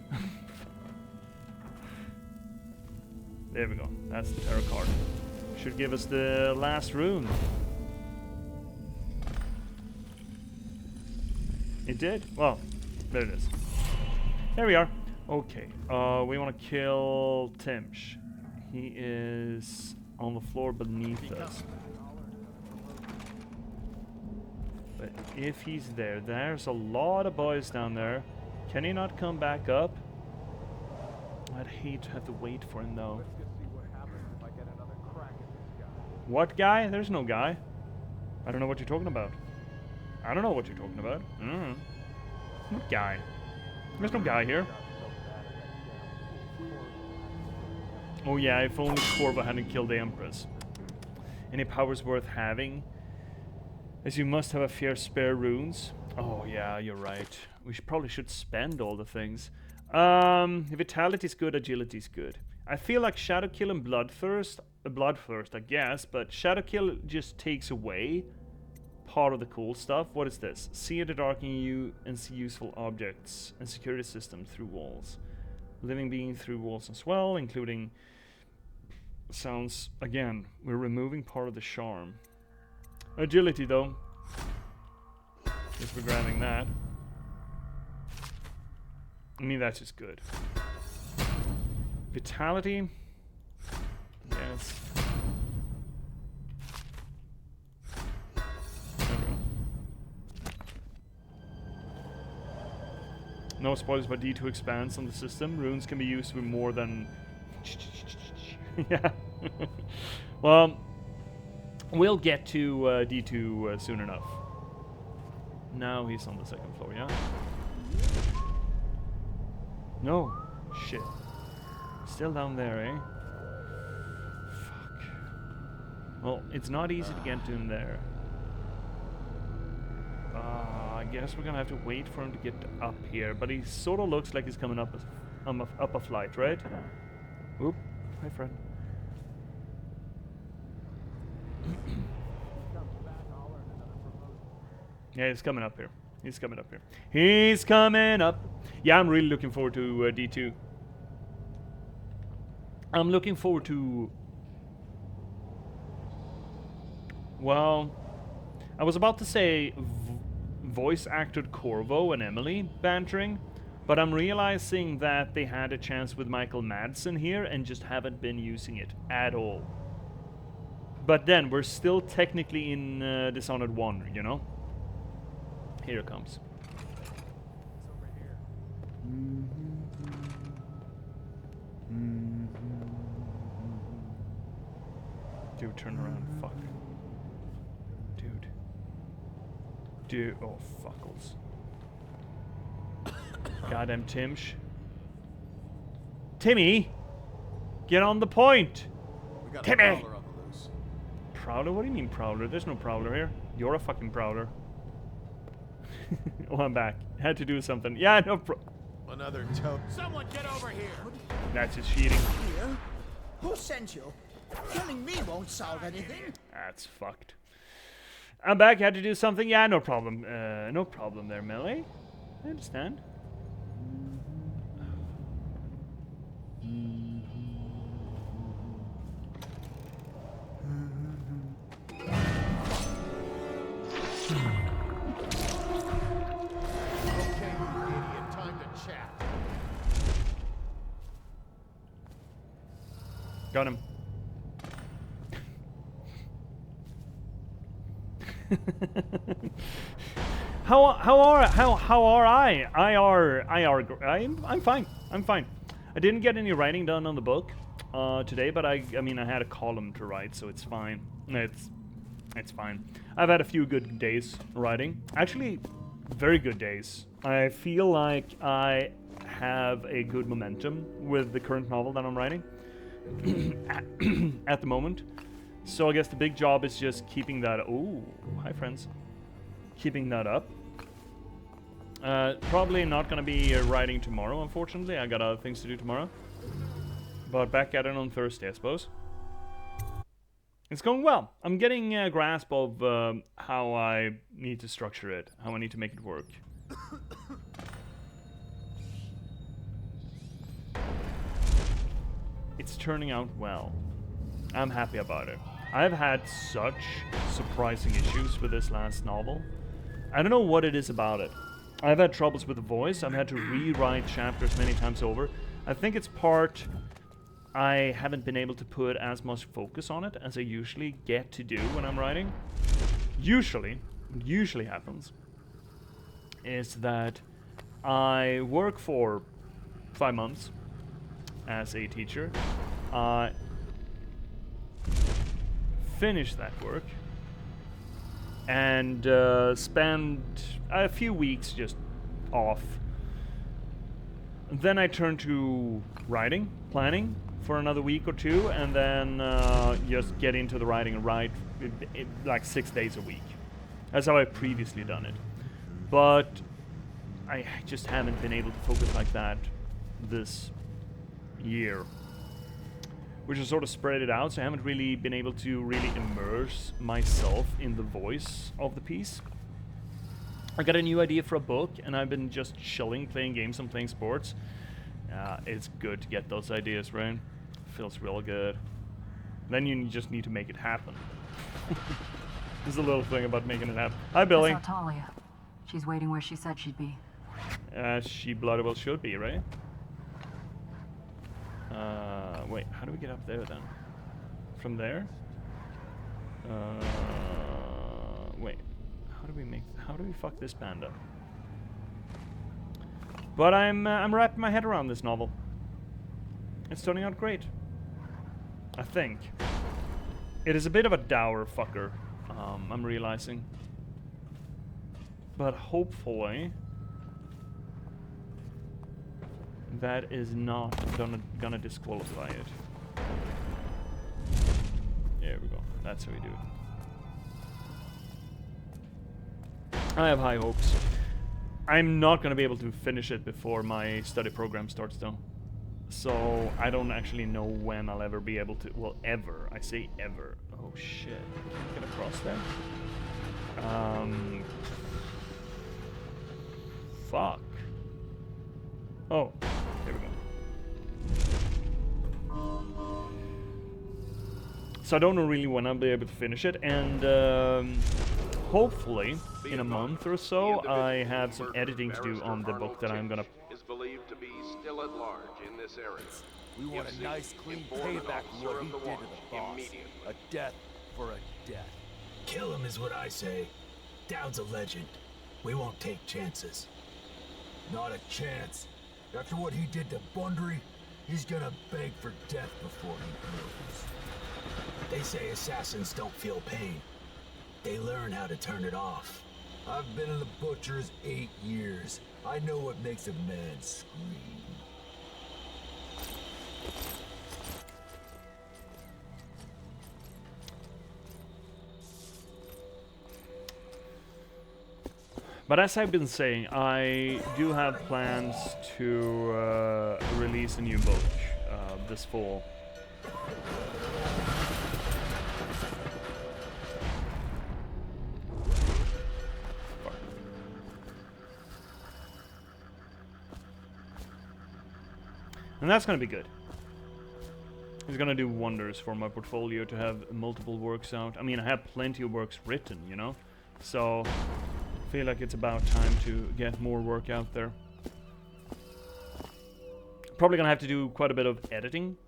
There we go. That's the tarot card. Should give us the last rune. It did? Well, there it is. There we are. Okay. We want to kill Timsh. He is on the floor beneath us. But if he's there, there's a lot of boys down there. Can he not come back up? I'd hate to have to wait for him though. What guy? There's no guy. I don't know what you're talking about. I don't know what you're talking about. What guy? There's no guy here. Oh yeah, if only Corvo hadn't killed the Empress. Any powers worth having? As you must have a fair spare runes. Oh yeah, you're right. We probably should spend all the things. Vitality's good, agility's good. I feel like Shadowkill and Bloodthirst, I guess, but Shadowkill just takes away part of the cool stuff. What is this? See in the dark and see useful objects and security system through walls. Living being through walls as well, including sounds. Again, we're removing part of the charm. Agility though. Just for grabbing that. I mean, that's just good. Vitality. Yes. No spoilers, but D2 expands on the system. Runes can be used with more than... Yeah. Well, we'll get to D2 soon enough. Now he's on the second floor, yeah? No. Shit. Still down there, eh? Fuck. Well, it's not easy to get to him there. I guess we're gonna have to wait for him to get up here, but he sort of looks like he's coming up a flight, right? Oop. Hi, friend. Yeah, he's coming up here. He's coming up here. He's coming up. Yeah, I'm really looking forward to D2. I'm looking forward to... Well, I was about to say voice-acted Corvo and Emily bantering, but I'm realizing that they had a chance with Michael Madsen here and just haven't been using it at all. But then, we're still technically in Dishonored 1, you know? Here it comes. Dude, turn around. Fuck. Dude. Oh, fuckles. Goddamn Timsh. Timmy! Get on the point! We got Timmy! a prowler on the loose. Prowler? What do you mean prowler? There's no prowler here. You're a fucking prowler. Oh, I'm back. Had to do something. Yeah, no Another toad. Someone get over here! That's just cheating. Here? Who sent you? Killing me won't solve anything. That's fucked. I'm back. Had to do something. Yeah, no problem. No problem there, Melee. I understand. Okay, you idiot. Time to chat. Got him. How are I? I'm fine. I'm fine. I didn't get any writing done on the book today, but I mean I had a column to write, so it's fine. It's fine. I've had a few good days writing. Actually, very good days. I feel like I have a good momentum with the current novel that I'm writing. at the moment. So I guess the big job is just keeping that. Oh, hi friends. Keeping that up. Probably not gonna be writing tomorrow, unfortunately. I got other things to do tomorrow. But back at it on Thursday, I suppose. It's going well. I'm getting a grasp of how I need to structure it, how I need to make it work. It's turning out well. I'm happy about it. I've had such surprising issues with this last novel. I don't know what it is about it. I've had troubles with the voice. I've had to rewrite chapters many times over. I think it's part I haven't been able to put as much focus on it as I usually get to do when I'm writing. What usually happens is that I work for 5 months as a teacher. Finish that work and spend a few weeks just off. Then I turn to writing, planning for another week or two, and then just get into the writing and write like 6 days a week. That's how I've previously done it. But I just haven't been able to focus like that this year, which has sort of spread it out, so I haven't really been able to really immerse myself in the voice of the piece. I got a new idea for a book, and I've been just chilling, playing games and playing sports. It's good to get those ideas, right? Feels real good. Then you just need to make it happen. There's a little thing about making it happen. Hi, Billy. That's Talia. She's waiting where she said she'd be. She bloody well should be, right? Wait, how do we get up there then? From there? Wait, how do we fuck this band up? But I'm wrapping my head around this novel. It's turning out great. I think. It is a bit of a dour fucker, I'm realizing. But hopefully that is not gonna disqualify it. There we go. That's how we do it. I have high hopes. I'm not gonna be able to finish it before my study program starts though. So I don't actually know when I'll ever be able to, well, ever. I say ever. Oh shit. Can't get across there? Fuck. Oh, there we go. So I don't know really when I'll be able to finish it, and hopefully in a month or so I have some editing to do on the book that I'm gonna. Is believed to be still at large in this area. We want a nice, clean payback for what he did to the boss. A death for a death. Kill him is what I say. Dowd's a legend. We won't take chances. Not a chance. After what he did to Bundry, he's gonna beg for death before he moves. They say assassins don't feel pain. They learn how to turn it off. I've been in the Butchers 8 years. I know what makes a man scream. But as I've been saying, I do have plans to release a new book this fall. And that's going to be good. It's going to do wonders for my portfolio to have multiple works out. I mean, I have plenty of works written, you know? So I feel like it's about time to get more work out there. Probably going to have to do quite a bit of editing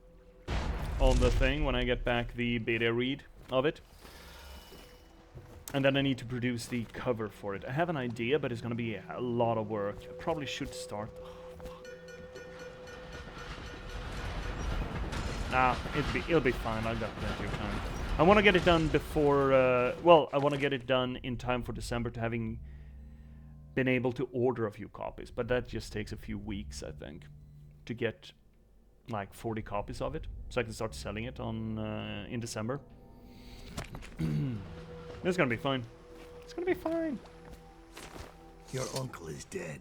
on the thing when I get back the beta read of it. And then I need to produce the cover for it. I have an idea, but it's going to be a lot of work. I probably should start... Nah, it'll be fine. I've got plenty of time. I want to get it done before, well, I want to get it done in time for December to having been able to order a few copies, but that just takes a few weeks, I think, to get like 40 copies of it, so I can start selling it on in December. It's gonna be fine. It's gonna be fine. Your uncle is dead.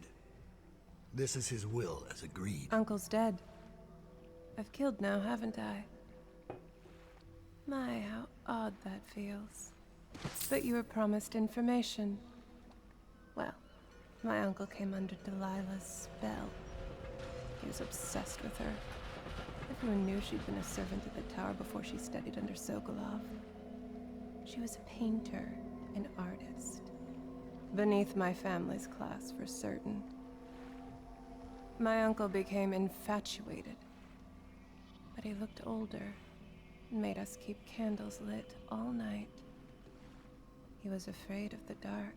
This is his will, as agreed. Uncle's dead. I've killed now, haven't I? My, how odd that feels. But you were promised information. Well, my uncle came under Delilah's spell. He was obsessed with her. Everyone knew she'd been a servant at the tower before she studied under Sokolov. She was a painter, an artist. Beneath my family's class, for certain. My uncle became infatuated. But he looked older and made us keep candles lit all night. He was afraid of the dark.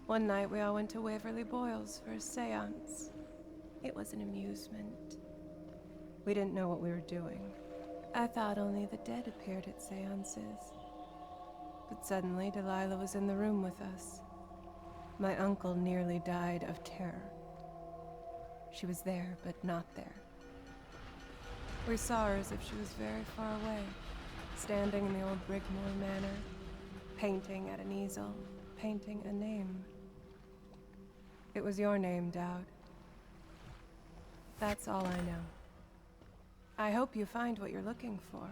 One night we all went to Waverly Boyle's for a seance. It was an amusement. We didn't know what we were doing. I thought only the dead appeared at seances. But suddenly Delilah was in the room with us. My uncle nearly died of terror. She was there, but not there. We saw her as if she was very far away, standing in the old Brigmore Manor, painting at an easel, painting a name. It was your name, Dowd. That's all I know. I hope you find what you're looking for.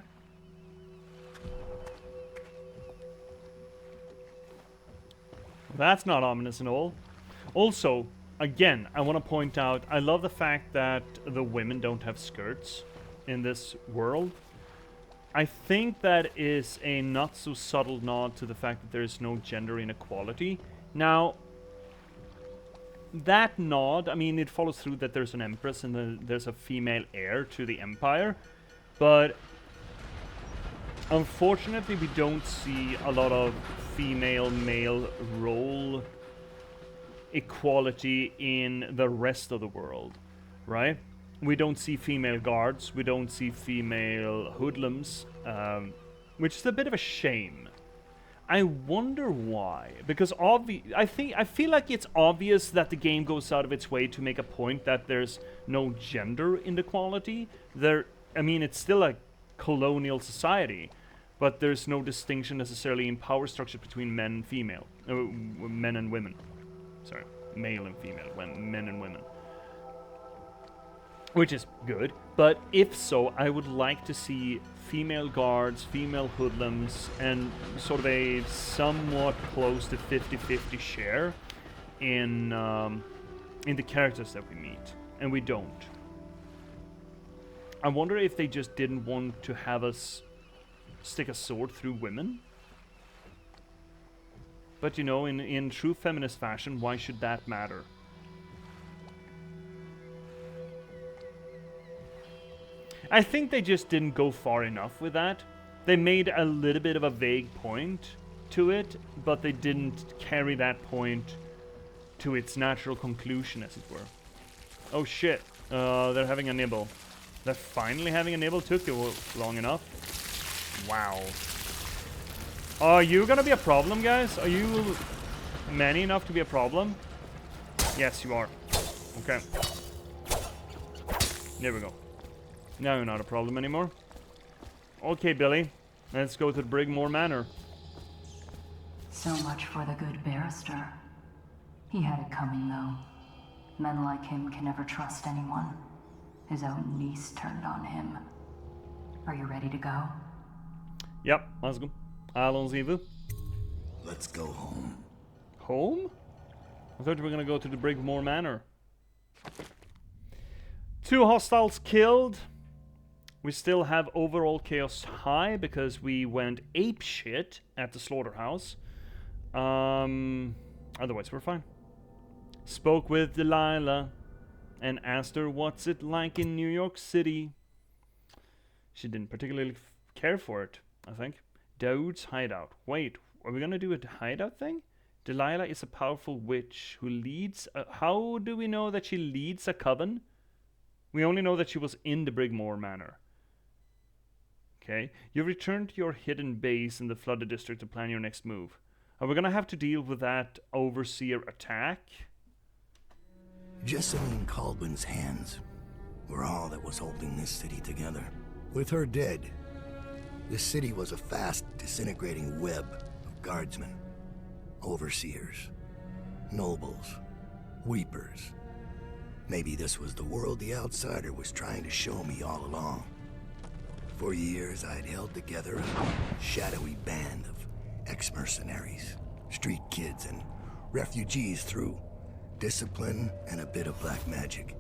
That's not ominous at all. Also, again, I want to point out, I love the fact that the women don't have skirts in this world. I think that is a not so subtle nod to the fact that there is no gender inequality. Now, that nod, I mean, it follows through that there's an empress and there's a female heir to the empire, but unfortunately we don't see a lot of female-male role equality in the rest of the world, right? We don't see female guards, we don't see female hoodlums, which is a bit of a shame. I wonder why, because I feel like it's obvious that the game goes out of its way to make a point that there's no gender inequality. I mean, it's still a colonial society, but there's no distinction necessarily in power structure between men and female, men and women. Sorry, male and female, men and women. Which is good, but if so, I would like to see female guards, female hoodlums, and sort of a somewhat close to 50-50 share in the characters that we meet, and we don't. I wonder if they just didn't want to have us stick a sword through women. But you know, in true feminist fashion, why should that matter? I think they just didn't go far enough with that. They made a little bit of a vague point to it, but they didn't carry that point to its natural conclusion, as it were. Oh shit, they're having a nibble. They're finally having a nibble. Took you long enough. Wow. Are you gonna be a problem, guys? Are you many enough to be a problem? Yes, you are. Okay. There we go. Now you're not a problem anymore. Okay, Billy. Let's go to the Brigmore Manor. So much for the good barrister. He had it coming, though. Men like him can never trust anyone. His own niece turned on him. Are you ready to go? Yep, let's go. Allons-y. Let's go home. Home? I thought you were gonna go to the Brigmore Manor. 2 hostiles killed. We still have overall chaos high because we went apeshit at the slaughterhouse. Otherwise we're fine. Spoke with Delilah and asked her what's it like in New York City. She didn't particularly care for it, I think. Dowd's hideout. Wait, are we gonna do a hideout thing? Delilah is a powerful witch who leads how do we know that she leads a coven? We only know that she was in the Brigmore Manor. Okay, you've returned to your hidden base in the flooded district to plan your next move. Are we gonna have to deal with that overseer attack? Jessamine Caldwell's hands. were all that was holding this city together. With her dead, this city was a fast disintegrating web of guardsmen, overseers, nobles, weepers. Maybe this was the world the outsider was trying to show me all along. For years, I'd held together a shadowy band of ex-mercenaries, street kids, and refugees through discipline and a bit of black magic.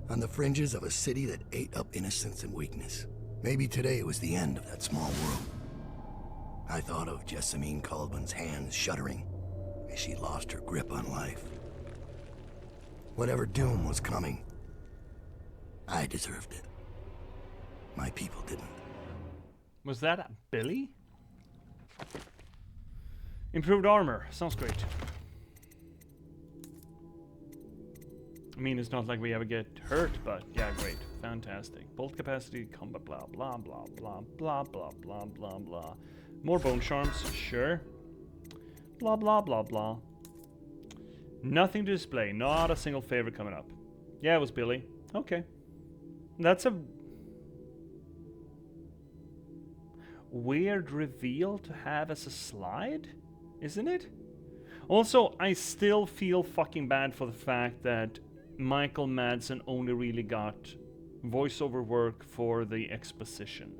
On the fringes of a city that ate up innocence and weakness. Maybe today was the end of that small world. I thought of Jessamine Colvin's hands shuddering as she lost her grip on life. Whatever doom was coming, I deserved it. My people didn't. Was that Billy? Improved armor. Sounds great. I mean, it's not like we ever get hurt, but yeah, great. Fantastic. Bolt capacity, combat, blah, blah, blah, blah, blah, blah, blah, blah, blah. More bone charms, sure. Blah, blah, blah, blah. Nothing to display. Not a single favorite coming up. Yeah, it was Billy. Okay. That's a weird reveal to have as a slide, isn't it? Also, I still feel fucking bad for the fact that Michael Madsen only really got voiceover work for the exposition.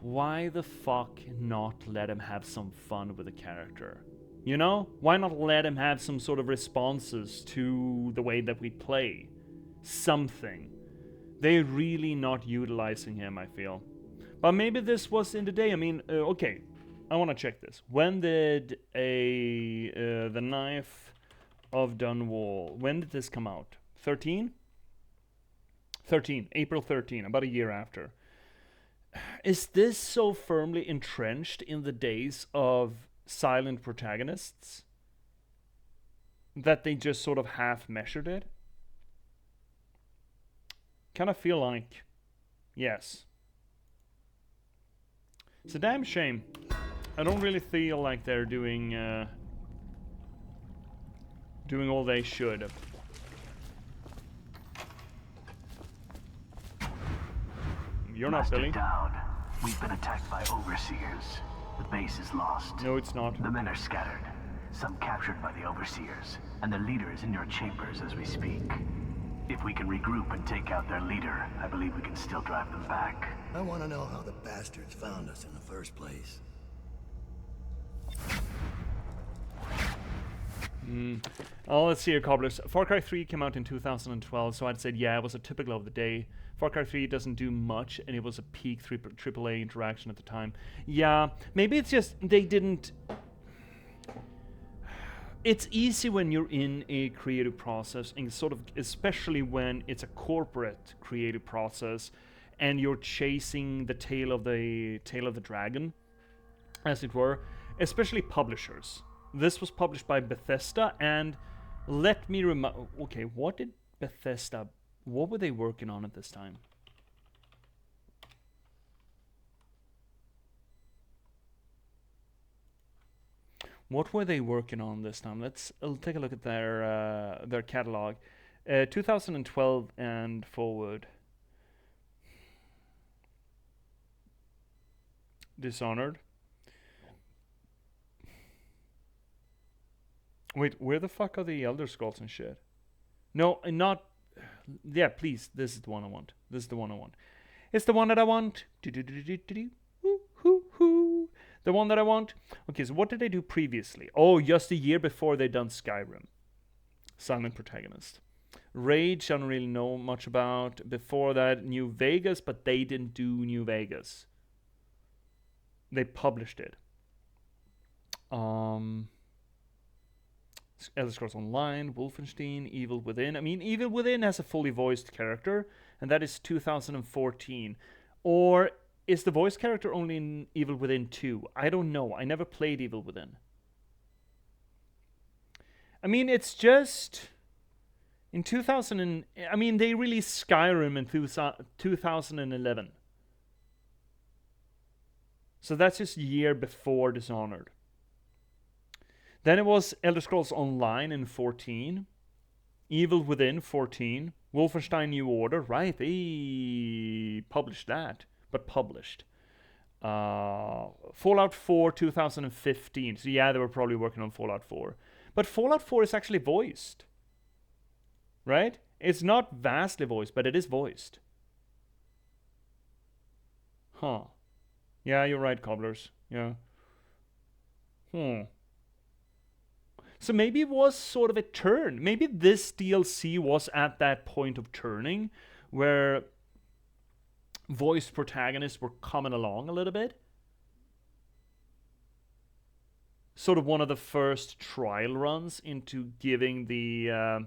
Why the fuck not let him have some fun with the character? You know? Why not let him have some sort of responses to the way that we play? Something. They're really not utilizing him, I feel. But maybe this was in the day. I mean, okay. I want to check this. When did the Knife of Dunwall, when did this come out? 13? 13. April 13. About a year after. Is this so firmly entrenched in the days of silent protagonists that they just sort of half measured it? Kind of feel like yes. It's a damn shame. I don't really feel like they're doing all they should. You're not Billy. Down. We've been attacked by overseers. The base is lost. No, it's not. The men are scattered. Some captured by the overseers, and the leader is in your chambers as we speak. If we can regroup and take out their leader, I believe we can still drive them back. I want to know how the bastards found us in the first place. Oh, let's see here, Cobblers. Far Cry 3 came out in 2012, so I'd said, yeah, it was a typical of the day. Far Cry 3 doesn't do much, and it was a peak AAA interaction at the time. Yeah, maybe it's just they didn't... It's easy when you're in a creative process, and sort of, especially when it's a corporate creative process, and you're chasing the tail of the dragon, as it were, especially publishers. This was published by Bethesda, and let me remind... Okay, what did Bethesda... What were they working on at this time? What were they working on this time? Let's take a look at their catalog. 2012 and forward. Dishonored. Wait, where the fuck are the Elder Scrolls and shit? No, not... Yeah, please, this is the one I want. This is the one I want. It's the one that I want. The one that I want. Okay, so what did they do previously? Oh, just a year before they done Skyrim. Silent Protagonist. Rage, I don't really know much about. Before that, New Vegas, but they didn't do New Vegas. They published it. Elder Scrolls Online, Wolfenstein, Evil Within. I mean, Evil Within has a fully voiced character, and that is 2014. Or is the voice character only in Evil Within 2? I don't know. I never played Evil Within. I mean, it's just... In 2000... I mean, they released Skyrim in 2011. So that's just a year before Dishonored. Then it was Elder Scrolls Online in 14. Evil Within 14. Wolfenstein New Order. Right, they published that. But published. Fallout 4 2015. So yeah, they were probably working on Fallout 4. But Fallout 4 is actually voiced. Right? It's not vastly voiced, but it is voiced. Huh. Yeah, you're right, Cobblers. Yeah. So maybe it was sort of a turn. Maybe this DLC was at that point of turning where voiced protagonists were coming along a little bit. Sort of one of the first trial runs into giving the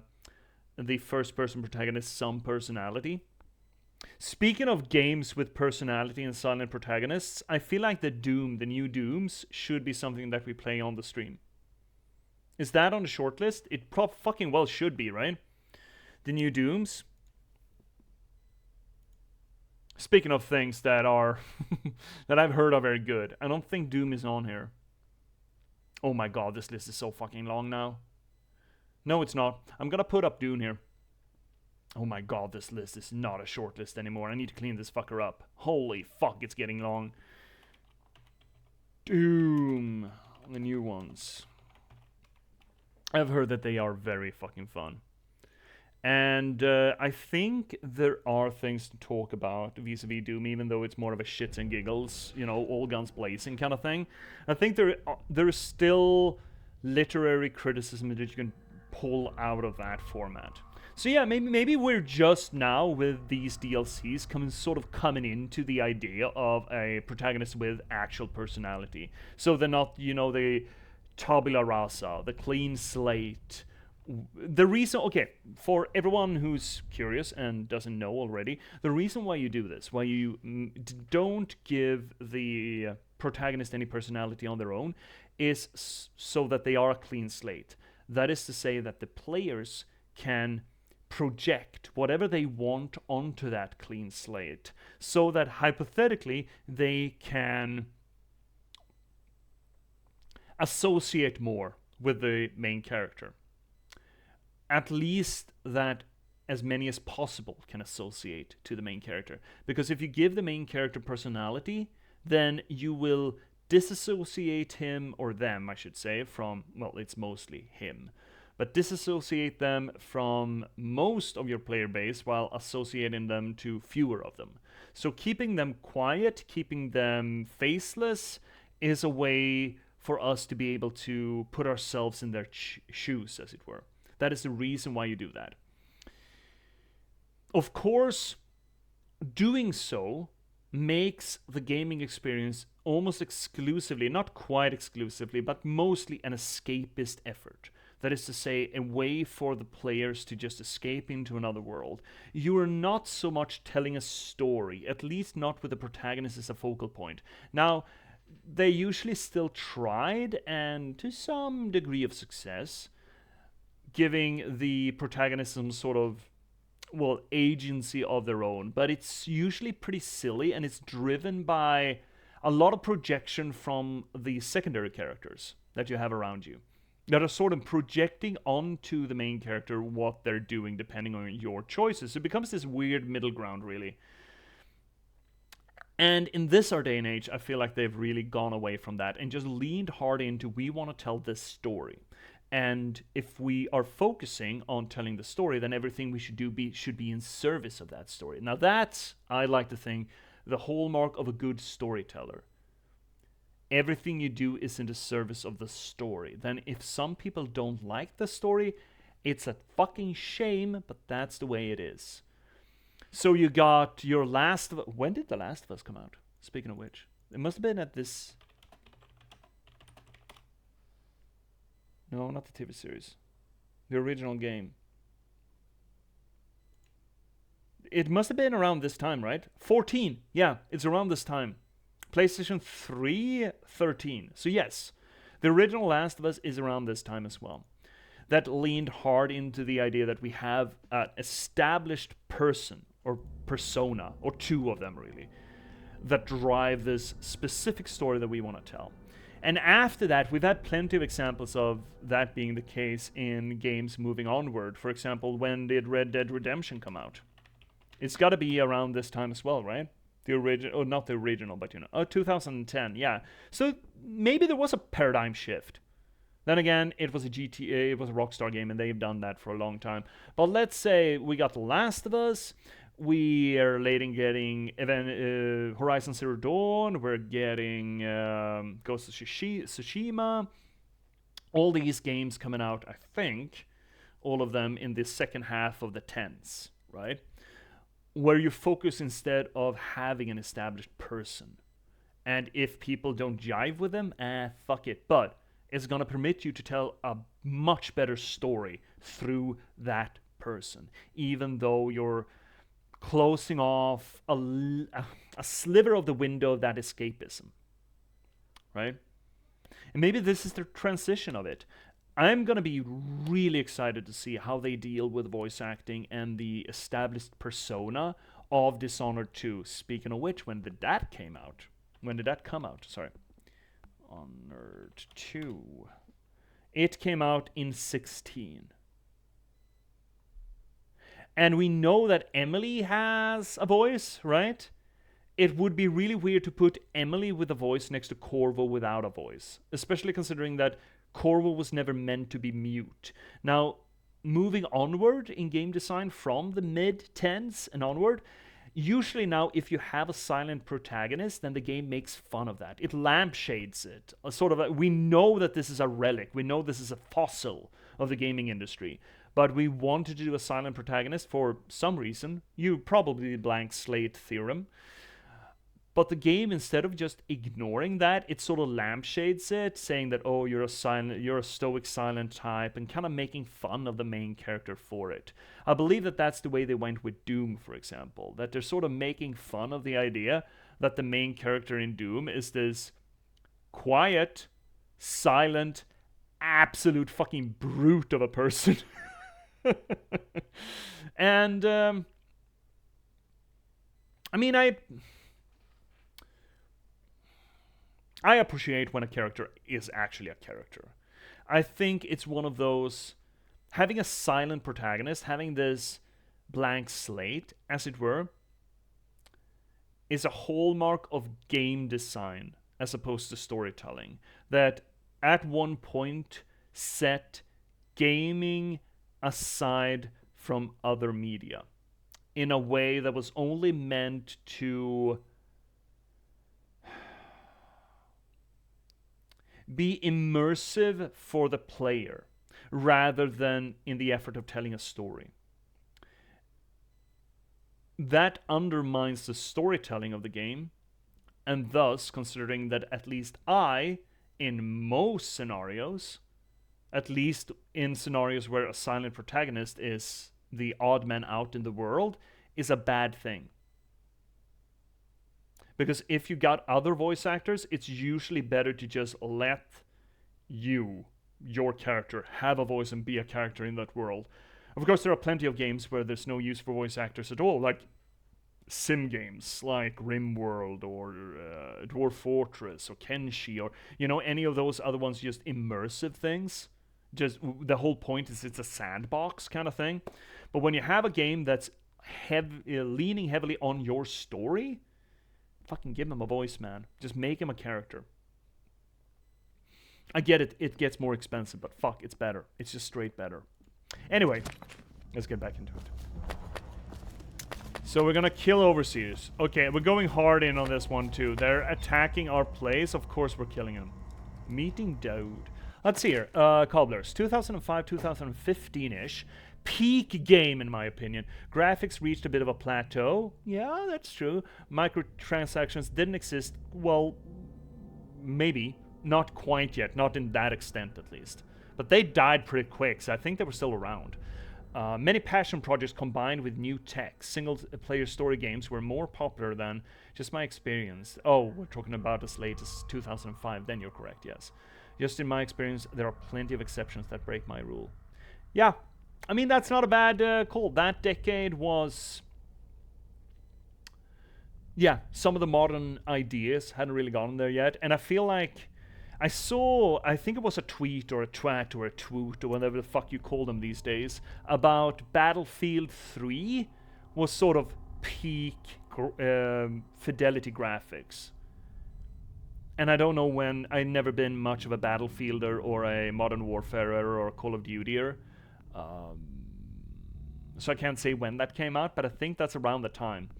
first-person protagonist some personality. Speaking of games with personality and silent protagonists, I feel like the new Dooms, should be something that we play on the stream. Is that on the shortlist? It fucking well should be, right? The new Dooms. Speaking of things that are that I've heard are very good, I don't think Doom is on here. Oh my god, this list is so fucking long now. No, it's not. I'm gonna put up Doom here. Oh my god, this list is not a short list anymore. I need to clean this fucker up. Holy fuck, it's getting long. Doom. The new ones. I've heard that they are very fucking fun. And I think there are things to talk about vis-a-vis Doom, even though it's more of a shits and giggles, you know, all guns blazing kind of thing. I think there is still literary criticism that you can pull out of that format. So yeah, maybe we're just now with these DLCs coming into the idea of a protagonist with actual personality. So they're not, you know, the tabula rasa, the clean slate. The reason, okay, for everyone who's curious and doesn't know already, the reason why you do this, why you don't give the protagonist any personality on their own, is so that they are a clean slate. That is to say that the players can project whatever they want onto that clean slate, so that hypothetically they can associate more with the main character. At least that as many as possible can associate to the main character. Because if you give the main character personality, then you will disassociate him, or them I should say, from, well, it's mostly him, but disassociate them from most of your player base while associating them to fewer of them. So keeping them quiet, keeping them faceless, is a way for us to be able to put ourselves in their shoes, as it were. That is the reason why you do that. Of course, doing so makes the gaming experience almost exclusively, not quite exclusively, but mostly an escapist effort. That is to say, a way for the players to just escape into another world. You are not so much telling a story, at least not with the protagonist as a focal point. Now, they usually still tried, and to some degree of success, giving the protagonist some sort of, well, agency of their own. But it's usually pretty silly, and it's driven by a lot of projection from the secondary characters that you have around you, that are sort of projecting onto the main character what they're doing depending on your choices. So it becomes this weird middle ground, really. And in this our day and age, I feel like they've really gone away from that and just leaned hard into, we want to tell this story. And if we are focusing on telling the story, then everything we should do should be in service of that story. Now that's, I like to think, the hallmark of a good storyteller. Everything you do is in the service of the story. Then if some people don't like the story, it's a fucking shame, but that's the way it is. So you got your Last of Us. When did The Last of Us come out? Speaking of which, it must have been at this. No, not the TV series. The original game. It must have been around this time, right? 14. Yeah, it's around this time. PlayStation 3, 13. So yes, the original Last of Us is around this time as well. That leaned hard into the idea that we have an established person or persona, or two of them really, that drive this specific story that we want to tell. And after that, we've had plenty of examples of that being the case in games moving onward. For example, when did Red Dead Redemption come out? It's got to be around this time as well, right? The original, oh, not the original, but 2010, yeah. So maybe there was a paradigm shift. Then again, it was a GTA, it was a Rockstar game, and they've done that for a long time. But let's say we got The Last of Us, we are later getting Horizon Zero Dawn, we're getting Ghost of Tsushima. All these games coming out, I think, all of them in the second half of the 10s, right? Where you focus instead of having an established person. And if people don't jive with them, fuck it. But it's going to permit you to tell a much better story through that person, even though you're closing off a sliver of the window of that escapism, right? And maybe this is the transition of it. I'm going to be really excited to see how they deal with voice acting and the established persona of Dishonored 2. Speaking of which, when did that come out? Sorry. Dishonored 2. It came out in 16. And we know that Emily has a voice, right? It would be really weird to put Emily with a voice next to Corvo without a voice. Especially considering that Corvo was never meant to be mute. Now, moving onward in game design from the mid-10s and onward, usually now if you have a silent protagonist, then the game makes fun of that. It lampshades it. We know that this is a relic. We know this is a fossil of the gaming industry. But we wanted to do a silent protagonist for some reason. Probably the blank slate theorem. But the game, instead of just ignoring that, it sort of lampshades it, saying that, oh, you're a stoic silent type, and kind of making fun of the main character for it. I believe that that's the way they went with Doom, for example. That they're sort of making fun of the idea that the main character in Doom is this quiet, silent, absolute fucking brute of a person. And, I mean, I appreciate when a character is actually a character. I think it's one of those, having a silent protagonist, having this blank slate, as it were, is a hallmark of game design as opposed to storytelling. That at one point set gaming aside from other media in a way that was only meant to be immersive for the player rather than in the effort of telling a story. That undermines the storytelling of the game, and thus, considering that at least I, in most scenarios, at least in scenarios where a silent protagonist is the odd man out in the world, is a bad thing. Because if you got other voice actors, it's usually better to just let your character, have a voice and be a character in that world. Of course, there are plenty of games where there's no use for voice actors at all, like sim games like RimWorld or Dwarf Fortress or Kenshi or, any of those other ones, just immersive things. Just the whole point is it's a sandbox kind of thing. But when you have a game that's leaning heavily on your story, fucking give him a voice, man. Just make him a character. I get it. It gets more expensive, but fuck, it's better. It's just straight better. Anyway, let's get back into it. So we're gonna kill Overseers. Okay, we're going hard in on this one too. They're attacking our place. Of course we're killing them. Meeting Dode. Let's see here. Cobblers. 2005, 2015-ish. Peak game, in my opinion. Graphics reached a bit of a plateau. Yeah, that's true. Microtransactions didn't exist. Well, maybe. Not quite yet. Not in that extent, at least. But they died pretty quick, so I think they were still around. Many passion projects combined with new tech. Single-player story games were more popular than just my experience. Oh, we're talking about as late as 2005. Then you're correct, yes. Just in my experience, there are plenty of exceptions that break my rule. Yeah. I mean, that's not a bad call. That decade was... Yeah, some of the modern ideas hadn't really gotten there yet. And I feel like I saw, I think it was a tweet or a twat or a twoot or whatever the fuck you call them these days, about Battlefield 3 was sort of peak fidelity graphics. And I don't know when, I've never been much of a Battlefielder or a Modern Warfarer or a Call of Dutyer. So I can't say when that came out, but I think that's around the time.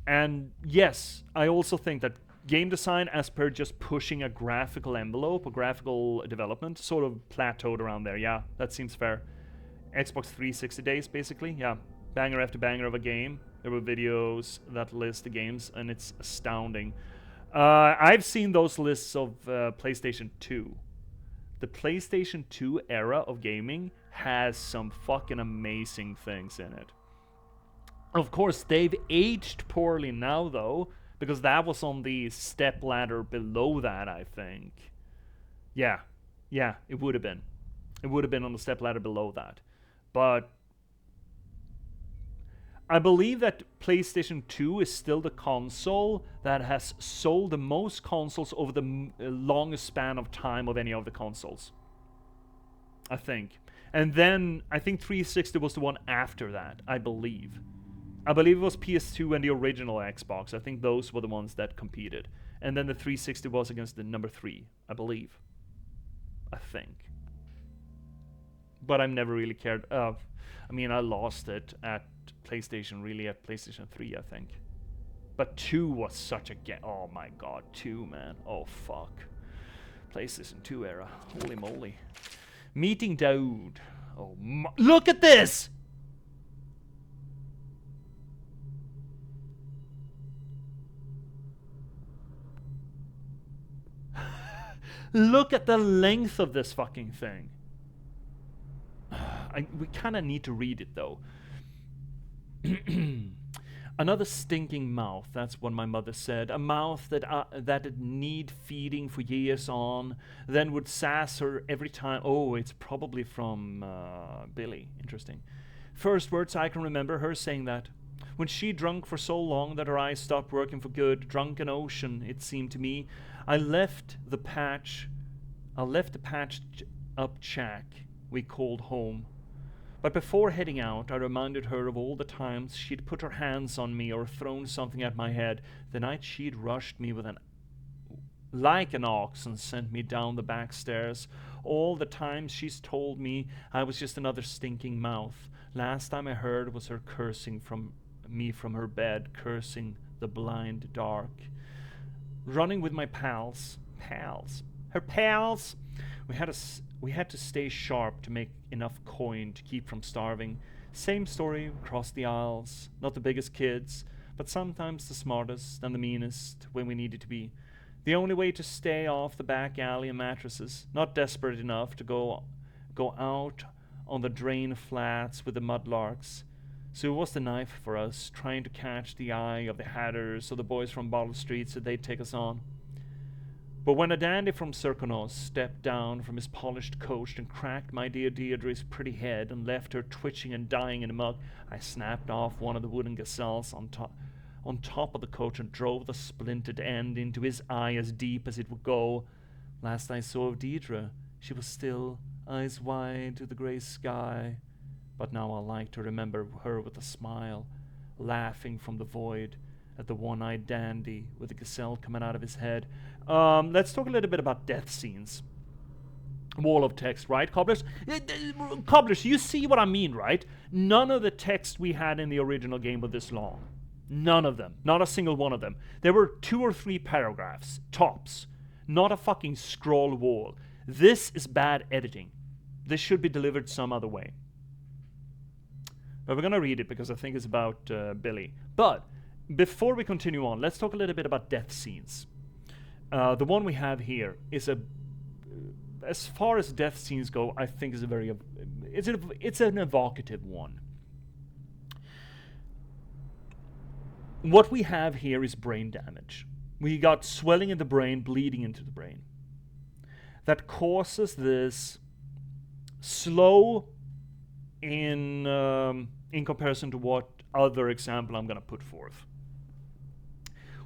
And yes, I also think that game design, as per just pushing a graphical envelope or graphical development, sort of plateaued around there. Yeah, that seems fair. Xbox 360 days, basically. Yeah, banger after banger of a game. There were videos that list the games, and it's astounding. I've seen those lists of PlayStation 2. The PlayStation 2 era of gaming has some fucking amazing things in it. Of course, they've aged poorly now, though, because that was on the step ladder below that, I think. Yeah, it would have been. It would have been on the step ladder below that. But I believe that PlayStation 2 is still the console that has sold the most consoles over the longest span of time of any of the consoles. I think. And then, I think 360 was the one after that, I believe. I believe it was PS2 and the original Xbox. I think those were the ones that competed. And then the 360 was against the number 3, I believe. I think. But I've never really cared. I mean, I lost it at PlayStation, really, at PlayStation 3, I think. But 2 was such a oh my god, 2, man. Oh, fuck. PlayStation 2 era. Holy moly. Meeting Daoud. Oh, look at this! Look at the length of this fucking thing. We kind of need to read it, though. Another stinking mouth, that's what my mother said. A mouth that'd need feeding for years on, then would sass her every time. Oh, it's probably from Billy. Interesting. First words I can remember her saying that. When she drunk for so long that her eyes stopped working for good, drunken ocean, it seemed to me. I left the patched up shack we called home. But before heading out, I reminded her of all the times she'd put her hands on me or thrown something at my head, the night she'd rushed me like an ox and sent me down the back stairs, all the times she's told me I was just another stinking mouth. Last time I heard was her cursing me from her bed, cursing the blind dark. Running with my her pals. We had to stay sharp to make enough coin to keep from starving. Same story across the aisles. Not the biggest kids, but sometimes the smartest and the meanest when we needed to be. The only way to stay off the back alley and mattresses. Not desperate enough to go out on the drain flats with the mudlarks. So it was the knife for us, trying to catch the eye of the hatters or the boys from Bottle Street so they'd take us on. But when a dandy from Serkonos stepped down from his polished coach and cracked my dear Deirdre's pretty head and left her twitching and dying in the muck, I snapped off one of the wooden gazelles on top of the coach and drove the splintered end into his eye as deep as it would go. Last I saw of Deirdre, she was still, eyes wide to the grey sky. But now I like to remember her with a smile, laughing from the void at the one-eyed dandy with the gazelle coming out of his head. Let's talk a little bit about death scenes. Wall of text, right, Cobblers? Cobblers, you see what I mean, right? None of the text we had in the original game was this long. None of them. Not a single one of them. There were 2 or 3 paragraphs, tops. Not a fucking scroll wall. This is bad editing. This should be delivered some other way. But we're going to read it because I think it's about Billy. But before we continue on, let's talk a little bit about death scenes. The one we have here is as far as death scenes go, I think is it's an evocative one. What we have here is brain damage. We got swelling in the brain, bleeding into the brain. That causes this slow in comparison to what other example I'm going to put forth,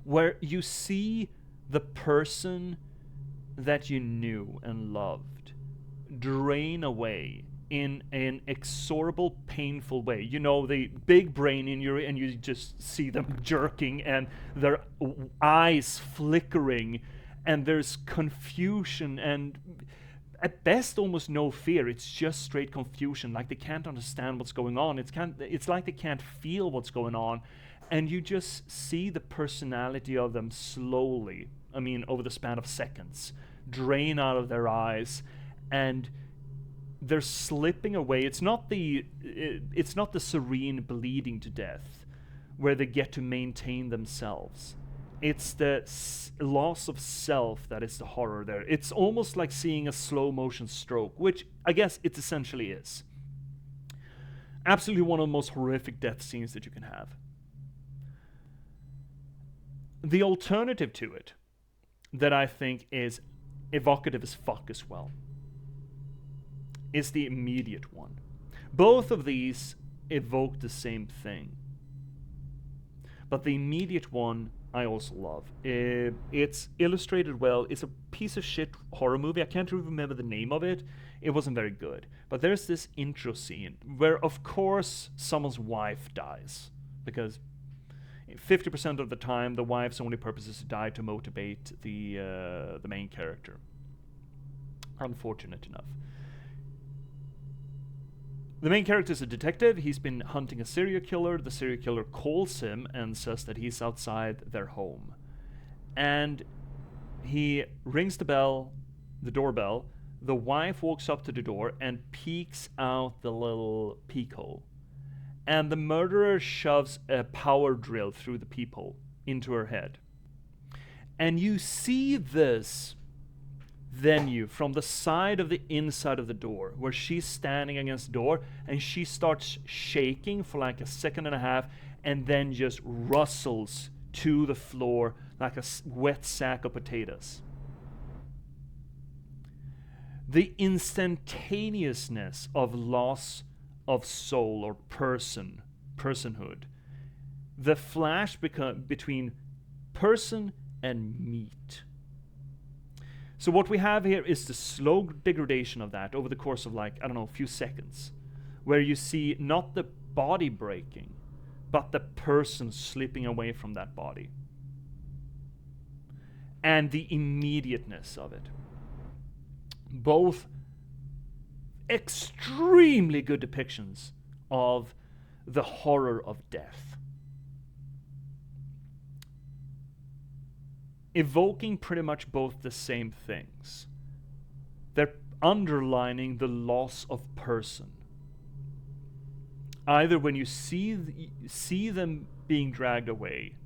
where you see the person that you knew and loved drain away in an inexorable, painful way. You know, the big brain injury, and you just see them jerking and their eyes flickering, and there's confusion and at best almost no fear. It's just straight confusion, like they can't understand what's going on. It's like they can't feel what's going on, and you just see the personality of them slowly, I mean over the span of seconds, drain out of their eyes, and they're slipping away. It's not the serene bleeding to death where they get to maintain themselves. It's the loss of self that is the horror there. It's almost like seeing a slow motion stroke, which I guess it essentially is. Absolutely one of the most horrific death scenes that you can have. The alternative to it that I think is evocative as fuck as well is the immediate one. Both of these evoke the same thing, but the immediate one I also love. It's illustrated well. It's a piece of shit horror movie. I can't even remember the name of it. It wasn't very good. But there's this intro scene where, of course, someone's wife dies, because 50% of the time the wife's only purpose is to die to motivate the main character. Unfortunate enough. The main character is a detective. He's been hunting a serial killer. The serial killer calls him and says that he's outside their home. And he rings the doorbell. The wife walks up to the door and peeks out the little peephole. And the murderer shoves a power drill through the peephole into her head. And you see this venue from the side of the inside of the door, where she's standing against the door, and she starts shaking for like a second and a half, and then just rustles to the floor like a wet sack of potatoes. The instantaneousness of loss of soul or personhood, the flash between person and meat. So what we have here is the slow degradation of that over the course of, like, I don't know, a few seconds, where you see not the body breaking, but the person slipping away from that body. And the immediateness of it. Both extremely good depictions of the horror of death. Evoking pretty much both the same things. They're underlining the loss of person. Either when you see them being dragged away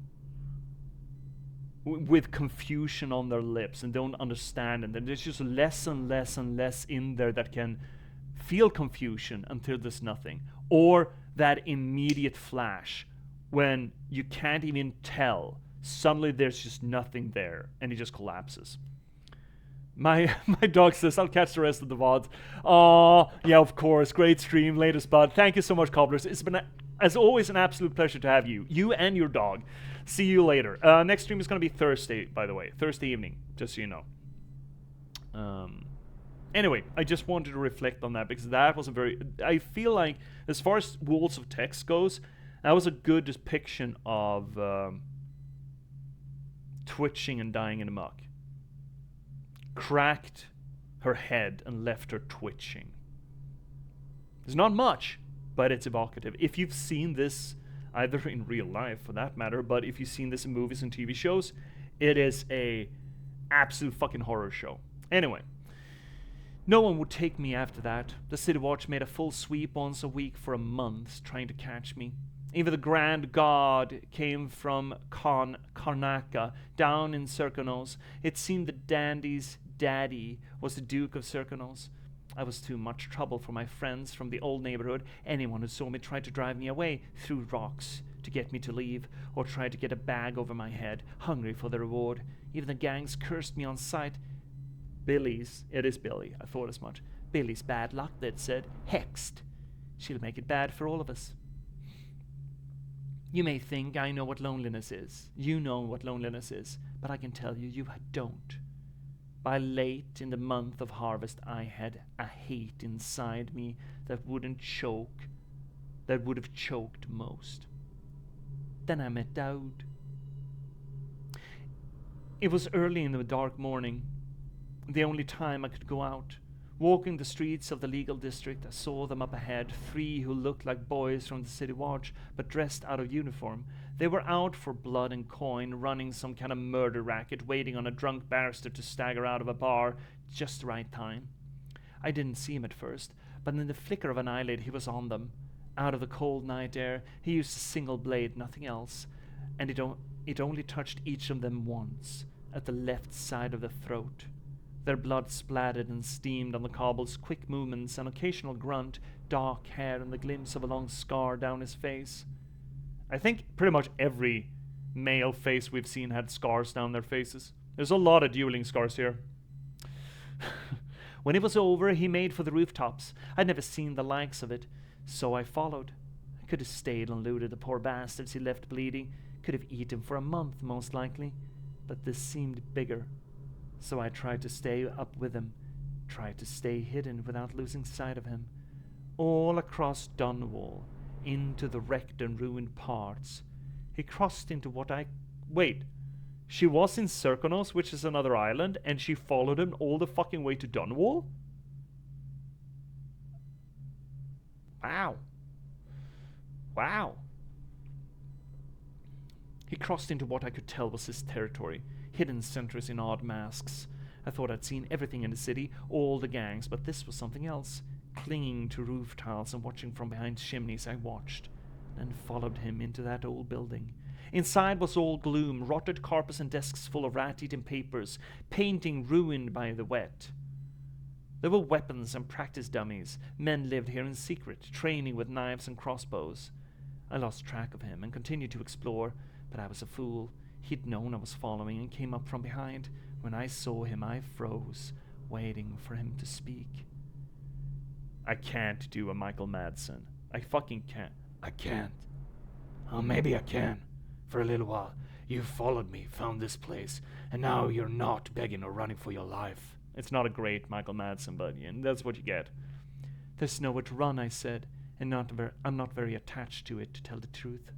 with confusion on their lips and don't understand, and then there's just less and less and less in there that can feel confusion until there's nothing. Or that immediate flash when you can't even tell. Suddenly there's just nothing there, and it just collapses. My dog says, I'll catch the rest of the VODs. Oh, yeah, of course. Great stream, latest bud. Thank you so much, Cobblers. It's been, as always, an absolute pleasure to have you. You and your dog. See you later. Next stream is going to be Thursday, by the way. Thursday evening, just so you know. Anyway, I just wanted to reflect on that, because that was a very... I feel like, as far as Walls of Text goes, that was a good depiction of... twitching and dying in a muck. Cracked her head and left her twitching. There's not much, but it's evocative. If you've seen this, either in real life for that matter, but if you've seen this in movies and TV shows, it is a absolute fucking horror show. Anyway, no one would take me after that. The City Watch made a full sweep once a week for a month, trying to catch me. Even the Grand God came from Karnaca, down in Serkonos. It seemed the dandy's daddy was the Duke of Serkonos. I was too much trouble for my friends from the old neighborhood. Anyone who saw me tried to drive me away, threw rocks to get me to leave, or tried to get a bag over my head, hungry for the reward. Even the gangs cursed me on sight. Billy's, it is Billy, I thought as much. Billy's bad luck, they'd said. Hexed. She'll make it bad for all of us. You may think I know what loneliness is. You know what loneliness is, but I can tell you, you don't. By late in the month of harvest, I had a hate inside me that would have choked most. Then I met Daoud. It was early in the dark morning, the only time I could go out. Walking the streets of the legal district, I saw them up ahead, 3 who looked like boys from the city watch, but dressed out of uniform. They were out for blood and coin, running some kind of murder racket, waiting on a drunk barrister to stagger out of a bar just the right time. I didn't see him at first, but in the flicker of an eyelid he was on them. Out of the cold night air, he used a single blade, nothing else, and it only touched each of them once, at the left side of the throat. Their blood splattered and steamed on the cobble's quick movements, an occasional grunt, dark hair, and the glimpse of a long scar down his face. I think pretty much every male face we've seen had scars down their faces. There's a lot of dueling scars here. When it was over, he made for the rooftops. I'd never seen the likes of it, so I followed. I could have stayed and looted the poor bastards he left bleeding. Could have eaten for a month, most likely. But this seemed bigger. So I tried to stay up with him, tried to stay hidden without losing sight of him. All across Dunwall, into the wrecked and ruined parts. He crossed into what I... Wait, she was in Serkonos, which is another island, and she followed him all the fucking way to Dunwall? Wow. Wow. He crossed into what I could tell was his territory. Hidden sentries in odd masks. I thought I'd seen everything in the city, all the gangs, but this was something else. Clinging to roof tiles and watching from behind chimneys, I watched, then followed him into that old building. Inside was all gloom, rotted carpets and desks full of rat-eaten papers, painting ruined by the wet. There were weapons and practice dummies. Men lived here in secret, training with knives and crossbows. I lost track of him and continued to explore, but I was a fool. He'd known I was following and came up from behind. When I saw him, I froze, waiting for him to speak. I can't do a Michael Madsen. I fucking can't. I can't. Oh, maybe I can. For a little while, you followed me, found this place, and now you're not begging or running for your life. It's not a great Michael Madsen, but yeah, that's what you get. There's nowhere to run, I said, and I'm not very attached to it, to tell the truth.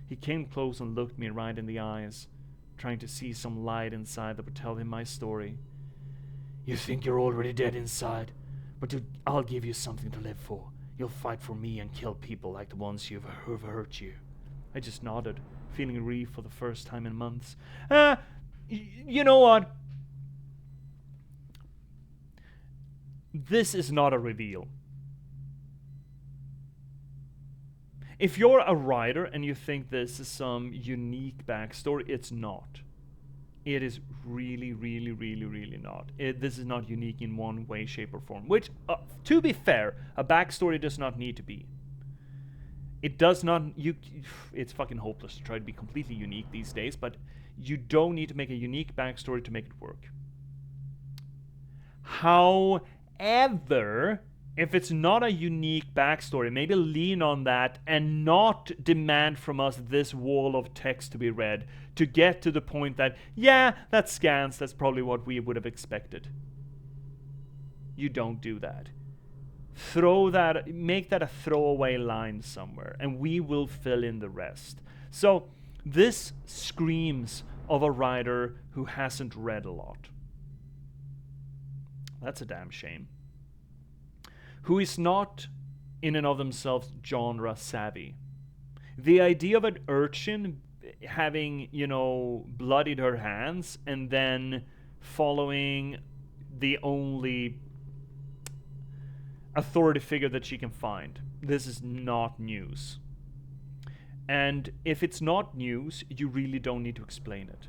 He came close and looked me right in the eyes, trying to see some light inside that would tell him my story. You think you're already dead inside, but I'll give you something to live for. You'll fight for me and kill people like the ones who've hurt you. I just nodded, feeling relief for the first time in months. You know what? This is not a reveal. If you're a writer and you think this is some unique backstory, it's not. It is really, really, really, really not. This is not unique in one way, shape, or form. Which, to be fair, a backstory does not need to be. It does not... It's fucking hopeless to try to be completely unique these days, but you don't need to make a unique backstory to make it work. However, if it's not a unique backstory, maybe lean on that and not demand from us this wall of text to be read to get to the point that, yeah, that's scans, that's probably what we would have expected. You don't do that. Make that a throwaway line somewhere, and we will fill in the rest. So, this screams of a writer who hasn't read a lot. That's a damn shame. Who is not, in and of themselves, genre savvy. The idea of an urchin having, bloodied her hands and then following the only authority figure that she can find. This is not news. And if it's not news, you really don't need to explain it.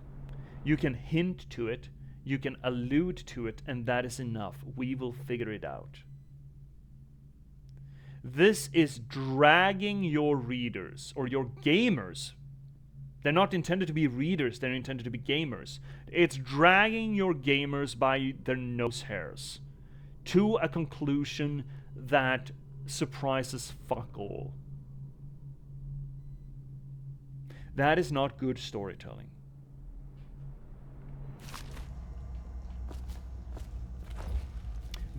You can hint to it, you can allude to it, and that is enough. We will figure it out. This is dragging your readers, or your gamers. They're not intended to be readers, they're intended to be gamers. It's dragging your gamers by their nose hairs to a conclusion that surprises fuck all. That is not good storytelling.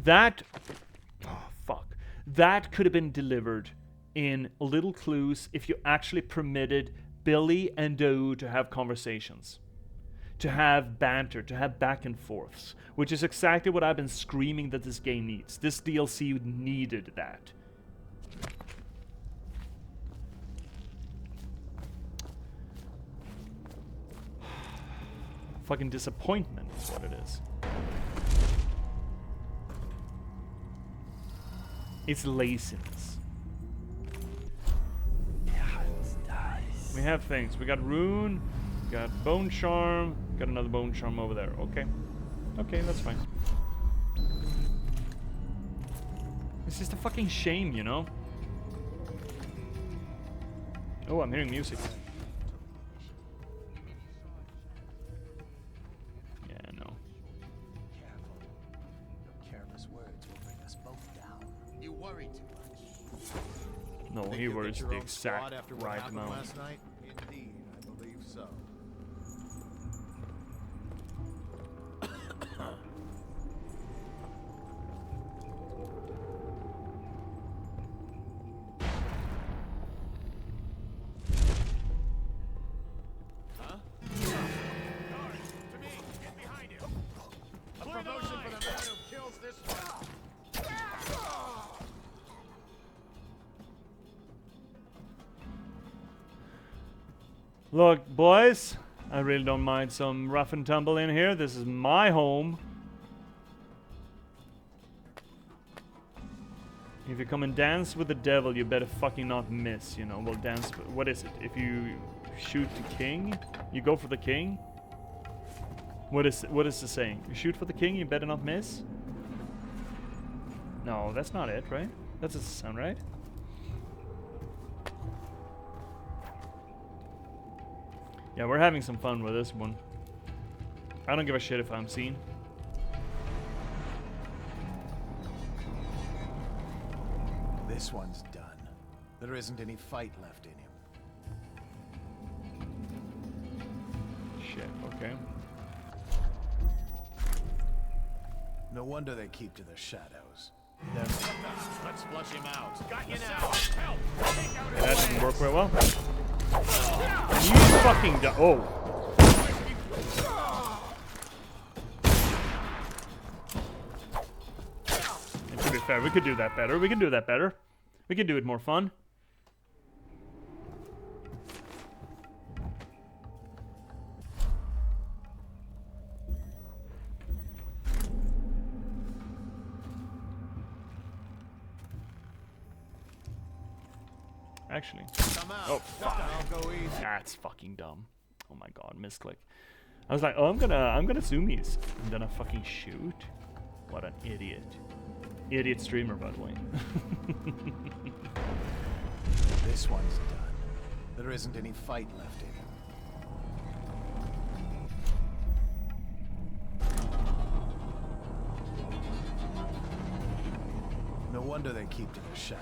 That... Oh, fuck. That could have been delivered in little clues if you actually permitted Billy and Daoud to have conversations. To have banter, to have back and forths. Which is exactly what I've been screaming that this game needs. This DLC needed that. Fucking disappointment is what it is. It's laziness. We have things. We got Rune, we got Bone Charm, got another Bone Charm over there. Okay. Okay, that's fine. It's just a fucking shame, you know? Oh, I'm hearing music. No, he worries the exact right amount. Last night? Indeed, I believe so. Huh? Guards, to me! Get behind him! A promotion for the man who kills this one! Look, boys, I really don't mind some rough and tumble in here. This is my home. If you come and dance with the devil, you better fucking not miss, you know. Well, dance... What is it? If you shoot the king, you go for the king? What is the saying? You shoot for the king, you better not miss? No, that's not it, right? That doesn't sound right. Yeah, we're having some fun with this one. I don't give a shit if I'm seen. This one's done. There isn't any fight left in him. Shit, okay. No wonder they keep to the shadows. Let's flush him out. Got you now. Help! Take out his That didn't legs. work very well. And you fucking oh. And to be fair, we could do that better. We can do that better. We can do it more fun. Actually. Oh, fuck. That's fucking dumb. Oh my god, misclick. I was like, oh, I'm gonna zoomies. And then I fucking shoot. What an idiot. Idiot streamer, by the way. This one's done. There isn't any fight left in him. No wonder they keep to the shadows.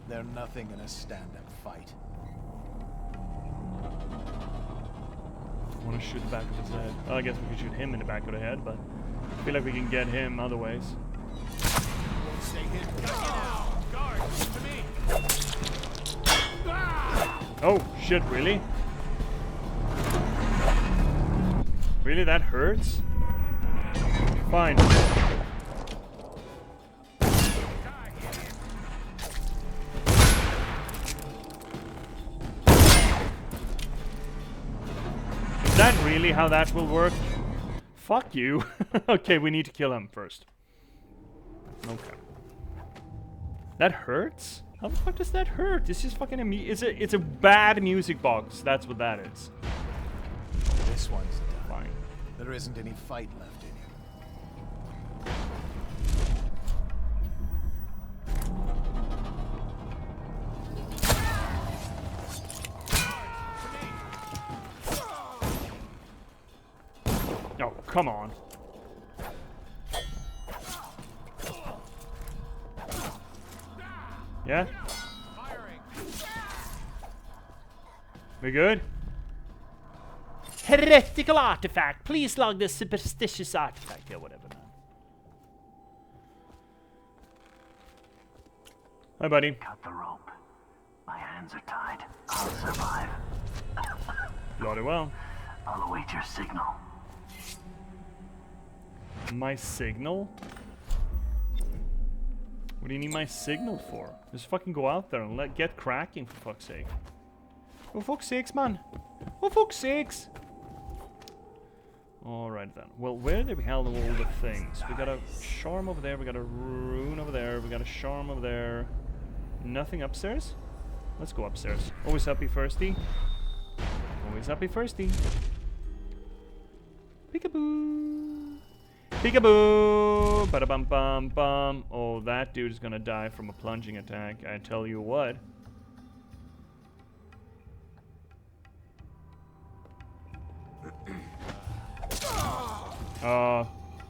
They're nothing in a stand-up fight. I want to shoot the back of his head. Well, I guess we can shoot him in the back of the head, but I feel like we can get him other ways. Stay hidden. Got you now. Guards, to me. Oh, shit, really? Really, that hurts? Fine. Is that really how that will work? Fuck you. Okay, we need to kill him first. Okay. That hurts? How the fuck does that hurt? It's just fucking it's a bad music box. That's what that is. This one's done. Fine. There isn't any fight left in him. Oh, come on. Yeah? We good? Heretical artifact. Please log this superstitious artifact. Yeah, whatever, man. Hi, buddy. Cut the rope. My hands are tied. I'll survive. Bloody well. I'll await your signal. My signal? What do you need my signal for? Just fucking go out there and get cracking, for fuck's sake. Oh, fuck's sakes, man. Oh, fuck's sakes. Alright then. Well, where did we held all the things? We got a charm over there, we got a rune over there, we got a charm over there. Nothing upstairs? Let's go upstairs. Always happy firsty. Always happy firsty. Peekaboo. Peekaboo. Bada bum bum bum. Oh, that dude is gonna die from a plunging attack. I tell you what.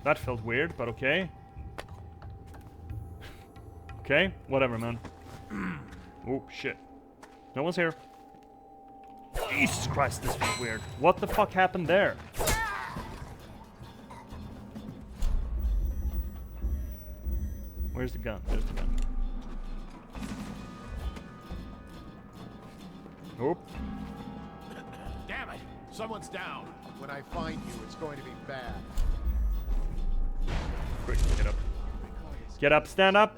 That felt weird, but okay. Okay, whatever, man. Oh, shit. No one's here. Jesus Christ, this feels weird. What the fuck happened there? Where's the gun? There's the gun. Oh. Damn it! Someone's down. When I find you, it's going to be bad. Quick, get up. Get up, stand up.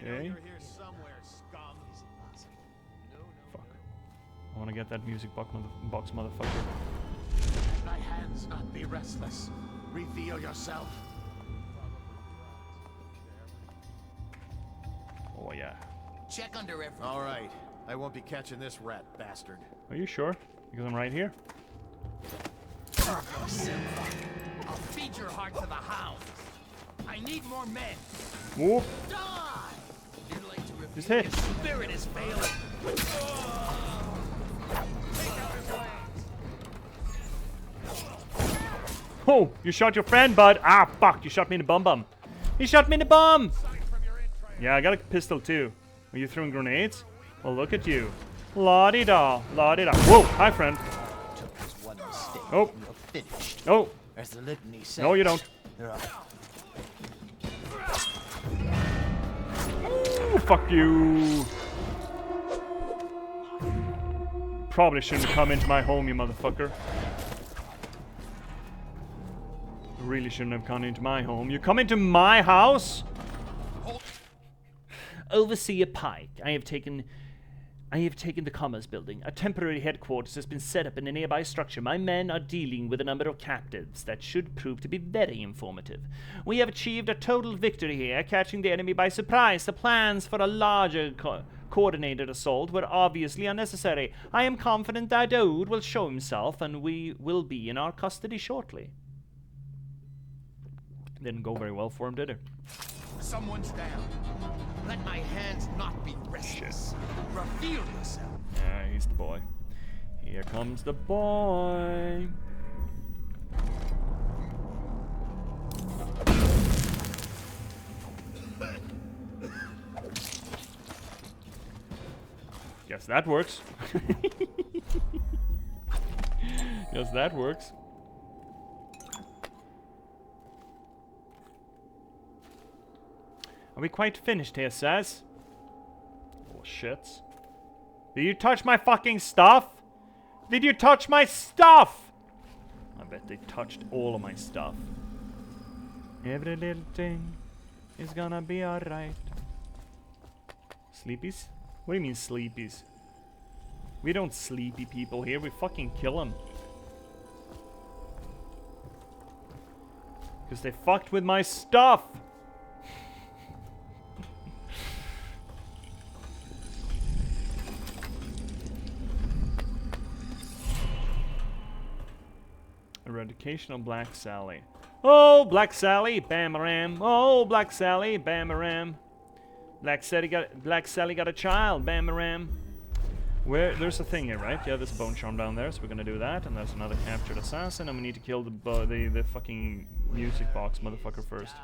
Okay. Fuck. I want to get that music box, motherfucker. Thy hands not be restless. Reveal yourself. Oh, yeah. Check under everything. All right. I won't be catching this rat bastard. Are you sure? Because I'm right here. I'll feed your heart to the hounds. I need more men. Whoop. Die! You're late to reveal. Just hit. Your spirit is failing. Oh, you shot your friend, bud. Ah, fuck. You shot me in the bum. He shot me in the bum. Yeah, I got a pistol too. Are you throwing grenades? Well, look at you. La-di-da, la-di-da. Whoa, hi, friend. One mistake. Oh. You're finished. Oh. As the litany says. No, you don't. There are... Ooh, fuck you. Probably shouldn't have come into my home, you motherfucker. Really shouldn't have come into my home. You come into my house? Overseer Pike, I have taken the Commerce Building. A temporary headquarters has been set up in a nearby structure. My men are dealing with a number of captives that should prove to be very informative. We have achieved a total victory here, catching the enemy by surprise. The plans for a larger coordinated assault were obviously unnecessary. I am confident that Ode will show himself, and we will be in our custody shortly. Didn't go very well for him, did it? Someone's down. Let my hands not be restless. Reveal yourself. Yeah, he's the boy. Here comes the boy. Guess that works. Guess that works. Are we quite finished here, Saz? Oh, shits. Did you touch my fucking stuff? Did you touch my stuff? I bet they touched all of my stuff. Every little thing is gonna be alright. Sleepies? What do you mean sleepies? We don't sleepy people here, we fucking kill them. Because they fucked with my stuff! Eradication of Black Sally. Oh, Black Sally, bam-a-ram. Oh, Black Sally, bam-a-ram. Black Sally got a child, bam-a-ram. Where? There's a thing here, right? Yeah, there's a bone charm down there, so we're gonna do that. And there's another captured assassin, and we need to kill the fucking music box motherfucker first.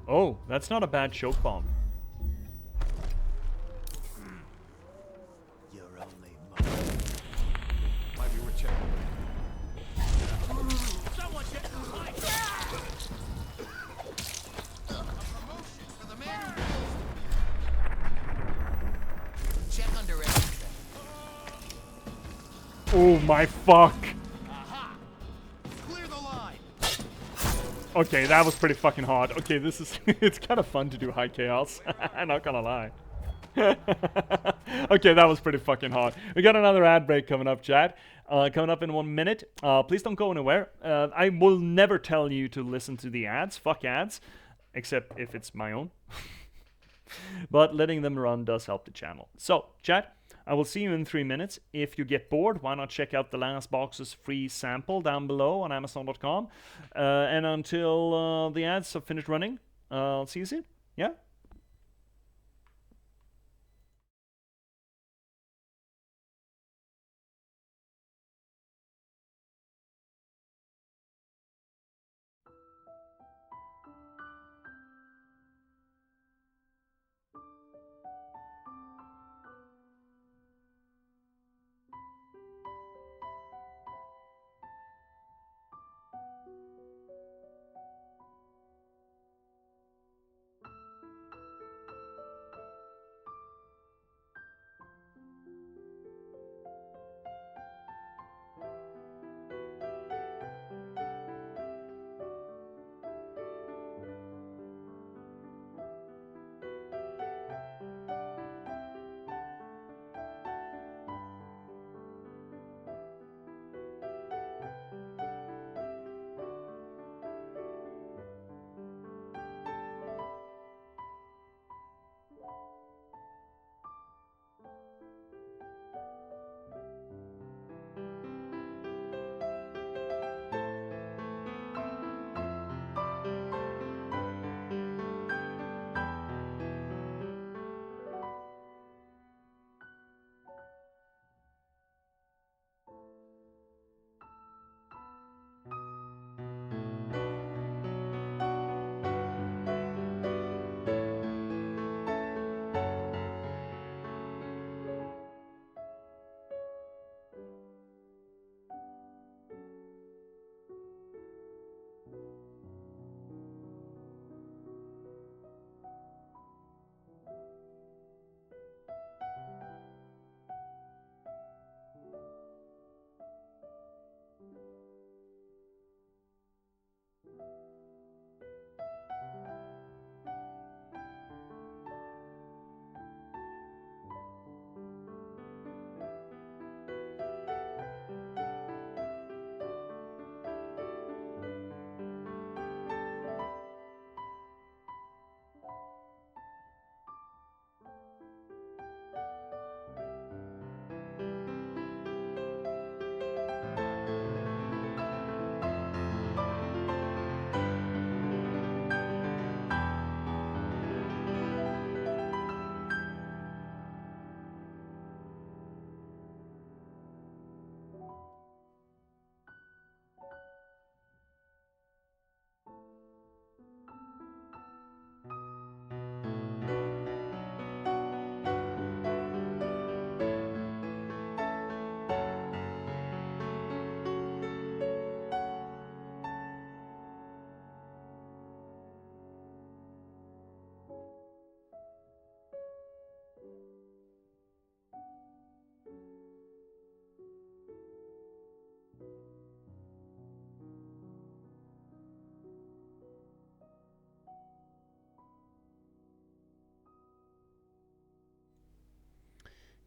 Oh, that's not a bad choke bomb. Oh my fuck. Clear the line. Okay, that was pretty fucking hard. Okay, this is it's kind of fun to do high chaos. I'm not gonna lie. Okay, that was pretty fucking hard. We got another ad break coming up, chat. Coming up in 1 minute. Please don't go anywhere. I will never tell you to listen to the ads. Fuck ads. Except if it's my own. But letting them run does help the channel. So, chat, I will see you in 3 minutes. If you get bored, why not check out the last box's free sample down below on Amazon.com. And until the ads have finished running, I'll see you soon. Yeah?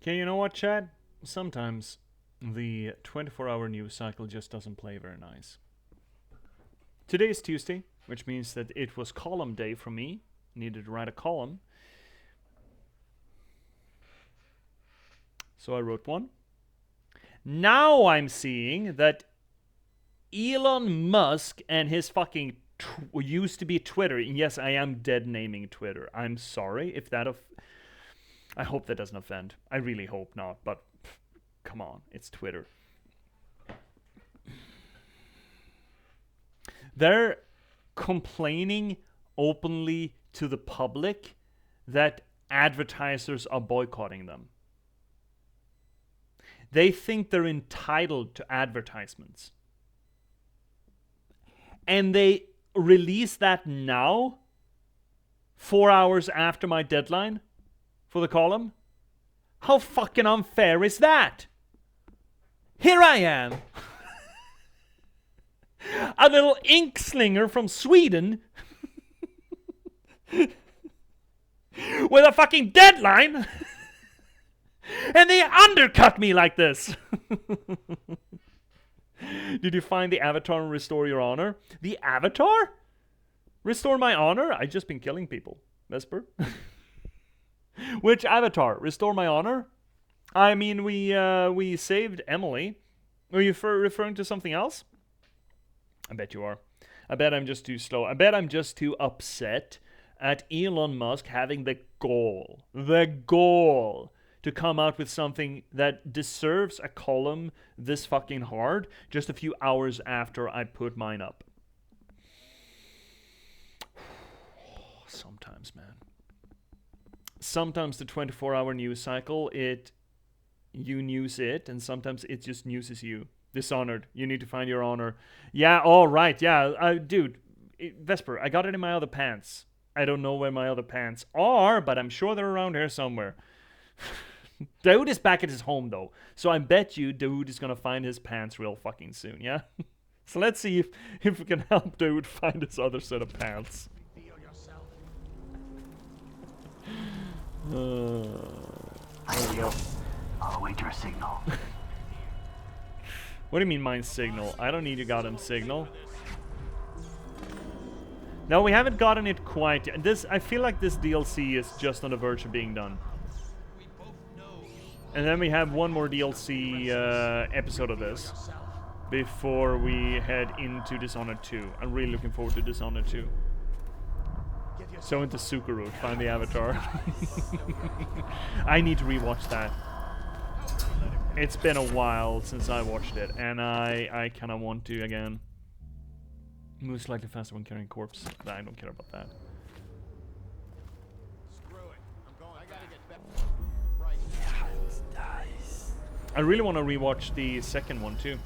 Okay, you know what, chat? Sometimes the 24-hour news cycle just doesn't play very nice. Today is Tuesday, which means that it was column day for me. Needed to write a column. So I wrote one. Now I'm seeing that Elon Musk and his fucking used to be Twitter. Yes, I am dead naming Twitter. I'm sorry if that I hope that doesn't offend. I really hope not, but come on, it's Twitter. They're complaining openly to the public that advertisers are boycotting them. They think they're entitled to advertisements. And they release that now, 4 hours after my deadline for the column? How fucking unfair is that? Here I am. A little ink slinger from Sweden. With a fucking deadline. And they undercut me like this. Did you find the avatar and restore your honor? The avatar? Restore my honor? I've just been killing people. Vesper? Which avatar? Restore my honor? I mean, we saved Emily. Are you referring to something else? I bet you are. I bet I'm just too slow. I bet I'm just too upset at Elon Musk having the goal to come out with something that deserves a column this fucking hard just a few hours after I put mine up. Sometimes, man. Sometimes the 24-hour news cycle, you news it, and sometimes it just newses you. Dishonored. You need to find your honor. Yeah, all right. Yeah, dude. Vesper, I got it in my other pants. I don't know where my other pants are, but I'm sure they're around here somewhere. Dude is back at his home, though. So I bet you Dude is going to find his pants real fucking soon, yeah? So let's see if we can help Dude find his other set of pants. I'll await your signal. What do you mean my signal? I don't need your goddamn signal. No, we haven't gotten it quite yet. I feel like this DLC is just on the verge of being done. And then we have one more DLC episode of this before we head into Dishonored 2. I'm really looking forward to Dishonored 2. So into Sukaru, find the avatar. I need to rewatch that. It's been a while since I watched it, and I kind of want to again. Move slightly faster when carrying corpse. Nah, I don't care about that. Screw it. I'm going. I gotta get back. Right. I really want to rewatch the second one too.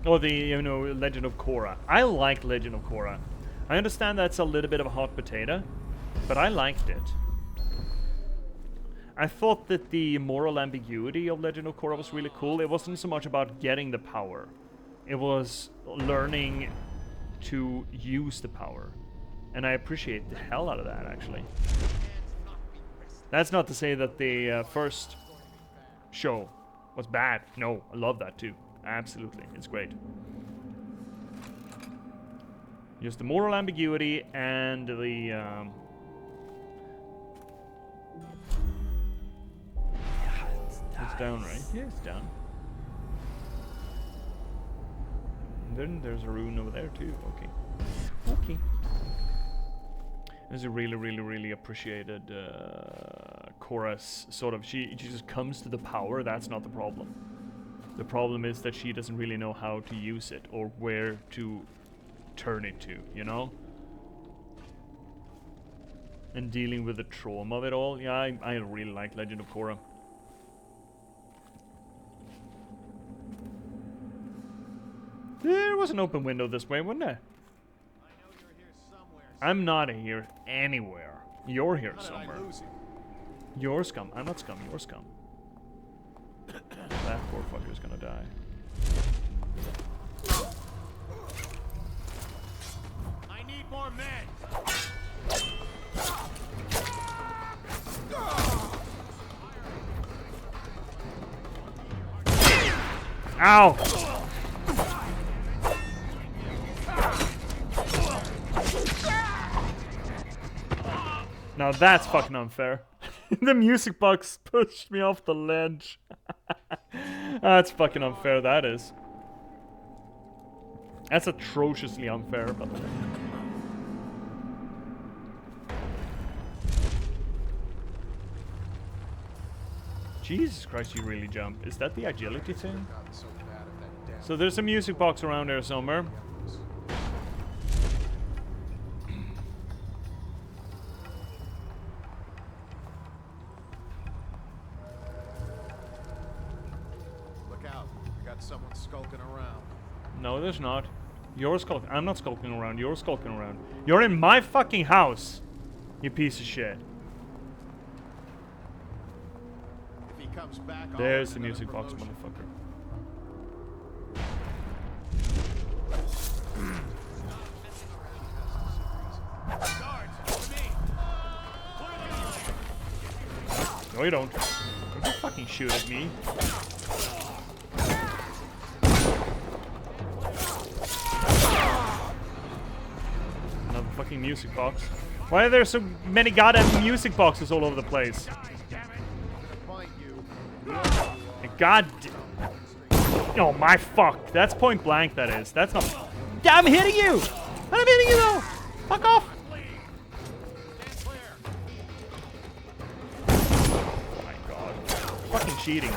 Or the Legend of Korra. I like Legend of Korra. I understand that's a little bit of a hot potato, but I liked it. I thought that the moral ambiguity of Legend of Korra was really cool. It wasn't so much about getting the power. It was learning to use the power. And I appreciate the hell out of that, actually. That's not to say that the first show was bad. No, I love that too. Absolutely, it's great. Just the moral ambiguity and the it's down, right? Yeah, it's down. And then there's a rune over there too. Okay. Okay. There's a really, really, really appreciated chorus. Sort of, she just comes to the power. That's not the problem. The problem is that she doesn't really know how to use it or where to turn it to, you know? And dealing with the trauma of it all. Yeah, I really like Legend of Korra. There was an open window this way, wasn't there? I'm not here anywhere. You're here somewhere. You're scum. I'm not scum. You're scum. That poor fucker's gonna die. I need more men. Ow! Now that's fucking unfair. The music box pushed me off the ledge. That's fucking unfair, that is. That's atrociously unfair, by the way. Jesus Christ, you really jump. Is that the agility thing? So there's a music box around there somewhere. Someone skulking around. No, there's not. You're skulking. I'm not skulking around. You're skulking around. You're in my fucking house, you piece of shit. If he comes back, there's the music box, motherfucker. No, you don't. Don't fucking shoot at me. Another fucking music box. Why are there so many goddamn music boxes all over the place? God. Oh my fuck. That's point blank, that is. That's not. I'm hitting you! I'm hitting you though! Fuck off! Oh my god. Fucking cheating.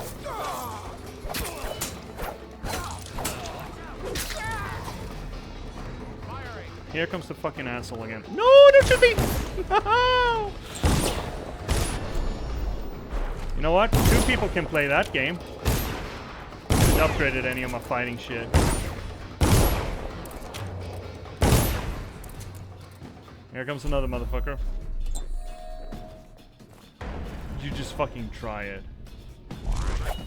Here comes the fucking asshole again. No, don't shoot me! No! You know what? 2 people can play that game. I haven't upgraded any of my fighting shit. Here comes another motherfucker. You just fucking try it.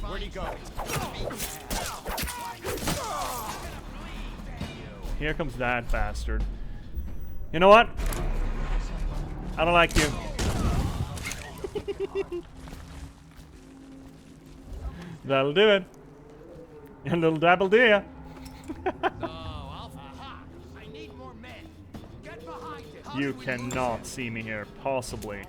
Where'd he go? Here comes that bastard. You know what? I don't like you. That'll do it. A little dabble do ya. You cannot see me here, possibly.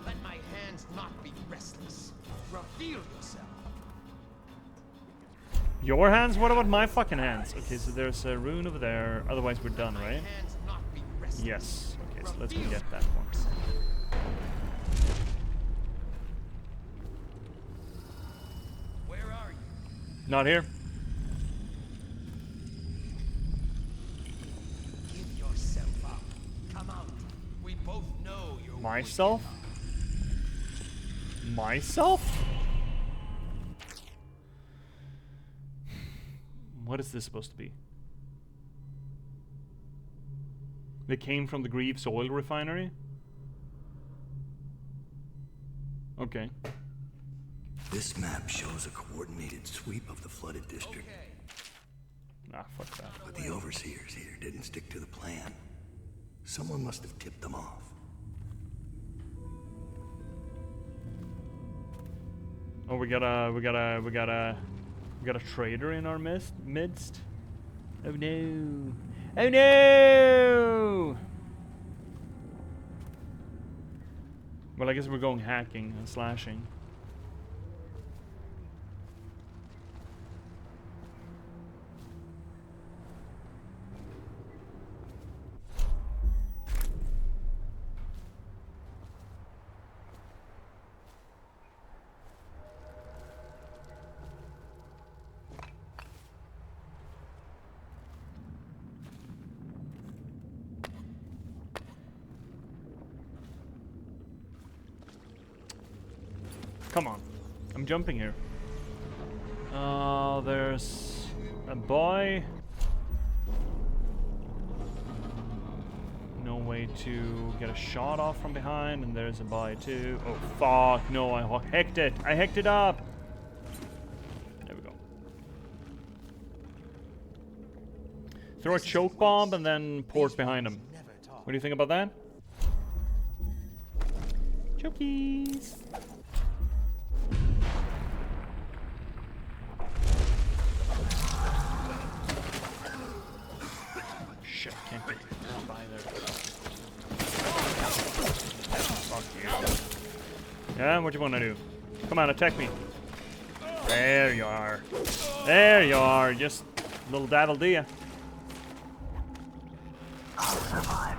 Let my hands not be restless. Reveal yourself. Your hands? What about my fucking hands? Okay, so there's a rune over there. Otherwise, we're done, right? Yes. Okay, so let's go get that one. Where are you? Not here. Give yourself up. Come out. We both know you're Myself? Myself? What is this supposed to be? They came from the Greaves oil refinery? Okay. This map shows a coordinated sweep of the flooded district. Nah, fuck that. But the overseers here didn't stick to the plan. Someone must have tipped them off. Oh, we got a trader in our midst. Oh no! Oh no! Well, I guess we're going hacking and slashing. Come on. I'm jumping here. There's a boy. No way to get a shot off from behind, and there's a boy too. Oh fuck, no, I hacked it. I hacked it up. There we go. Throw a choke bomb and then port behind him. What do you think about that? Chokies. Shit, can't get by there. Fuck you. Yeah, what you want to do? Come on, attack me. There you are. There you are. Just a little daddle do ya. I'll survive.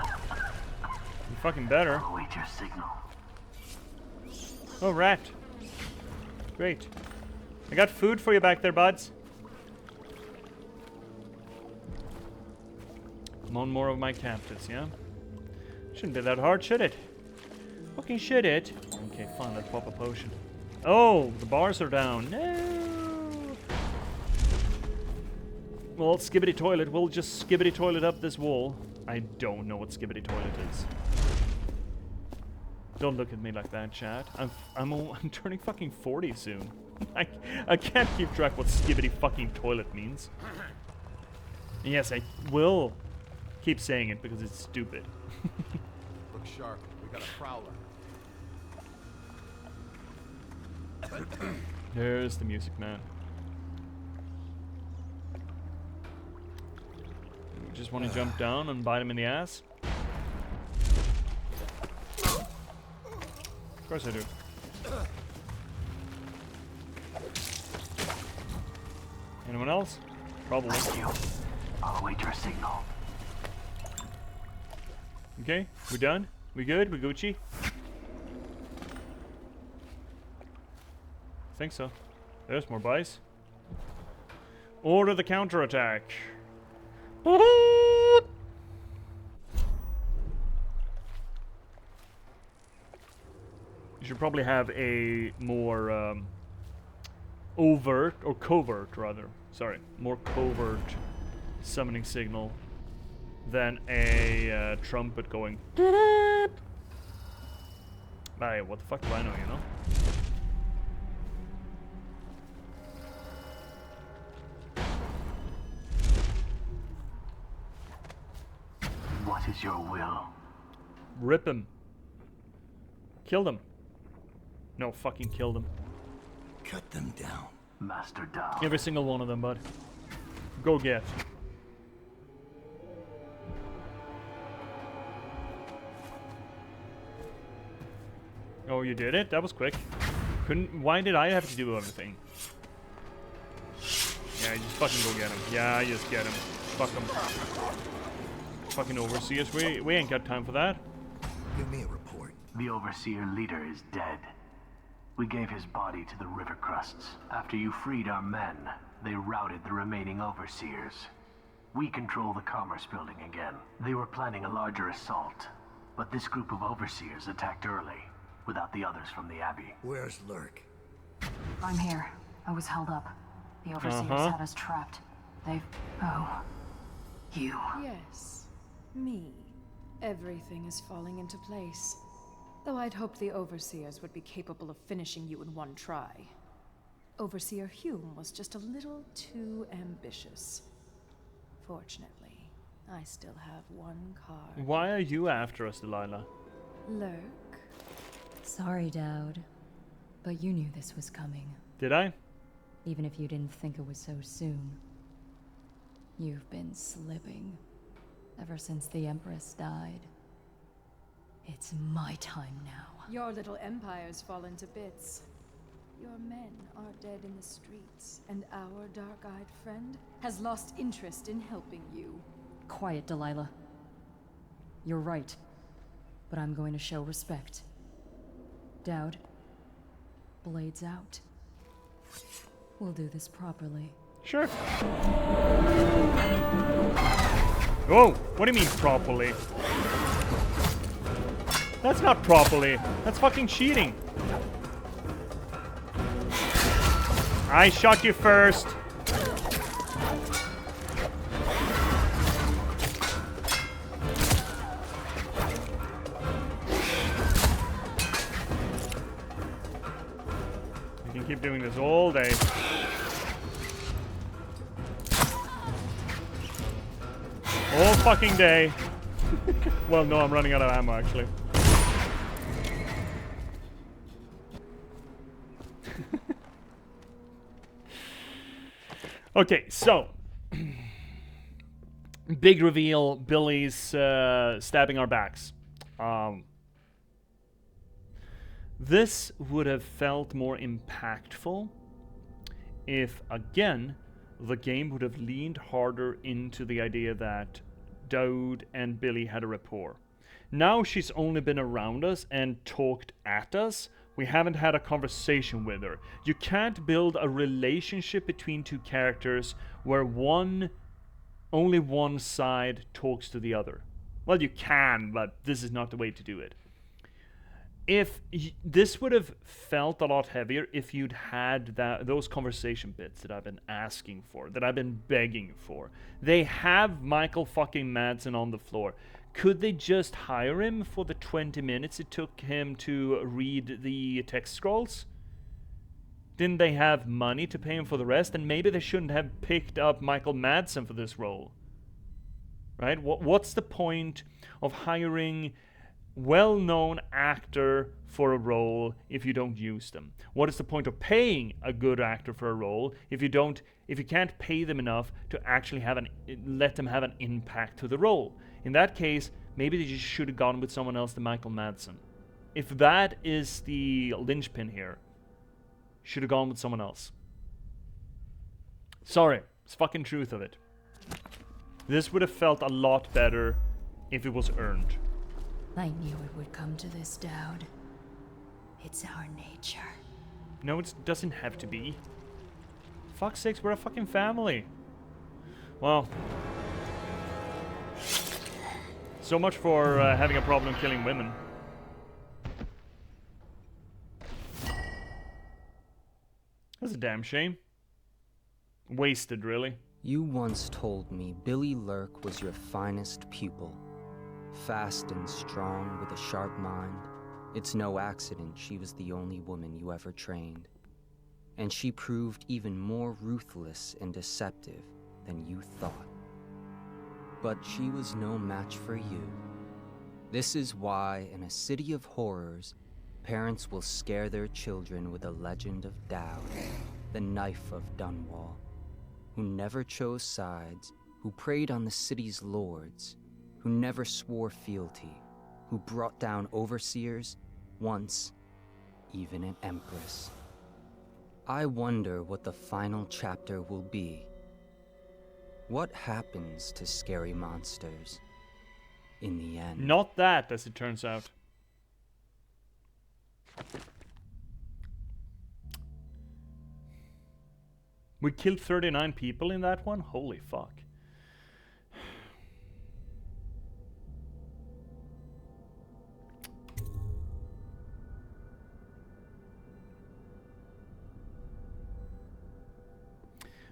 You fucking better. I'll await your signal. Oh, rat. Great. I got food for you back there, buds. I'm on more of my captives, yeah? Shouldn't be that hard, should it? Fucking should it? Okay, fine, let's pop a potion. Oh, the bars are down. No! Well, skibbity toilet. We'll just skibbity toilet up this wall. I don't know what skibbity toilet is. Don't look at me like that, chat. I'm turning fucking 40 soon. I can't keep track what skibbity fucking toilet means. And yes, I will keep saying it because it's stupid. Look sharp. We got a prowler. There's the music man. You just want to jump down and bite him in the ass? Of course I do. Anyone else? Probably. Thank you. I'll await your signal. Okay, we done? We good? We Gucci? Think so. There's more buys. Order the counterattack. You should probably have a more overt, or covert rather, sorry, more covert summoning signal than a trumpet going. Hey, what the fuck do I know, you know? What is your will? Rip him. Kill them. No, fucking kill them. Cut them down. Master down. Every single one of them, bud. Go get. Oh, you did it? That was quick. Why did I have to do everything? Yeah, just fucking go get him. Yeah, just get him. Fuck him. Fucking overseers. We ain't got time for that. Give me a report. The Overseer leader is dead. We gave his body to the River Crusts. After you freed our men, they routed the remaining Overseers. We control the Commerce Building again. They were planning a larger assault, but this group of Overseers attacked early, without the others from the Abbey. Where's Lurk? I'm here. I was held up. The Overseers had us trapped. They've... Oh. You. Yes. Me. Everything is falling into place. Though I'd hoped the Overseers would be capable of finishing you in one try. Overseer Hume was just a little too ambitious. Fortunately, I still have one card. Why are you after us, Delilah? Lurk? Sorry, Dowd. But you knew this was coming. Did I? Even if you didn't think it was so soon. You've been slipping. Ever since the Empress died. It's my time now. Your little empire's fallen to bits. Your men are dead in the streets, and our dark-eyed friend has lost interest in helping you. Quiet, Delilah. You're right. But I'm going to show respect. Dowd, blades out. We'll do this properly. Sure. Whoa, what do you mean properly? That's not properly. That's fucking cheating. I shot you first. You can keep doing this all day. All fucking day. Well, no, I'm running out of ammo, actually. Okay, so. Big reveal, Billy's stabbing our backs. This would have felt more impactful if, again, the game would have leaned harder into the idea that Dowd and Billy had a rapport. Now she's only been around us and talked at us. We haven't had a conversation with her. You can't build a relationship between two characters where only one side talks to the other. Well, you can, but this is not the way to do it. this would have felt a lot heavier if you'd had those conversation bits that I've been asking for, that I've been begging for. They have Michael fucking Madsen on the floor. Could they just hire him for the 20 minutes it took him to read the text scrolls? Didn't they have money to pay him for the rest? And maybe they shouldn't have picked up Michael Madsen for this role. Right? What's the point of hiring well-known actor for a role if you don't use them? What is the point of paying a good actor for a role if you can't pay them enough to actually let them have an impact to the role? In that case, maybe they just should have gone with someone else than Michael Madsen. If that is the linchpin here, should have gone with someone else. Sorry, it's fucking truth of it. This would have felt a lot better if it was earned. I knew it would come to this, Dowd. It's our nature. No, it doesn't have to be. Fuck's sakes, we're a fucking family. Well, so much for having a problem killing women. That's a damn shame. Wasted, really. You once told me Billy Lurk was your finest pupil. Fast and strong with a sharp mind. It's no accident she was the only woman you ever trained. And she proved even more ruthless and deceptive than you thought. But she was no match for you. This is why, in a city of horrors, parents will scare their children with a legend of Dowd, the knife of Dunwall, who never chose sides, who preyed on the city's lords, who never swore fealty, who brought down overseers, once even an empress. I wonder what the final chapter will be. What happens to scary monsters in the end? Not that, as it turns out. We killed 39 people in that one? Holy fuck.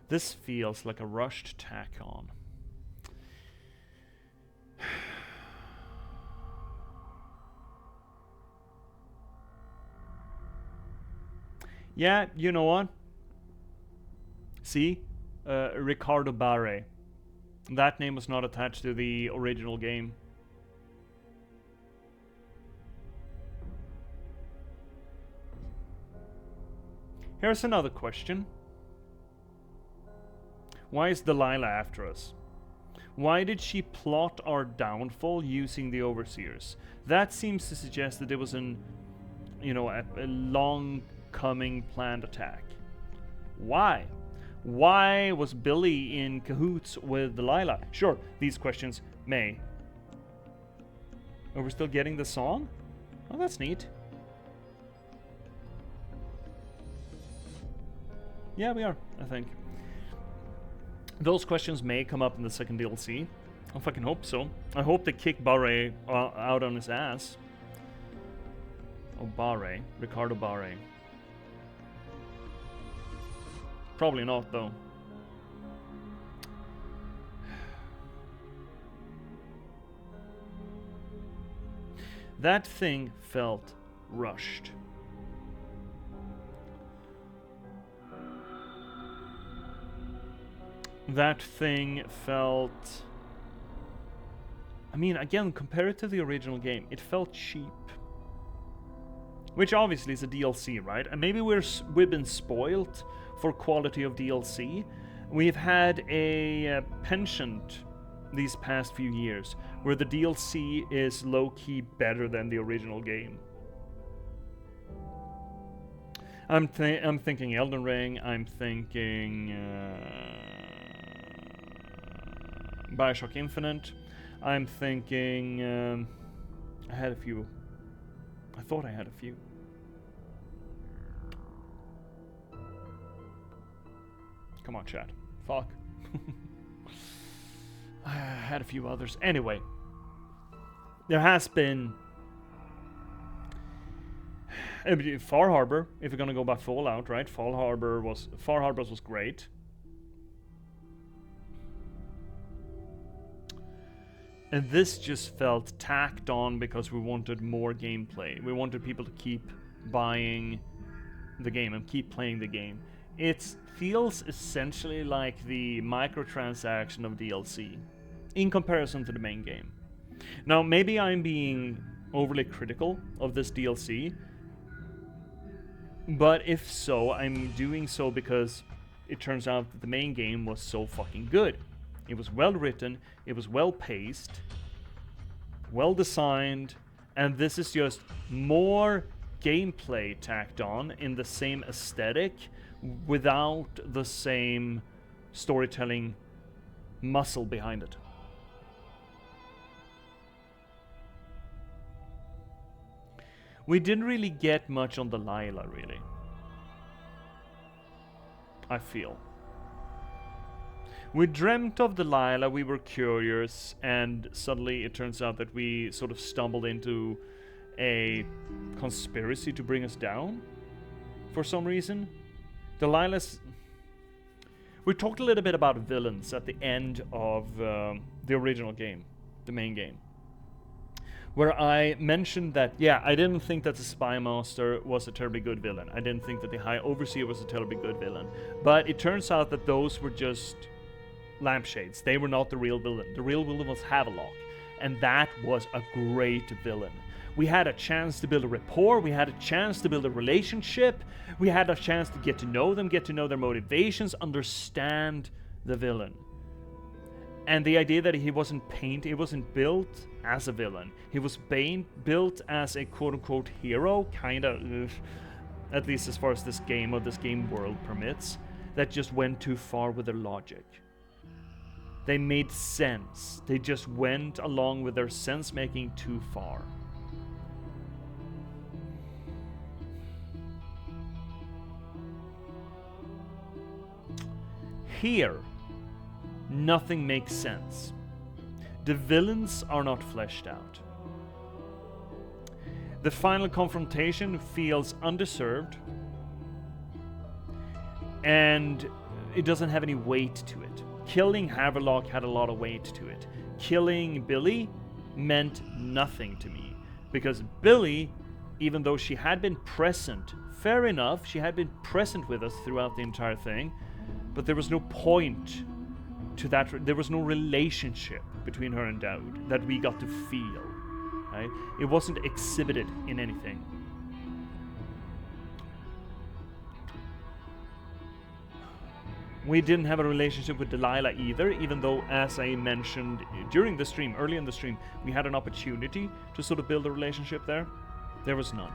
This feels like a rushed tack on. Yeah, you know what? See? Ricardo Barre. That name was not attached to the original game. Here's another question. Why is Delilah after us? Why did she plot our downfall using the Overseers? That seems to suggest that there was a long coming planned attack. Why? Why was Billy in cahoots with Delilah? Sure, these questions may. Oh, we're still getting the song? Oh, that's neat. Yeah, we are, I think. Those questions may come up in the second DLC. I fucking hope so. I hope they kick Barre out on his ass. Oh, Barre. Ricardo Barre. Probably not, though. That thing felt rushed. That thing felt... I mean, again, compared to the original game, it felt cheap. Which obviously is a DLC, right? And maybe we've been spoiled for quality of DLC. We've had a penchant these past few years where the DLC is low-key better than the original game. I'm thinking Elden Ring, I'm thinking Bioshock Infinite, I'm thinking I had a few. I thought I had a few. Come on, chat. Fuck. I had a few others. Anyway, there has been Far Harbor, if you're gonna go by Fallout, right? Far Harbor was great. And this just felt tacked on because we wanted more gameplay. We wanted people to keep buying the game and keep playing the game. It feels essentially like the microtransaction of DLC in comparison to the main game. Now, maybe I'm being overly critical of this DLC, but if so, I'm doing so because it turns out that the main game was so fucking good. It was well written, it was well paced, well designed, and this is just more gameplay tacked on in the same aesthetic without the same storytelling muscle behind it. We didn't really get much on Delilah, really. I feel. We dreamt of Delilah, we were curious, and suddenly it turns out that we sort of stumbled into a conspiracy to bring us down for some reason. Delilah's... We talked a little bit about villains at the end of the original game, the main game, where I mentioned that, yeah, I didn't think that the Spy Master was a terribly good villain. I didn't think that the High Overseer was a terribly good villain. But it turns out that those were just lampshades. They were not the real villain. The real villain was Havelock, and that was a great villain. We had a chance to build a rapport, we had a chance to build a relationship, we had a chance to get to know them, get to know their motivations, understand the villain. And the idea that he wasn't built as a villain. He was built as a quote-unquote hero, kind of, at least as far as this game or this game world permits, that just went too far with their logic. They made sense. They just went along with their sense-making too far. Here, nothing makes sense. The villains are not fleshed out. The final confrontation feels undeserved, and it doesn't have any weight to it. Killing Havelock had a lot of weight to it. Killing Billy meant nothing to me, because Billy, even though she had been present, fair enough, she had been present with us throughout the entire thing, but there was no point to that. There was no relationship between her and Daoud that we got to feel, right? It wasn't exhibited in anything. We didn't have a relationship with Delilah either, even though, as I mentioned during the stream, early in the stream, we had an opportunity to sort of build a relationship there. There was none.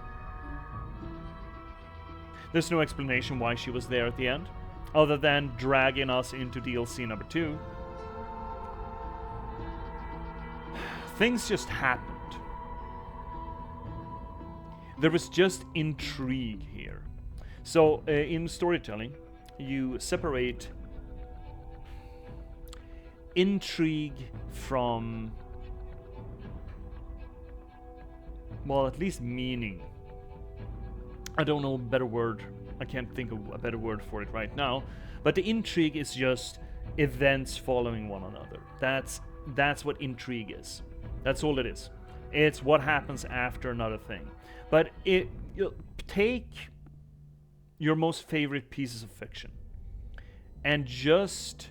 There's no explanation why she was there at the end, other than dragging us into DLC number 2. Things just happened. There was just intrigue here. So, in storytelling, you separate intrigue from, well, at least meaning. I don't know a better word. I can't think of a better word for it right now. But the intrigue is just events following one another. That's what intrigue is. That's all it is. It's what happens after another thing. But you take your most favorite pieces of fiction and just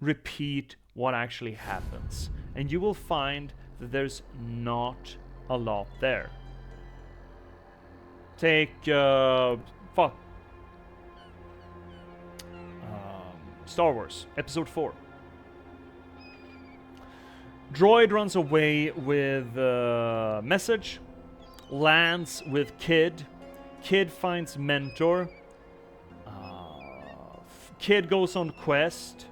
repeat what actually happens, and you will find that there's not a lot there. Take Star Wars Episode 4. Droid runs away with a message, lands with Kid. Kid finds Mentor. Kid goes on quest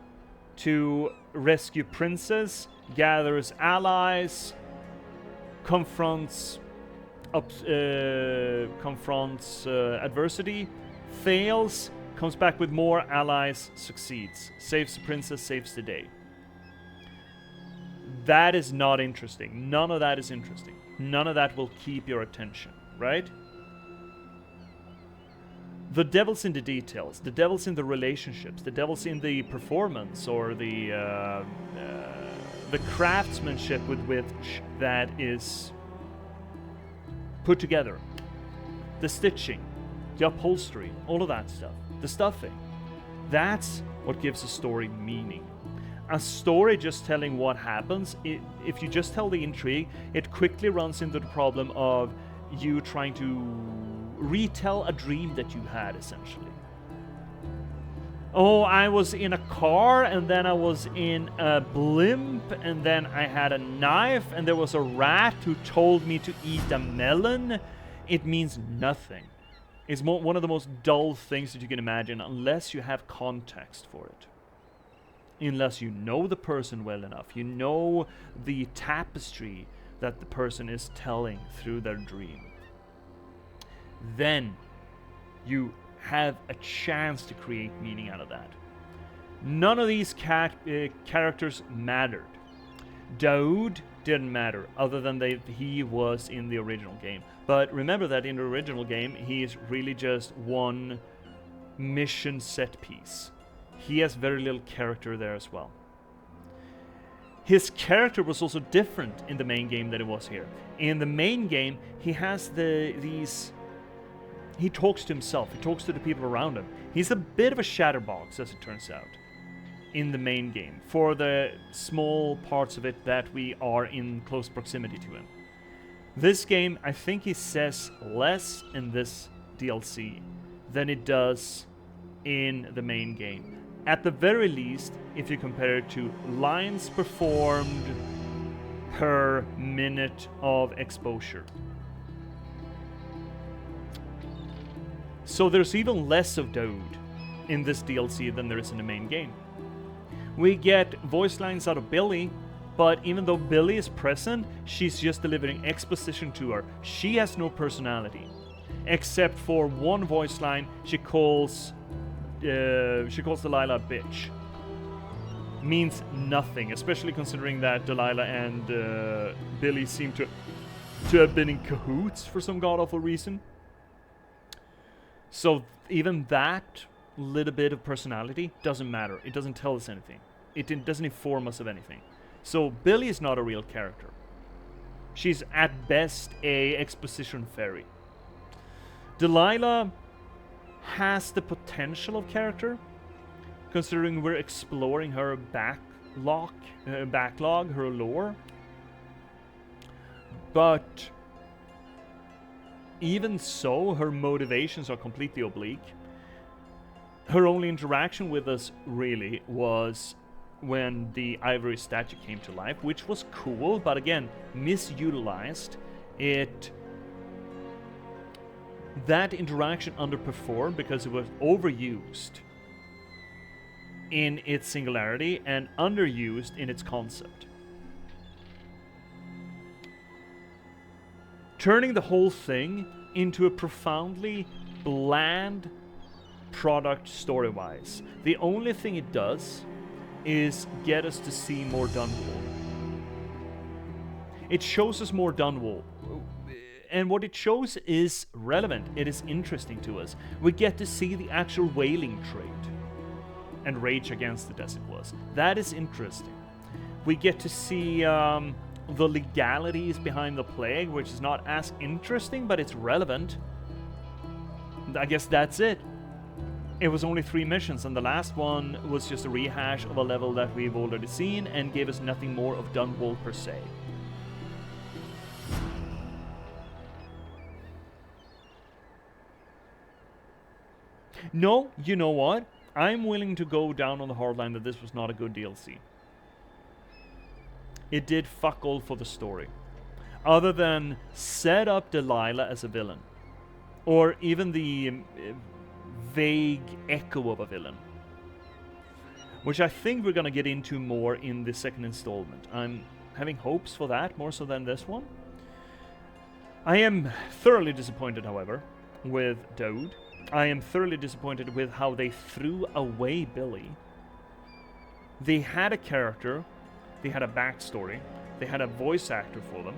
to rescue Princess, gathers allies, confronts adversity, fails, comes back with more allies, succeeds, saves the Princess, saves the day. That is not interesting. None of that is interesting. None of that will keep your attention. right? The devil's in the details. The devil's in the relationships. The devil's in the performance or the craftsmanship with which that is put together. The stitching, the upholstery, all of that stuff. The stuffing. That's what gives a story meaning. A story just telling what happens, if you just tell the intrigue, it quickly runs into the problem of you trying to retell a dream that you had, essentially. Oh, I was in a car, and then I was in a blimp, and then I had a knife, and there was a rat who told me to eat a melon. It means nothing. It's one of the most dull things that you can imagine, unless you have context for it. Unless you know the person well enough. You know the tapestry that the person is telling through their dream. Then you have a chance to create meaning out of that. None of these characters mattered. Daoud didn't matter, other than he was in the original game. But remember that in the original game, he is really just one mission set piece. He has very little character there as well. His character was also different in the main game than it was here. In the main game, he has he talks to himself, he talks to the people around him. He's a bit of a chatterbox, as it turns out, in the main game, for the small parts of it that we are in close proximity to him. This game, I think he says less in this DLC than it does in the main game. At the very least, if you compare it to lines performed per minute of exposure. So there's even less of Daoud in this DLC than there is in the main game. We get voice lines out of Billy, but even though Billy is present, she's just delivering exposition to her. She has no personality, except for one voice line. She calls Delilah a bitch. Means nothing, especially considering that Delilah and Billy seem to have been in cahoots for some god-awful reason. So even that little bit of personality doesn't matter. It doesn't tell us anything. It doesn't inform us of anything. So Billy is not a real character. She's at best a exposition fairy. Delilah has the potential of character, considering we're exploring her backlog, her lore. But even so, her motivations are completely oblique. Her only interaction with us really was when the ivory statue came to life, which was cool, but again, misutilized. That interaction underperformed because it was overused in its singularity and underused in its concept. Turning the whole thing into a profoundly bland product story-wise. The only thing it does is get us to see more Dunwall. It shows us more Dunwall. And what it shows is relevant. It is interesting to us. We get to see the actual whaling trade and rage against it, as it was. That is interesting. We get to see the legalities behind the plague, which is not as interesting, but it's relevant. I guess that's it. It was only 3 missions, and the last one was just a rehash of a level that we've already seen and gave us nothing more of Dunwall per se. No, you know what? I'm willing to go down on the hard line that this was not a good DLC. It did fuck all for the story. Other than set up Delilah as a villain. Or even the vague echo of a villain. Which I think we're gonna get into more in the second installment. I'm having hopes for that, more so than this one. I am thoroughly disappointed, however, with Daoud. I am thoroughly disappointed with how they threw away Billy. They had a character, they had a backstory, they had a voice actor for them,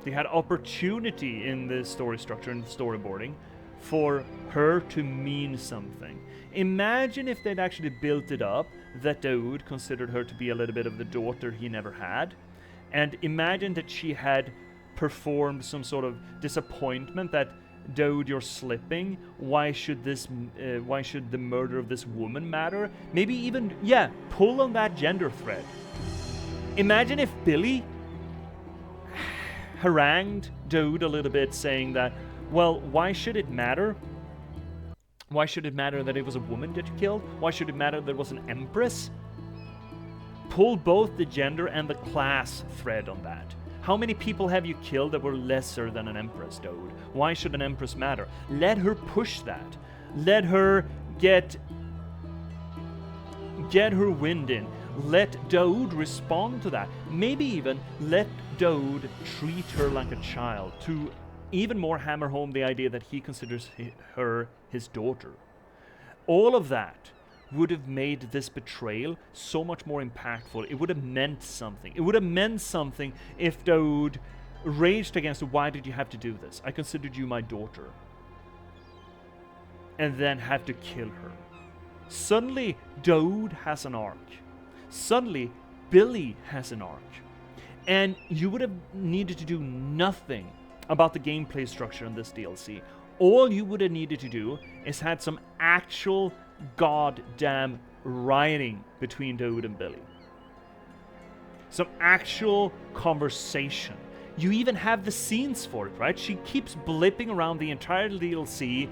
They had opportunity in the story structure and storyboarding for her to mean something. Imagine if they'd actually built it up that Daoud considered her to be a little bit of the daughter he never had. And imagine that she had performed some sort of disappointment that, Daoud, you're slipping. Why should the murder of this woman matter? Maybe even, yeah, pull on that gender thread. Imagine if Billy harangued Daoud a little bit, saying that, well, why should it matter? Why should it matter that it was a woman that you killed? Why should it matter that it was an empress? Pull both the gender and the class thread on that. How many people have you killed that were lesser than an empress, Daoud? Why should an empress matter? Let her push that. Let her get her wind in. Let Daoud respond to that. Maybe even let Daoud treat her like a child, to even more hammer home the idea that he considers her his daughter. All of that would have made this betrayal so much more impactful. It would have meant something. It would have meant something if Daoud raged against her. Why did you have to do this? I considered you my daughter. And then have to kill her. Suddenly, Daoud has an arc. Suddenly, Billy has an arc. And you would have needed to do nothing about the gameplay structure in this DLC. All you would have needed to do is had some actual goddamn writing between Daoud and Billy. Some actual conversation. You even have the scenes for it, right? She keeps blipping around the entire DLC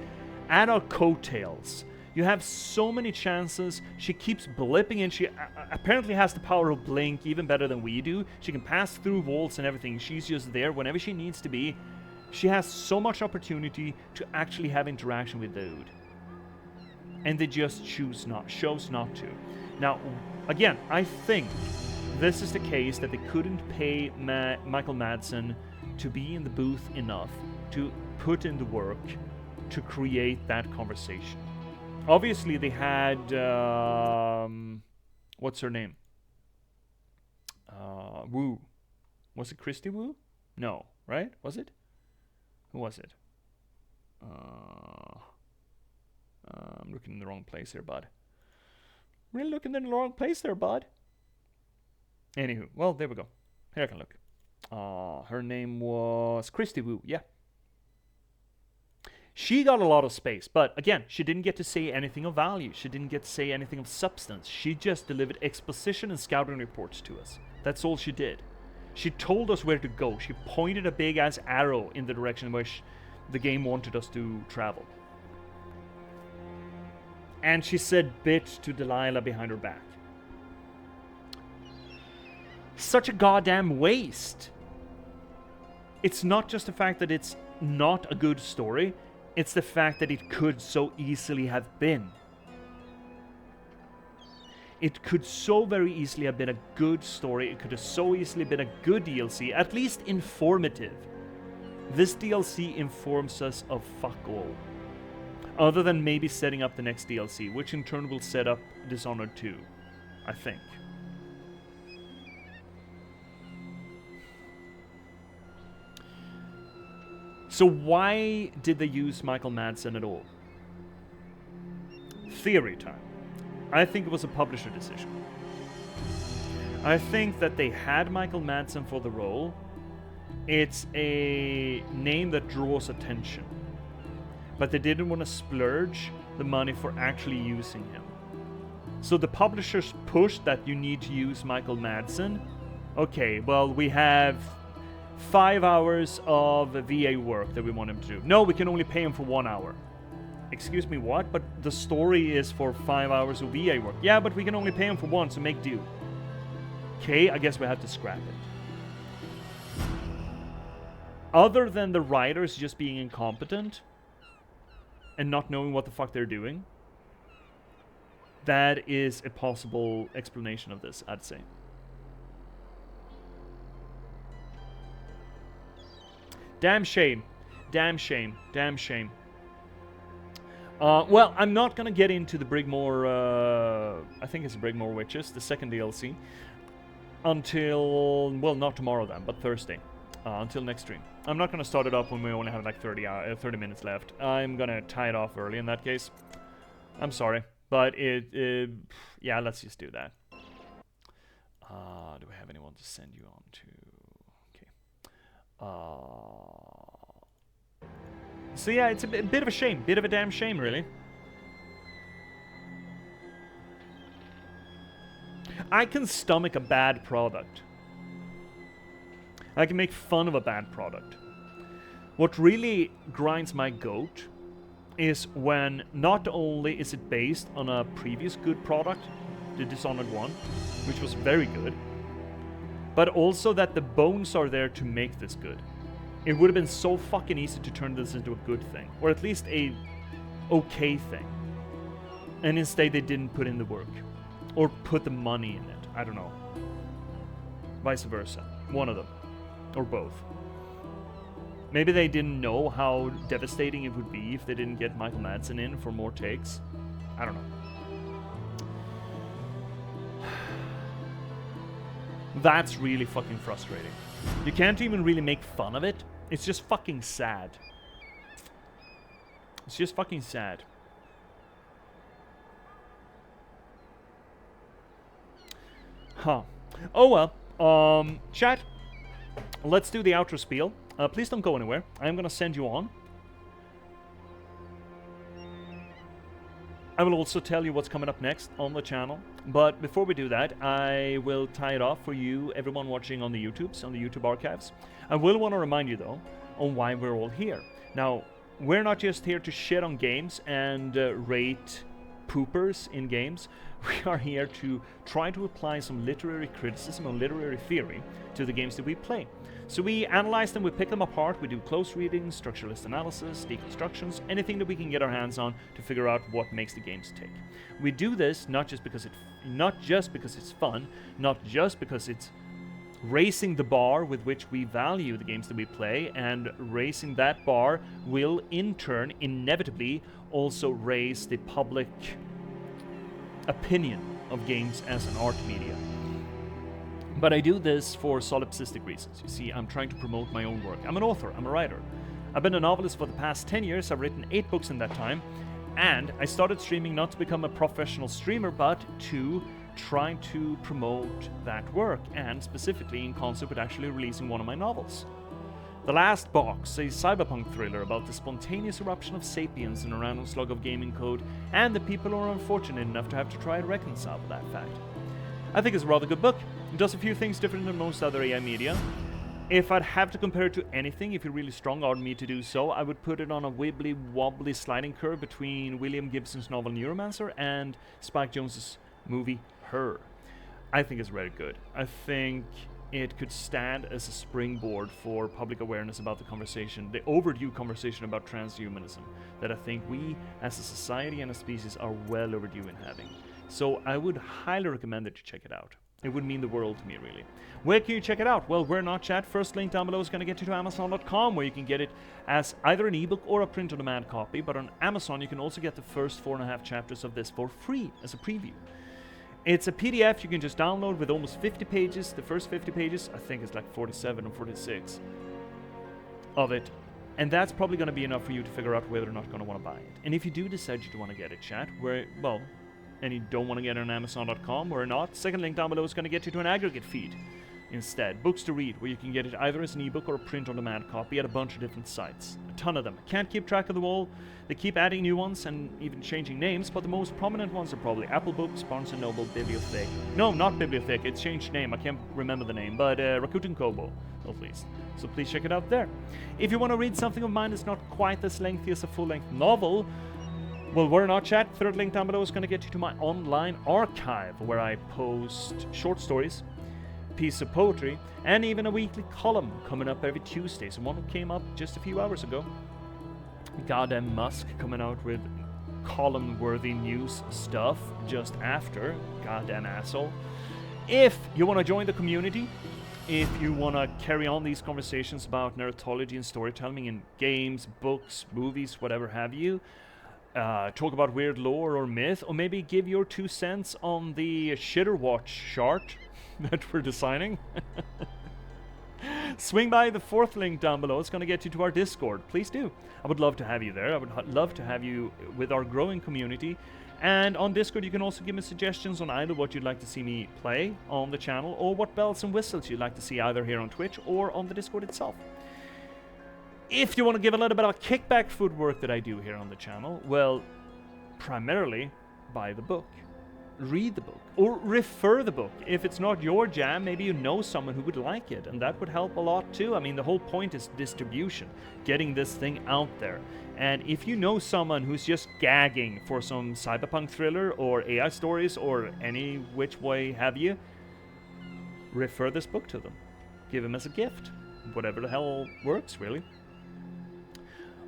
at our coattails. You have so many chances. She keeps blipping in. She apparently has the power of blink even better than we do. She can pass through walls and everything. She's just there whenever she needs to be. She has so much opportunity to actually have interaction with Daoud. And they just chose not to. Now, again, I think this is the case that they couldn't pay Michael Madsen to be in the booth enough to put in the work to create that conversation. Obviously, they had what's her name? Wu. Was it Christy Wu? No, right? Was it? Who was it? I'm looking in the wrong place here, bud. Really looking in the wrong place there, bud. Anywho, well, there we go. Here I can look. Her name was Christy Wu, yeah. She got a lot of space, but again, she didn't get to say anything of value. She didn't get to say anything of substance. She just delivered exposition and scouting reports to us. That's all she did. She told us where to go. She pointed a big-ass arrow in the direction where the game wanted us to travel. And she said bitch to Delilah behind her back. Such a goddamn waste. It's not just the fact that it's not a good story, it's the fact that it could so easily have been. It could so very easily have been a good story. It could have so easily been a good DLC, at least informative. This DLC informs us of fuck all. Other than maybe setting up the next DLC, which in turn will set up Dishonored 2, I think. So why did they use Michael Madsen at all? Theory time. I think it was a publisher decision. I think that they had Michael Madsen for the role. It's a name that draws attention. But they didn't want to splurge the money for actually using him. So the publishers pushed that you need to use Michael Madsen. Okay, well, we have 5 hours of VA work that we want him to do. No, we can only pay him for 1 hour. Excuse me, what? But the story is for 5 hours of VA work. Yeah, but we can only pay him for 1, so make do. Okay, I guess we have to scrap it. Other than the writers just being incompetent and not knowing what the fuck they're doing, that is a possible explanation of this, I'd say. Damn shame. Damn shame. Damn shame. Well, I'm not gonna get into the Brigmore, I think it's Brigmore Witches, the second DLC, until, well, not tomorrow then, but Thursday. until next stream. I'm not gonna start it up when we only have like 30 minutes left. I'm gonna tie it off early in that case. I'm sorry, but yeah, let's just do that. Do we have anyone to send you on to? Okay. So yeah, it's a bit of a shame, bit of a damn shame, really. I can stomach a bad product. I can make fun of a bad product. What really grinds my goat is when not only is it based on a previous good product, the Dishonored 1, which was very good, but also that the bones are there to make this good. It would have been so fucking easy to turn this into a good thing, or at least a okay thing. And instead they didn't put in the work, or put the money in it. I don't know. Vice versa. One of them. Or both. Maybe they didn't know how devastating it would be if they didn't get Michael Madsen in for more takes. I don't know. That's really fucking frustrating. You can't even really make fun of it. It's just fucking sad. It's just fucking sad. Huh. Oh well. Chat. Let's do the outro spiel. Please don't go anywhere. I'm gonna send you on. I will also tell you what's coming up next on the channel. But before we do that, I will tie it off for you, everyone watching on the YouTubes, on the YouTube archives. I will want to remind you, though, on why we're all here. Now, we're not just here to shit on games and rate poopers in games. We are here to try to apply some literary criticism or literary theory to the games that we play. So we analyze them, we pick them apart, we do close readings, structuralist analysis, deconstructions, anything that we can get our hands on to figure out what makes the games tick. We do this not just because it's fun, not just because it's raising the bar with which we value the games that we play, and raising that bar will in turn inevitably also raise the public opinion of games as an art media. But I do this for solipsistic reasons. You see, I'm trying to promote my own work. I'm an author, I'm a writer. I've been a novelist for the past 10 years, I've written 8 books in that time, and I started streaming not to become a professional streamer, but to try to promote that work, and specifically in concert with actually releasing one of my novels. The Last Box, a cyberpunk thriller about the spontaneous eruption of sapiens in a random slug of gaming code, and the people who are unfortunate enough to have to try to reconcile with that fact. I think it's a rather good book. It does a few things different than most other AI media. If I'd have to compare it to anything, if you're really strong-armed me to do so, I would put it on a wibbly-wobbly sliding curve between William Gibson's novel Neuromancer and Spike Jonze's movie Her. I think it's very good. I think it could stand as a springboard for public awareness about the conversation, the overdue conversation about transhumanism, that I think we as a society and a species are well overdue in having. So I would highly recommend that you check it out. It would mean the world to me, really. Where can you check it out? Well, we're not chat. First link down below is going to get you to Amazon.com, where you can get it as either an ebook or a print-on-demand copy. But on Amazon, you can also get the first 4.5 chapters of this for free as a preview. It's a PDF you can just download with almost 50 pages. The first 50 pages, I think it's like 47 or 46 of it. And that's probably going to be enough for you to figure out whether or not you're going to want to buy it. And if you do decide you want to get it, chat, and you don't want to get it on Amazon.com or not, second link down below is going to get you to an aggregate feed instead. Books to read, where you can get it either as an ebook or a print-on-demand copy at a bunch of different sites. A ton of them. Can't keep track of them all. They keep adding new ones and even changing names, but the most prominent ones are probably Apple Books, Barnes & Noble, Bibliothek. No, not Bibliothek, it's changed name. I can't remember the name, but Rakuten Kobo, at least. So please check it out there. If you want to read something of mine that's not quite as lengthy as a full-length novel, well, we're not chat. Third link down below is going to get you to my online archive, where I post short stories, piece of poetry, and even a weekly column coming up every Tuesday. So one came up just a few hours ago. Goddamn Musk coming out with column-worthy news stuff just after. Goddamn asshole. If you want to join the community, if you want to carry on these conversations about narratology and storytelling in games, books, movies, whatever have you, talk about weird lore or myth, or maybe give your 2 cents on the Shitter Watch chart that we're designing, Swing by the 4th link down below. It's going to get you to our Discord. Please do. I would love to have you there. I would love to have you with our growing community. And on Discord, you can also give me suggestions on either what you'd like to see me play on the channel or what bells and whistles you'd like to see either here on Twitch or on the Discord itself. If you want to give a little bit of a kickback for the work that I do here on the channel, well, primarily buy the book. Read the book or refer the book. If it's not your jam, maybe you know someone who would like it, and that would help a lot too. I mean, the whole point is distribution, getting this thing out there. And if you know someone who's just gagging for some cyberpunk thriller or AI stories or any which way have you, refer this book to them. Give them as a gift. Whatever the hell works, really.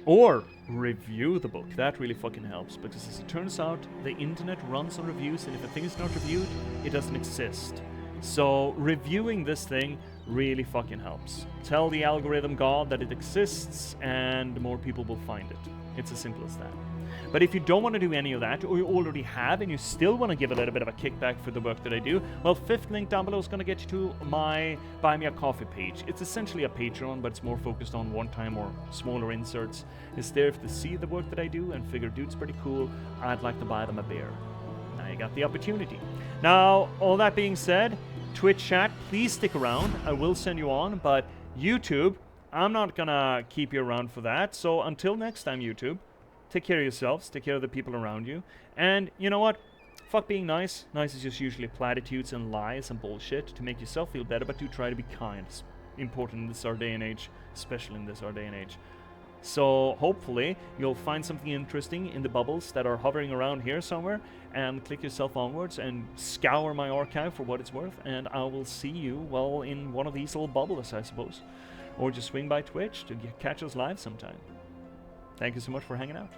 Or review the book. That really fucking helps, because as it turns out, the internet runs on reviews, and if a thing is not reviewed, it doesn't exist. So reviewing this thing really fucking helps. Tell the algorithm god that it exists, and more people will find it. It's as simple as that. But if you don't want to do any of that, or you already have, and you still want to give a little bit of a kickback for the work that I do, well, 5th link down below is going to get you to my Buy Me a Coffee page. It's essentially a Patreon, but it's more focused on one-time or smaller inserts. It's there if they see the work that I do and figure, dude's pretty cool, I'd like to buy them a beer. Now you got the opportunity. Now, all that being said, Twitch chat, please stick around. I will send you on, but YouTube, I'm not gonna keep you around for that. So until next time, YouTube, take care of yourselves, take care of the people around you, and you know what? Fuck being nice. Nice is just usually platitudes and lies and bullshit to make yourself feel better, but do try to be kind. It's important in this our day and age, especially in this our day and age. So hopefully you'll find something interesting in the bubbles that are hovering around here somewhere, and click yourself onwards and scour my archive for what it's worth, and I will see you, well, in one of these little bubbles, I suppose. Or just swing by Twitch to catch us live sometime. Thank you so much for hanging out.